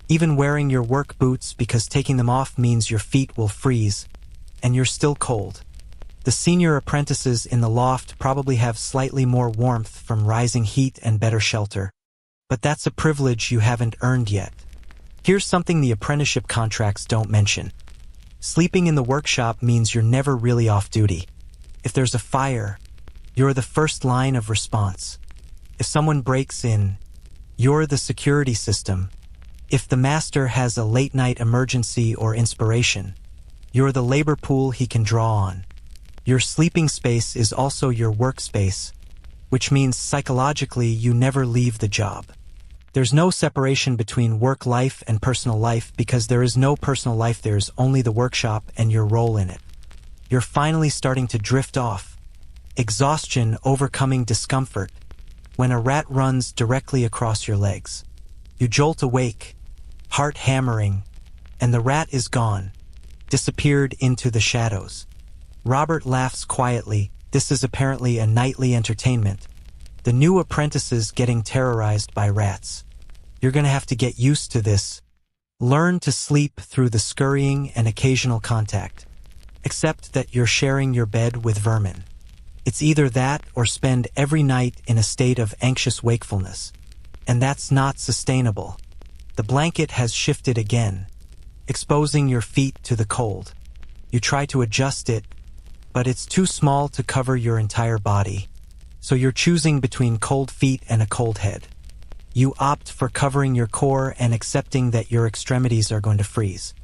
even wearing your work boots because taking them off means your feet will freeze, and you're still cold. The senior apprentices in the loft probably have slightly more warmth from rising heat and better shelter, but that's a privilege you haven't earned yet. Here's something the apprenticeship contracts don't mention. Sleeping in the workshop means you're never really off duty. If there's a fire, you're the first line of response. If someone breaks in, you're the security system. If the master has a late-night emergency or inspiration, you're the labor pool he can draw on. Your sleeping space is also your workspace, which means psychologically you never leave the job. There's no separation between work life and personal life because there is no personal life, there's only the workshop and your role in it. You're finally starting to drift off, exhaustion overcoming discomfort, when a rat runs directly across your legs. You jolt awake, heart hammering, and the rat is gone, disappeared into the shadows. Robert laughs quietly. This is apparently a nightly entertainment. The new apprentices getting terrorized by rats. You're going to have to get used to this. Learn to sleep through the scurrying and occasional contact. Except that you're sharing your bed with vermin. It's either that or spend every night in a state of anxious wakefulness. And that's not sustainable. The blanket has shifted again, exposing your feet to the cold. You try to adjust it, but it's too small to cover your entire body. So you're choosing between cold feet and a cold head. You opt for covering your core and accepting that your extremities are going to freeze.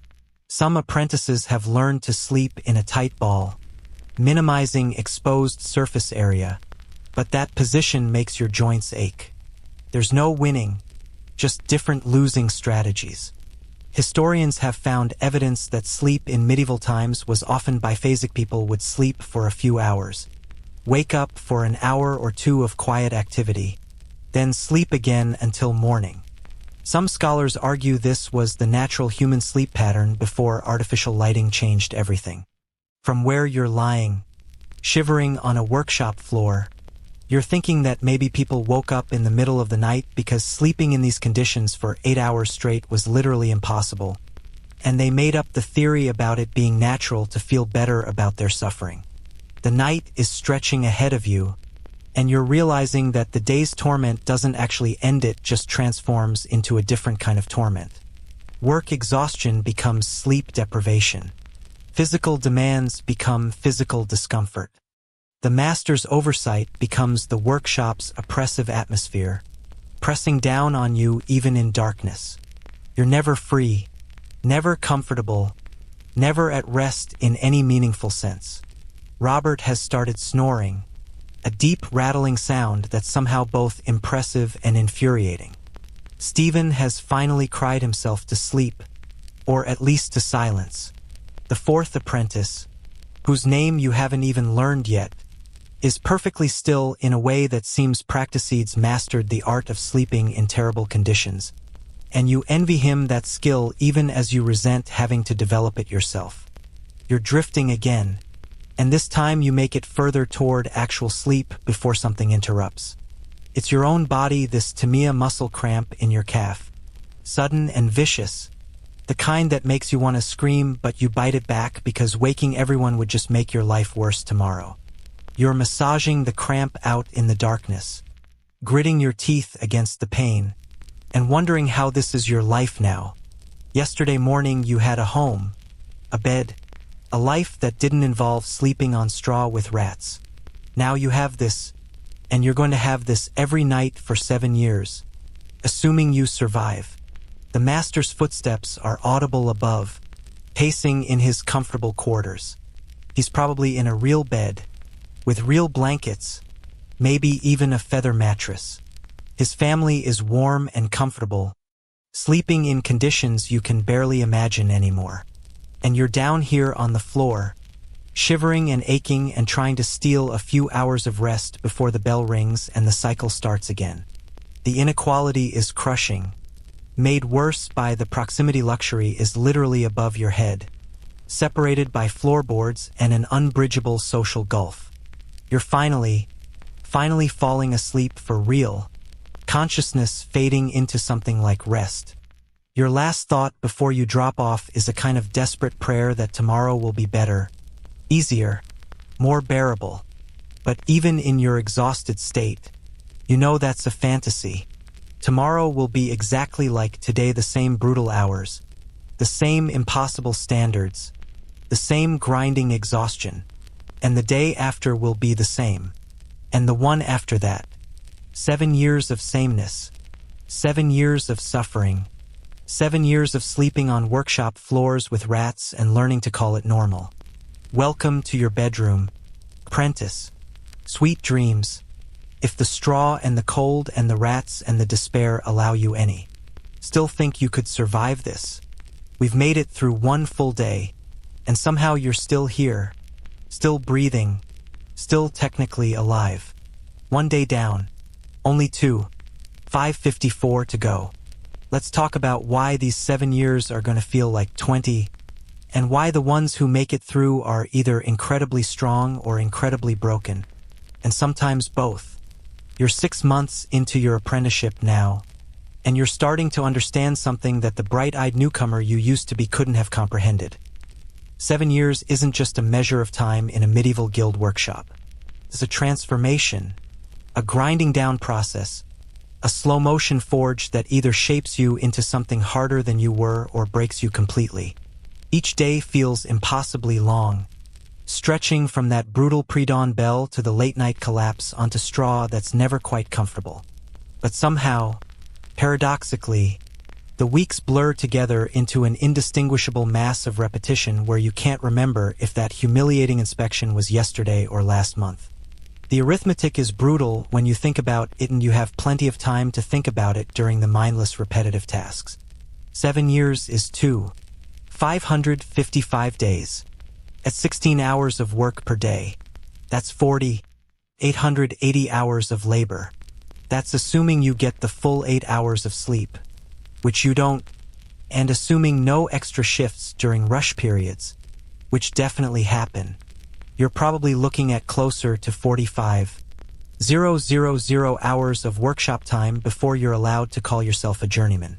Some apprentices have learned to sleep in a tight ball, minimizing exposed surface area, but that position makes your joints ache. There's no winning, just different losing strategies. Historians have found evidence that sleep in medieval times was often biphasic. People would sleep for a few hours, wake up for an hour or two of quiet activity, then sleep again until morning. Some scholars argue this was the natural human sleep pattern before artificial lighting changed everything. From where you're lying, shivering on a workshop floor, you're thinking that maybe people woke up in the middle of the night because sleeping in these conditions for 8 hours straight was literally impossible, and they made up the theory about it being natural to feel better about their suffering. The night is stretching ahead of you, and you're realizing that the day's torment doesn't actually end, it just transforms into a different kind of torment. Work exhaustion becomes sleep deprivation. Physical demands become physical discomfort. The master's oversight becomes the workshop's oppressive atmosphere, pressing down on you even in darkness. You're never free, never comfortable, never at rest in any meaningful sense. Robert has started snoring, a deep rattling sound that's somehow both impressive and infuriating. Stephen has finally cried himself to sleep, or at least to silence. The fourth apprentice, whose name you haven't even learned yet, is perfectly still in a way that seems practices mastered the art of sleeping in terrible conditions, and you envy him that skill even as you resent having to develop it yourself. You're drifting again, and this time you make it further toward actual sleep before something interrupts. It's your own body, this tibia muscle cramp in your calf, sudden and vicious, the kind that makes you want to scream but you bite it back because waking everyone would just make your life worse tomorrow. You're massaging the cramp out in the darkness, gritting your teeth against the pain, and wondering how this is your life now. Yesterday morning you had a home, a bed, a life that didn't involve sleeping on straw with rats. Now you have this, and you're going to have this every night for 7 years, assuming you survive. The master's footsteps are audible above, pacing in his comfortable quarters. He's probably in a real bed, with real blankets, maybe even a feather mattress. His family is warm and comfortable, sleeping in conditions you can barely imagine anymore. And you're down here on the floor, shivering and aching and trying to steal a few hours of rest before the bell rings and the cycle starts again. The inequality is crushing. Made worse by the proximity, luxury is literally above your head, separated by floorboards and an unbridgeable social gulf. You're finally falling asleep for real, consciousness fading into something like rest. Your last thought before you drop off is a kind of desperate prayer that tomorrow will be better, easier, more bearable. But even in your exhausted state, you know that's a fantasy. Tomorrow will be exactly like today, the same brutal hours, the same impossible standards, the same grinding exhaustion. And the day after will be the same. And the one after that. 7 years of sameness. 7 years of suffering. 7 years of sleeping on workshop floors with rats and learning to call it normal. Welcome to your bedroom, apprentice. Sweet dreams, if the straw and the cold and the rats and the despair allow you any. Still think you could survive this? We've made it through 1 full day, and somehow you're still here. Still breathing, still technically alive. 1 day down, only 2, 5:54 to go. Let's talk about why these 7 years are going to feel like 20, and why the ones who make it through are either incredibly strong or incredibly broken, and sometimes both. You're 6 months into your apprenticeship now, and you're starting to understand something that the bright-eyed newcomer you used to be couldn't have comprehended. 7 years isn't just a measure of time in a medieval guild workshop. It's a transformation, a grinding down process, a slow-motion forge that either shapes you into something harder than you were or breaks you completely. Each day feels impossibly long, stretching from that brutal pre-dawn bell to the late-night collapse onto straw that's never quite comfortable. But somehow, paradoxically, the weeks blur together into an indistinguishable mass of repetition where you can't remember if that humiliating inspection was yesterday or last month. The arithmetic is brutal when you think about it, and you have plenty of time to think about it during the mindless repetitive tasks. 7 years is 555 days. At 16 hours of work per day, that's 880 hours of labor. That's assuming you get the full 8 hours of sleep, which you don't, and assuming no extra shifts during rush periods, which definitely happen. You're probably looking at closer to 45,000 hours of workshop time before you're allowed to call yourself a journeyman.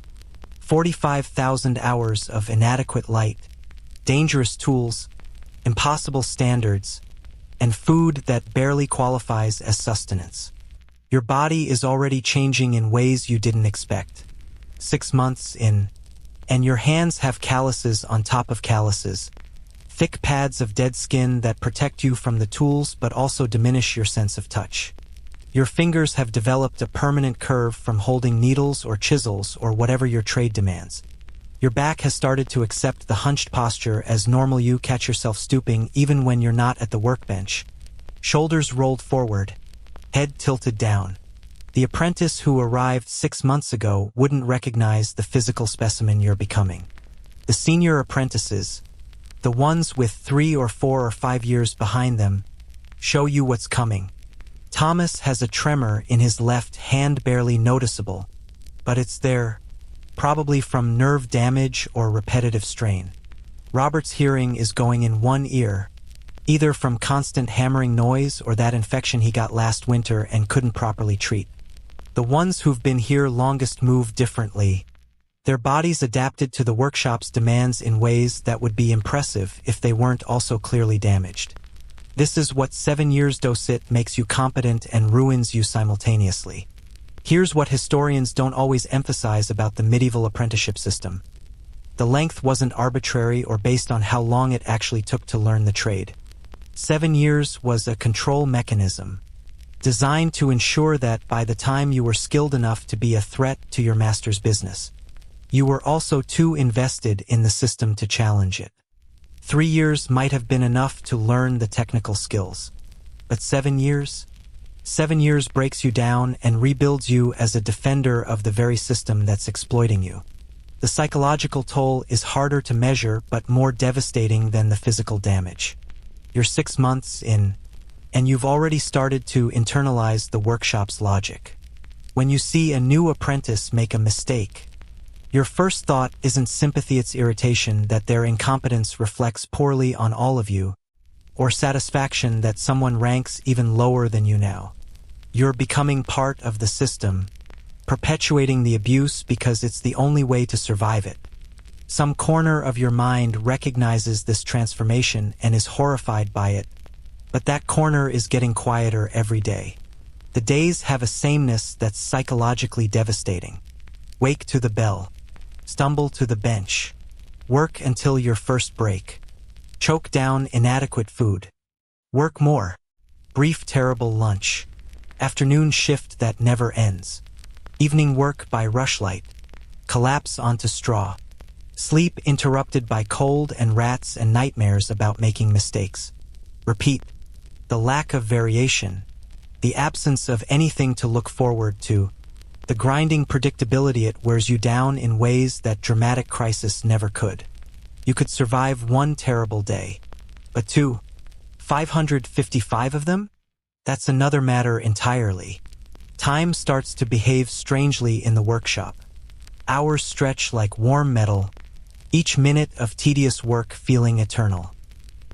45,000 hours of inadequate light, dangerous tools, impossible standards, and food that barely qualifies as sustenance. Your body is already changing in ways you didn't expect. 6 months in, and your hands have calluses on top of calluses, thick pads of dead skin that protect you from the tools but also diminish your sense of touch. Your fingers have developed a permanent curve from holding needles or chisels or whatever your trade demands. Your back has started to accept the hunched posture as normal. You catch yourself stooping even when you're not at the workbench. Shoulders rolled forward, head tilted down. The apprentice who arrived 6 months ago wouldn't recognize the physical specimen you're becoming. The senior apprentices, the ones with 3 or 4 or 5 years behind them, show you what's coming. Thomas has a tremor in his left hand, barely noticeable, but it's there, probably from nerve damage or repetitive strain. Robert's hearing is going in one ear, either from constant hammering noise or that infection he got last winter and couldn't properly treat. The ones who've been here longest move differently. Their bodies adapted to the workshop's demands in ways that would be impressive if they weren't also clearly damaged. This is what 7 years do-sit makes you competent and ruins you simultaneously. Here's what historians don't always emphasize about the medieval apprenticeship system. The length wasn't arbitrary or based on how long it actually took to learn the trade. 7 years was a control mechanism, designed to ensure that by the time you were skilled enough to be a threat to your master's business, you were also too invested in the system to challenge it. 3 years might have been enough to learn the technical skills. But 7 years? 7 years breaks you down and rebuilds you as a defender of the very system that's exploiting you. The psychological toll is harder to measure but more devastating than the physical damage. You're 6 months in, and you've already started to internalize the workshop's logic. When you see a new apprentice make a mistake, your first thought isn't sympathy, it's irritation that their incompetence reflects poorly on all of you, or satisfaction that someone ranks even lower than you now. You're becoming part of the system, perpetuating the abuse because it's the only way to survive it. Some corner of your mind recognizes this transformation and is horrified by it, but that corner is getting quieter every day. The days have a sameness that's psychologically devastating. Wake to the bell. Stumble to the bench. Work until your first break. Choke down inadequate food. Work more. Brief terrible lunch. Afternoon shift that never ends. Evening work by rushlight. Collapse onto straw. Sleep interrupted by cold and rats and nightmares about making mistakes. Repeat. The lack of variation. The absence of anything to look forward to. The grinding predictability, it wears you down in ways that dramatic crisis never could. You could survive 1 terrible day, but 555 of them? That's another matter entirely. Time starts to behave strangely in the workshop. Hours stretch like warm metal, each minute of tedious work feeling eternal.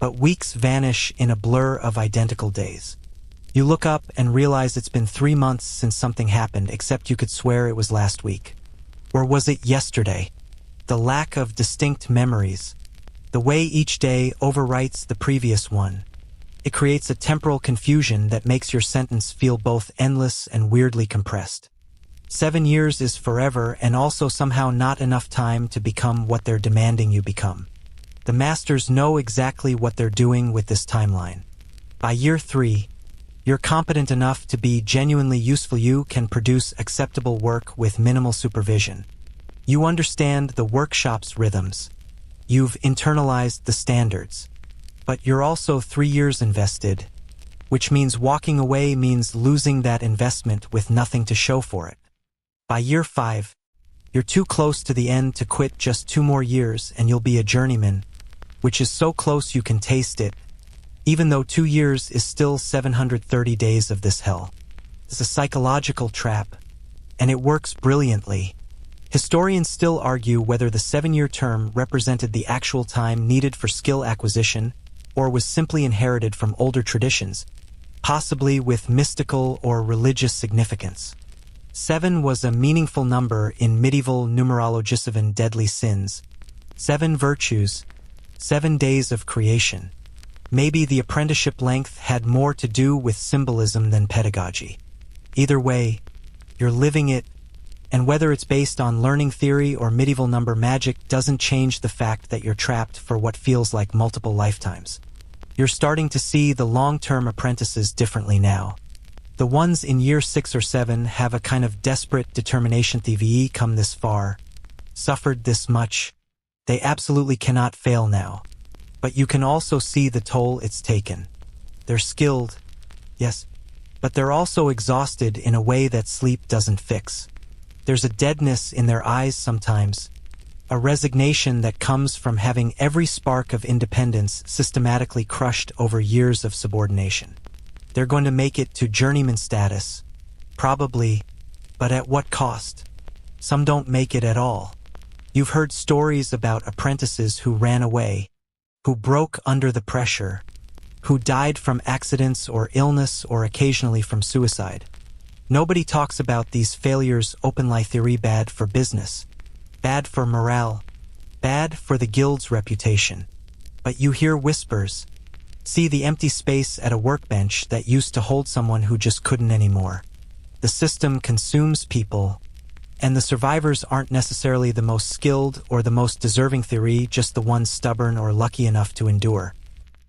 But weeks vanish in a blur of identical days. You look up and realize it's been 3 months since something happened, except you could swear it was last week. Or was it yesterday? The lack of distinct memories. The way each day overwrites the previous one. It creates a temporal confusion that makes your sentence feel both endless and weirdly compressed. 7 years is forever and also somehow not enough time to become what they're demanding you become. The masters know exactly what they're doing with this timeline. By year 3, you're competent enough to be genuinely useful. You can produce acceptable work with minimal supervision. You understand the workshop's rhythms. You've internalized the standards. But you're also 3 years invested, which means walking away means losing that investment with nothing to show for it. By year 5, You're too close to the end to quit. Just 2 more years and you'll be a journeyman, which is so close you can taste it, even though 2 years is still 730 days of this hell. It's a psychological trap, and it works brilliantly. Historians still argue whether the 7-year term represented the actual time needed for skill acquisition or was simply inherited from older traditions, possibly with mystical or religious significance. 7 was a meaningful number in medieval numerology. 7 deadly sins, 7 virtues, 7 days of creation. Maybe the apprenticeship length had more to do with symbolism than pedagogy. Either way, you're living it, and whether it's based on learning theory or medieval number magic doesn't change the fact that you're trapped for what feels like multiple lifetimes. You're starting to see the long-term apprentices differently now. The ones in year 6 or 7 have a kind of desperate determination. They've come this far, suffered this much. They absolutely cannot fail now. But you can also see the toll it's taken. They're skilled, yes, but they're also exhausted in a way that sleep doesn't fix. There's a deadness in their eyes sometimes, a resignation that comes from having every spark of independence systematically crushed over years of subordination. They're going to make it to journeyman status, probably, but at what cost? Some don't make it at all. You've heard stories about apprentices who ran away, who broke under the pressure, who died from accidents or illness or occasionally from suicide. Nobody talks about these failures openly. Theory bad for business, bad for morale, bad for the guild's reputation. But you hear whispers. See the empty space at a workbench that used to hold someone who just couldn't anymore. The system consumes people, and the survivors aren't necessarily the most skilled or the most deserving. Theory, just the ones stubborn or lucky enough to endure.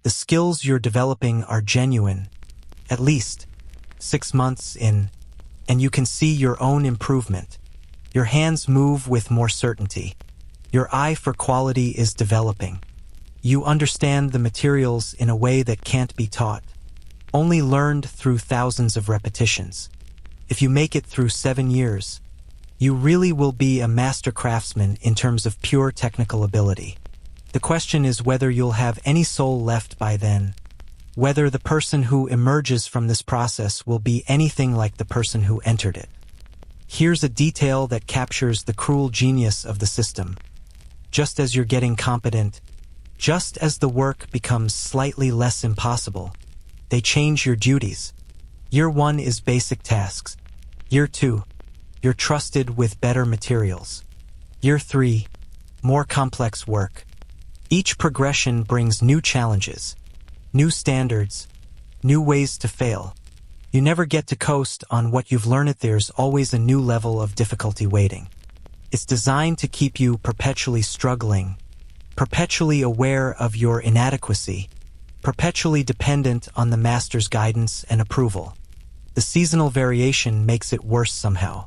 The skills you're developing are genuine, at least 6 months in, and you can see your own improvement. Your hands move with more certainty. Your eye for quality is developing. You understand the materials in a way that can't be taught, only learned through thousands of repetitions. If you make it through 7 years, you really will be a master craftsman in terms of pure technical ability. The question is whether you'll have any soul left by then, whether the person who emerges from this process will be anything like the person who entered it. Here's a detail that captures the cruel genius of the system. Just as you're getting competent, just as the work becomes slightly less impossible, they change your duties. Year 1 is basic tasks. Year 2, you're trusted with better materials. Year 3, more complex work. Each progression brings new challenges, new standards, new ways to fail. You never get to coast on what you've learned. There's always a new level of difficulty waiting. It's designed to keep you perpetually struggling, perpetually aware of your inadequacy, perpetually dependent on the master's guidance and approval. The seasonal variation makes it worse somehow.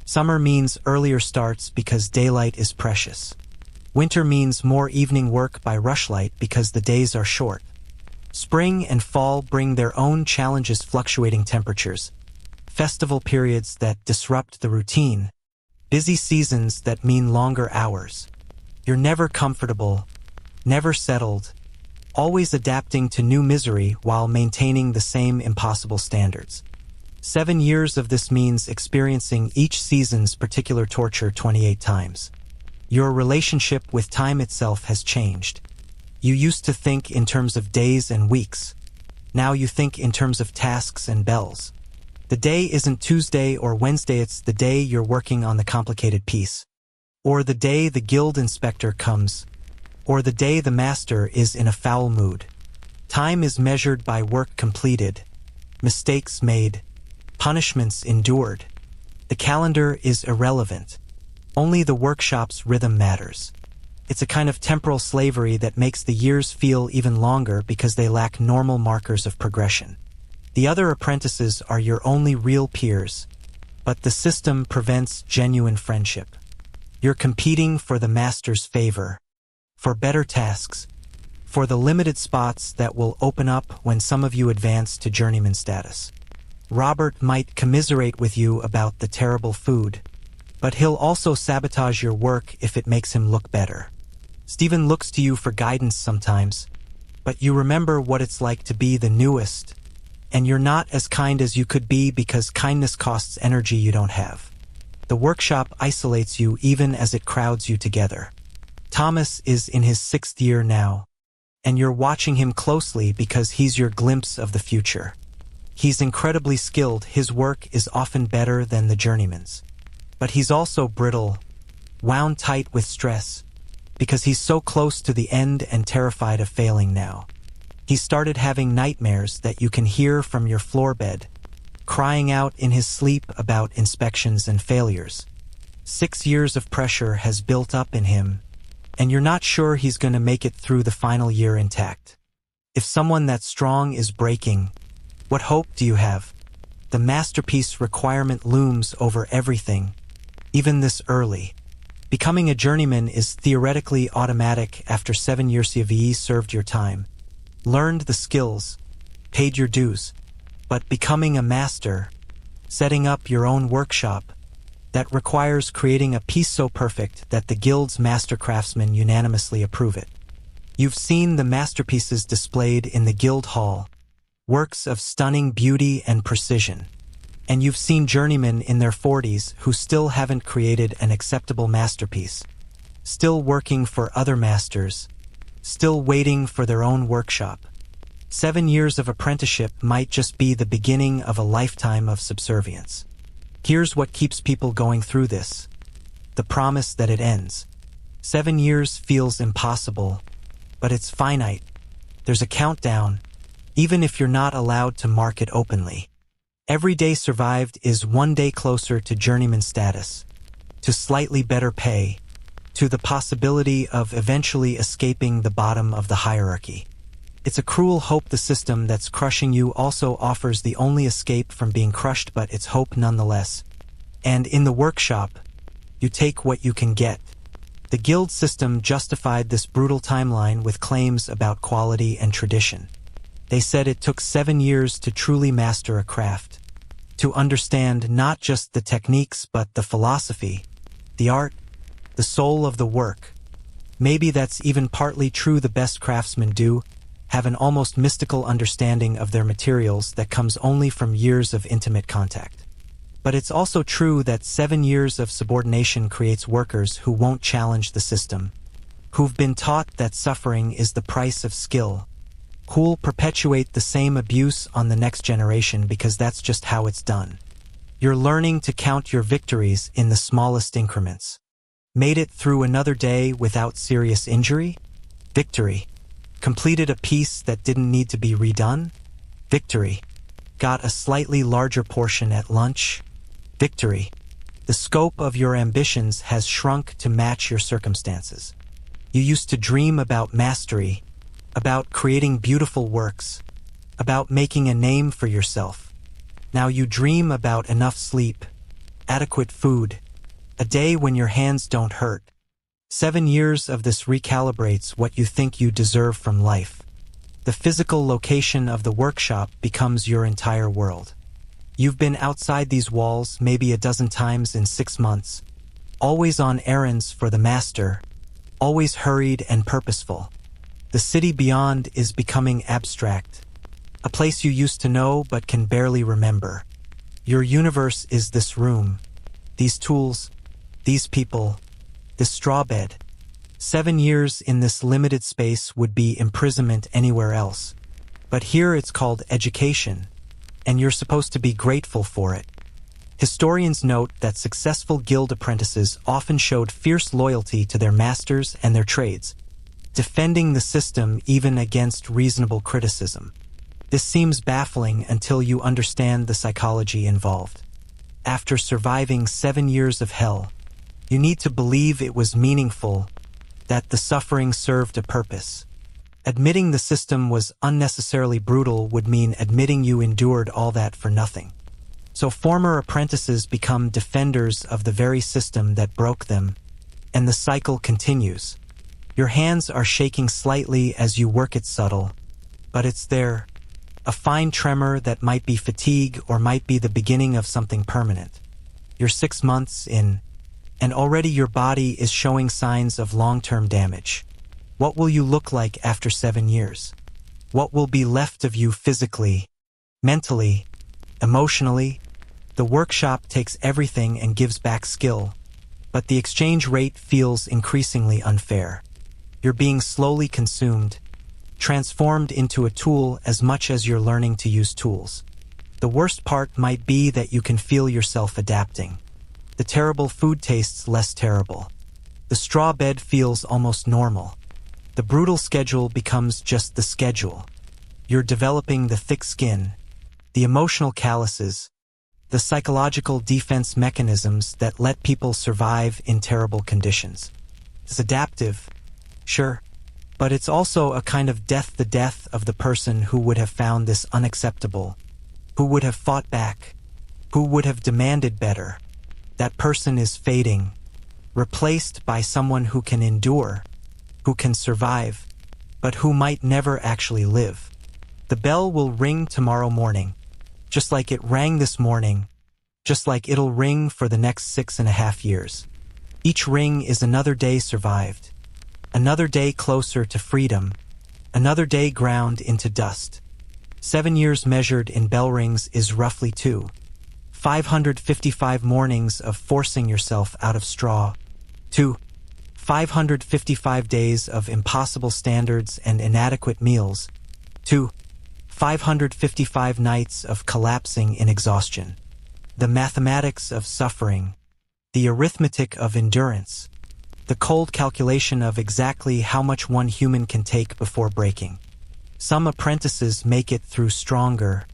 Summer means earlier starts because daylight is precious. Winter means more evening work by rushlight because the days are short. Spring and fall bring their own challenges: fluctuating temperatures, festival periods that disrupt the routine, busy seasons that mean longer hours. You're never comfortable, never settled, always adapting to new misery while maintaining the same impossible standards. 7 years of this means experiencing each season's particular torture 28 times. Your relationship with time itself has changed. You used to think in terms of days and weeks. Now you think in terms of tasks and bells. The day isn't Tuesday or Wednesday, it's the day you're working on the complicated piece. Or the day the guild inspector comes. Or the day the master is in a foul mood. Time is measured by work completed, mistakes made, punishments endured. The calendar is irrelevant. Only the workshop's rhythm matters. It's a kind of temporal slavery that makes the years feel even longer because they lack normal markers of progression. The other apprentices are your only real peers, but the system prevents genuine friendship. You're competing for the master's favor, for better tasks, for the limited spots that will open up when some of you advance to journeyman status. Robert might commiserate with you about the terrible food, But he'll also sabotage your work if it makes him look better. Stephen looks to you for guidance sometimes, but you remember what it's like to be the newest, and you're not as kind as you could be because kindness costs energy you don't have. The workshop isolates you even as it crowds you together. Thomas is in his 6th year now, and you're watching him closely because he's your glimpse of the future. He's incredibly skilled, his work is often better than the journeyman's. But he's also brittle, wound tight with stress, because he's so close to the end and terrified of failing now. He started having nightmares that you can hear from your floor bed, crying out in his sleep about inspections and failures. 6 years of pressure has built up in him, and you're not sure he's going to make it through the final year intact. If someone that strong is breaking, what hope do you have? The masterpiece requirement looms over everything, even this early. Becoming a journeyman is theoretically automatic after 7 years of served your time, learned the skills, paid your dues. But becoming a master, setting up your own workshop, that requires creating a piece so perfect that the guild's master craftsmen unanimously approve it. You've seen the masterpieces displayed in the guild hall, works of stunning beauty and precision. And you've seen journeymen in their 40s who still haven't created an acceptable masterpiece, still working for other masters, still waiting for their own workshop. 7 years of apprenticeship might just be the beginning of a lifetime of subservience. Here's what keeps people going through this: the promise that it ends. 7 years feels impossible, but it's finite. There's a countdown, even if you're not allowed to mark it openly. Every day survived is one day closer to journeyman status, to slightly better pay, to the possibility of eventually escaping the bottom of the hierarchy. It's a cruel hope the system that's crushing you also offers the only escape from being crushed, but it's hope nonetheless. And in the workshop, you take what you can get. The guild system justified this brutal timeline with claims about quality and tradition. They said it took 7 years to truly master a craft, to understand not just the techniques but the philosophy, the art, the soul of the work. Maybe that's even partly true. The best craftsmen do have an almost mystical understanding of their materials that comes only from years of intimate contact. But it's also true that 7 years of subordination creates workers who won't challenge the system, who've been taught that suffering is the price of skill, who'll perpetuate the same abuse on the next generation because that's just how it's done. You're learning to count your victories in the smallest increments. Made it through another day without serious injury? Victory. Completed a piece that didn't need to be redone? Victory. Got a slightly larger portion at lunch? Victory. The scope of your ambitions has shrunk to match your circumstances. You used to dream about mastery, about creating beautiful works, about making a name for yourself. Now you dream about enough sleep, adequate food, a day when your hands don't hurt. 7 years of this recalibrates what you think you deserve from life. The physical location of the workshop becomes your entire world. You've been outside these walls maybe a dozen times in 6 months, always on errands for the master, always hurried and purposeful. The city beyond is becoming abstract, a place you used to know but can barely remember. Your universe is this room, these tools, these people, this straw bed. 7 years in this limited space would be imprisonment anywhere else. But here it's called education, and you're supposed to be grateful for it. Historians note that successful guild apprentices often showed fierce loyalty to their masters and their trades, defending the system even against reasonable criticism. This seems baffling until you understand the psychology involved. After surviving 7 years of hell, you need to believe it was meaningful, that the suffering served a purpose. Admitting the system was unnecessarily brutal would mean admitting you endured all that for nothing. So former apprentices become defenders of the very system that broke them, and the cycle continues. Your hands are shaking slightly as you work it subtle, but it's there, a fine tremor that might be fatigue or might be the beginning of something permanent. You're 6 months in, and already your body is showing signs of long-term damage. What will you look like after 7 years? What will be left of you physically, mentally, emotionally? The workshop takes everything and gives back skill, but the exchange rate feels increasingly unfair. You're being slowly consumed, transformed into a tool as much as you're learning to use tools. The worst part might be that you can feel yourself adapting. The terrible food tastes less terrible. The straw bed feels almost normal. The brutal schedule becomes just the schedule. You're developing the thick skin, the emotional calluses, the psychological defense mechanisms that let people survive in terrible conditions. It's adaptive, sure, but it's also a kind of death, the death of the person who would have found this unacceptable, who would have fought back, who would have demanded better. That person is fading, replaced by someone who can endure, who can survive, but who might never actually live. The bell will ring tomorrow morning, just like it rang this morning, just like it'll ring for the next 6.5 years. Each ring is another day survived, another day closer to freedom, another day ground into dust. 7 years measured in bell rings is roughly 555 mornings of forcing yourself out of straw. 555 days of impossible standards and inadequate meals. 555 nights of collapsing in exhaustion. The mathematics of suffering, the arithmetic of endurance, the cold calculation of exactly how much one human can take before breaking. Some apprentices make it through stronger,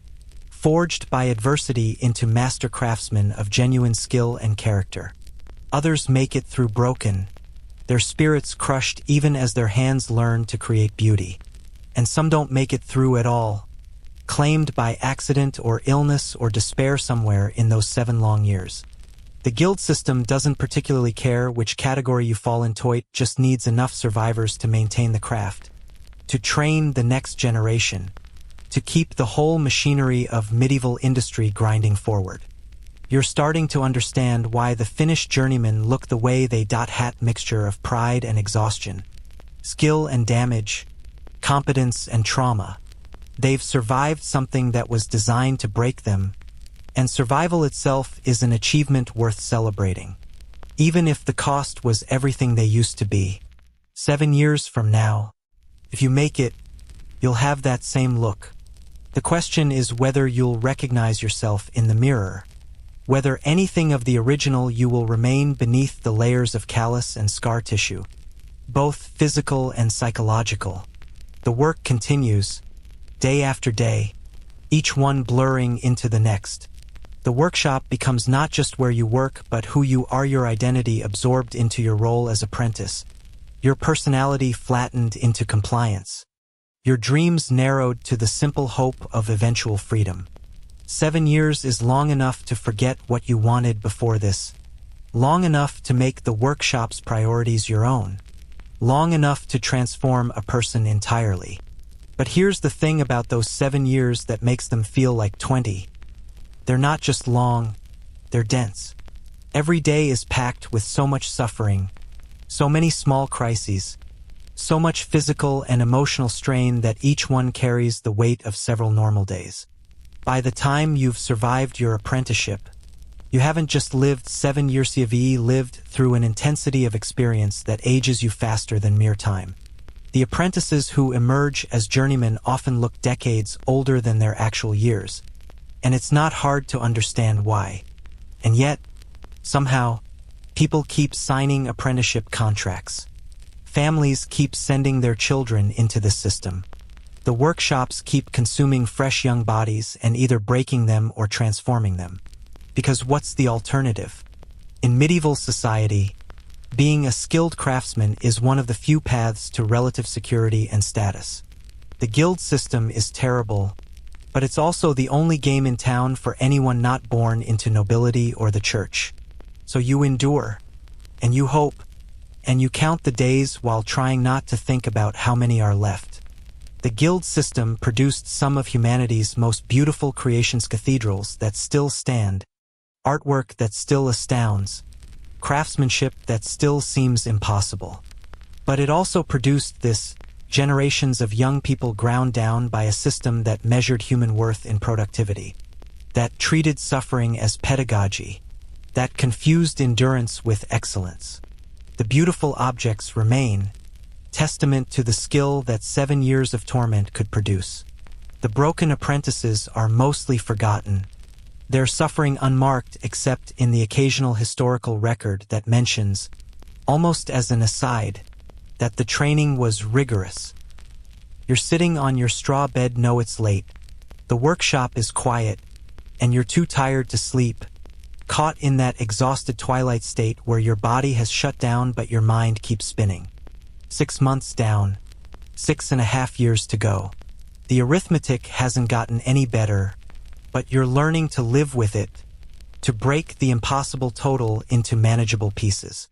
forged by adversity into master craftsmen of genuine skill and character. Others make it through broken, their spirits crushed even as their hands learn to create beauty. And some don't make it through at all, claimed by accident or illness or despair somewhere in those 7 long years. The guild system doesn't particularly care which category you fall into, it just needs enough survivors to maintain the craft, to train the next generation, to keep the whole machinery of medieval industry grinding forward. You're starting to understand why the finished journeymen look the way they. Hat mixture of pride and exhaustion, skill and damage, competence and trauma. They've survived something that was designed to break them, and survival itself is an achievement worth celebrating, even if the cost was everything they used to be. 7 years from now, if you make it, you'll have that same look. The question is whether you'll recognize yourself in the mirror, whether anything of the original you will remain beneath the layers of callus and scar tissue, both physical and psychological. The work continues, day after day, each one blurring into the next. The workshop becomes not just where you work but who you are, your identity absorbed into your role as apprentice, your personality flattened into compliance, your dreams narrowed to the simple hope of eventual freedom. 7 years is long enough to forget what you wanted before this, long enough to make the workshop's priorities your own, long enough to transform a person entirely. But here's the thing about those 7 years that makes them feel like 20. They're not just long, they're dense. Every day is packed with so much suffering, so many small crises, so much physical and emotional strain that each one carries the weight of several normal days. By the time you've survived your apprenticeship, you haven't just lived 7 years, you've lived through an intensity of experience that ages you faster than mere time. The apprentices who emerge as journeymen often look decades older than their actual years, and it's not hard to understand why. And yet, somehow, people keep signing apprenticeship contracts. Families keep sending their children into the system. The workshops keep consuming fresh young bodies and either breaking them or transforming them. Because what's the alternative? In medieval society, being a skilled craftsman is one of the few paths to relative security and status. The guild system is terrible, but it's also the only game in town for anyone not born into nobility or the church. So you endure, and you hope, and you count the days while trying not to think about how many are left. The guild system produced some of humanity's most beautiful creations, cathedrals that still stand, artwork that still astounds, craftsmanship that still seems impossible. But it also produced this generations of young people ground down by a system that measured human worth in productivity, that treated suffering as pedagogy, that confused endurance with excellence. The beautiful objects remain, testament to the skill that 7 years of torment could produce. The broken apprentices are mostly forgotten, their suffering unmarked except in the occasional historical record that mentions, almost as an aside, that the training was rigorous. You're sitting on your straw bed, know it's late. The workshop is quiet, and you're too tired to sleep, caught in that exhausted twilight state where your body has shut down but your mind keeps spinning. 6 months down, 6.5 years to go. The arithmetic hasn't gotten any better, but you're learning to live with it, to break the impossible total into manageable pieces.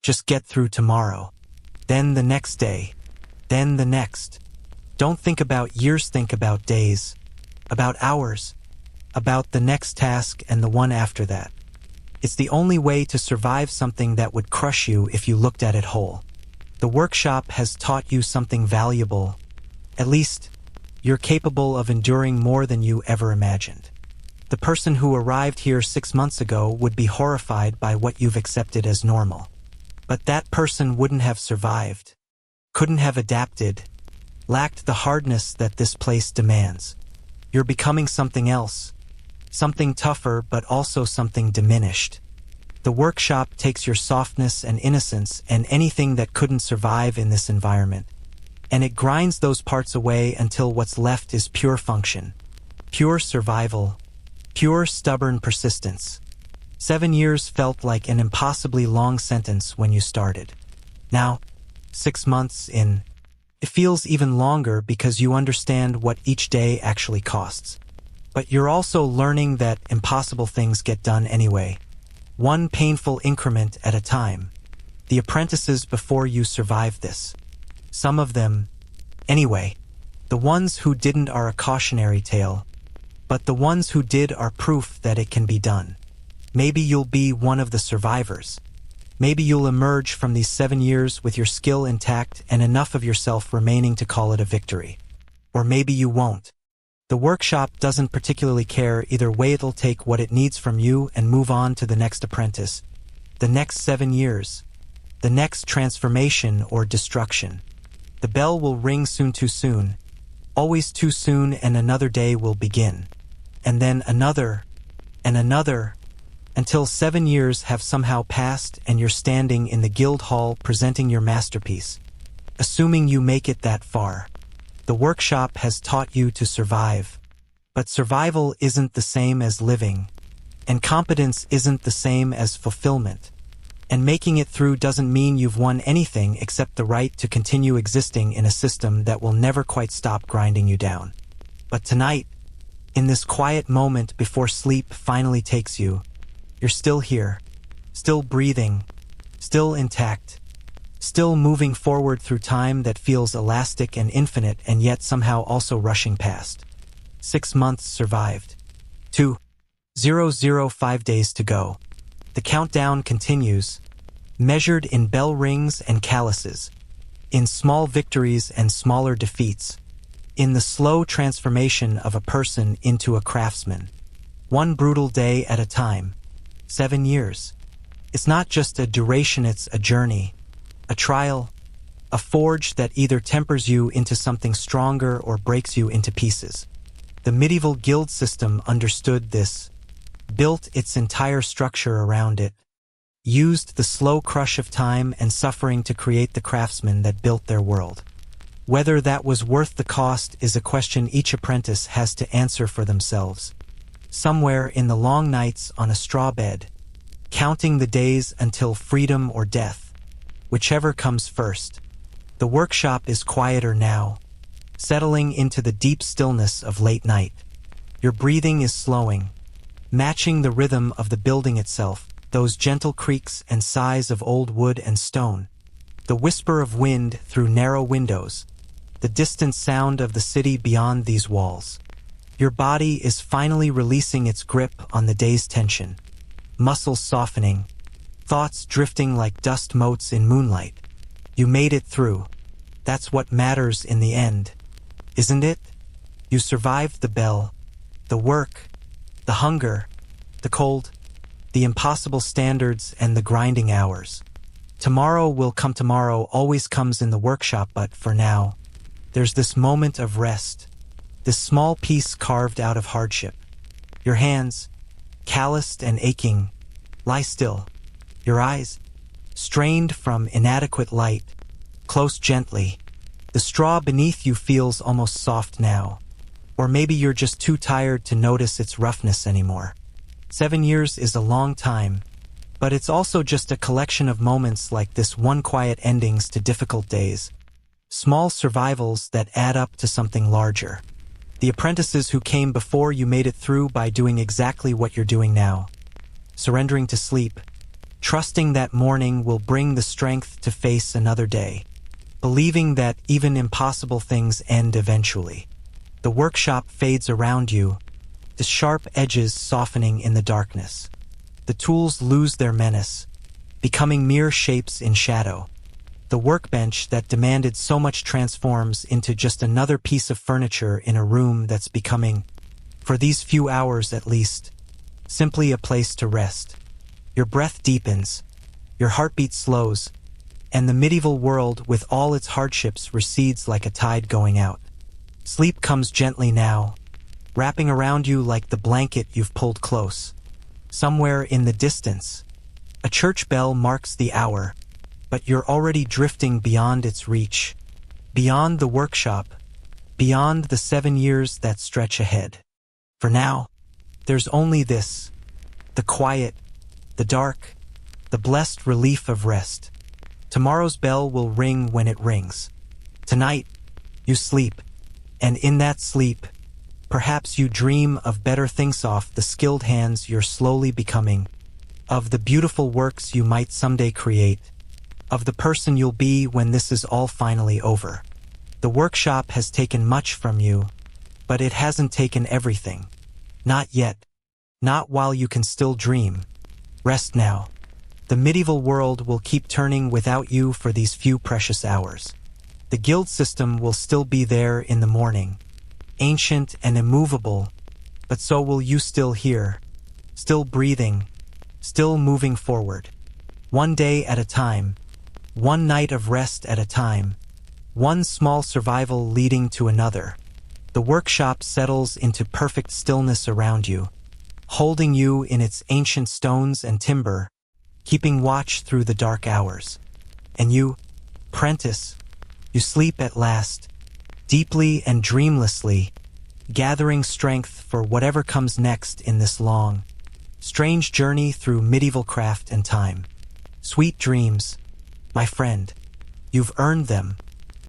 Just get through tomorrow. Then the next day. Then the next. Don't think about years, think about days, about hours, about the next task and the one after that. It's the only way to survive something that would crush you if you looked at it whole. The workshop has taught you something valuable. At least, you're capable of enduring more than you ever imagined. The person who arrived here 6 months ago would be horrified by what you've accepted as normal. But that person wouldn't have survived, couldn't have adapted, lacked the hardness that this place demands. You're becoming something else, something tougher but also something diminished. The workshop takes your softness and innocence and anything that couldn't survive in this environment, and it grinds those parts away until what's left is pure function, pure survival, pure stubborn persistence. 7 years felt like an impossibly long sentence when you started. Now, 6 months in, it feels even longer because you understand what each day actually costs. But you're also learning that impossible things get done anyway, one painful increment at a time. The apprentices before you survived this. Some of them, anyway. The ones who didn't are a cautionary tale, but the ones who did are proof that it can be done. Maybe you'll be one of the survivors. Maybe you'll emerge from these 7 years with your skill intact and enough of yourself remaining to call it a victory. Or maybe you won't. The workshop doesn't particularly care either way. It'll take what it needs from you and move on to the next apprentice, the next 7 years, the next transformation or destruction. The bell will ring soon, too soon, always too soon, and another day will begin. And then another, and another, until 7 years have somehow passed and you're standing in the guild hall presenting your masterpiece. Assuming you make it that far. The workshop has taught you to survive. But survival isn't the same as living, and competence isn't the same as fulfillment. And making it through doesn't mean you've won anything except the right to continue existing in a system that will never quite stop grinding you down. But tonight, in this quiet moment before sleep finally takes you, you're still here, still breathing, still intact, still moving forward through time that feels elastic and infinite and yet somehow also rushing past. 6 months survived. 2,005 days to go. The countdown continues, measured in bell rings and calluses, in small victories and smaller defeats, in the slow transformation of a person into a craftsman. One brutal day at a time. 7 years. It's not just a duration, it's a journey, a trial, a forge that either tempers you into something stronger or breaks you into pieces. The medieval guild system understood this, built its entire structure around it, used the slow crush of time and suffering to create the craftsmen that built their world. Whether that was worth the cost is a question each apprentice has to answer for themselves. Somewhere in the long nights on a straw bed, counting the days until freedom or death, whichever comes first. The workshop is quieter now, settling into the deep stillness of late night. Your breathing is slowing, matching the rhythm of the building itself, those gentle creaks and sighs of old wood and stone, the whisper of wind through narrow windows, the distant sound of the city beyond these walls. Your body is finally releasing its grip on the day's tension, muscles softening, thoughts drifting like dust motes in moonlight. You made it through. That's what matters in the end, isn't it? You survived the bell, the work, the hunger, the cold, the impossible standards, and the grinding hours. Tomorrow will come. Tomorrow always comes in the workshop, but for now, there's this moment of rest, this small piece carved out of hardship. Your hands, calloused and aching, lie still. Your eyes, strained from inadequate light, close gently. The straw beneath you feels almost soft now. Or maybe you're just too tired to notice its roughness anymore. 7 years is a long time, but it's also just a collection of moments like this, one quiet endings to difficult days. Small survivals that add up to something larger. The apprentices who came before you made it through by doing exactly what you're doing now. Surrendering to sleep, trusting that morning will bring the strength to face another day. Believing that even impossible things end eventually. The workshop fades around you, the sharp edges softening in the darkness. The tools lose their menace, becoming mere shapes in shadow. The workbench that demanded so much transforms into just another piece of furniture in a room that's becoming, for these few hours at least, simply a place to rest. Your breath deepens, your heartbeat slows, and the medieval world with all its hardships recedes like a tide going out. Sleep comes gently now, wrapping around you like the blanket you've pulled close. Somewhere in the distance, a church bell marks the hour, but you're already drifting beyond its reach, beyond the workshop, beyond the 7 years that stretch ahead. For now, there's only this, the quiet, the dark, the blessed relief of rest. Tomorrow's bell will ring when it rings. Tonight, you sleep, and in that sleep, perhaps you dream of better things, of the skilled hands you're slowly becoming, of the beautiful works you might someday create, of the person you'll be when this is all finally over. The workshop has taken much from you, but it hasn't taken everything. Not yet. Not while you can still dream. Rest now. The medieval world will keep turning without you for these few precious hours. The guild system will still be there in the morning, ancient and immovable, but so will you, still here, still breathing, still moving forward. One day at a time, one night of rest at a time, one small survival leading to another. The workshop settles into perfect stillness around you, holding you in its ancient stones and timber, keeping watch through the dark hours. And you, apprentice, you sleep at last, deeply and dreamlessly, gathering strength for whatever comes next in this long, strange journey through medieval craft and time. Sweet dreams, my friend. You've earned them.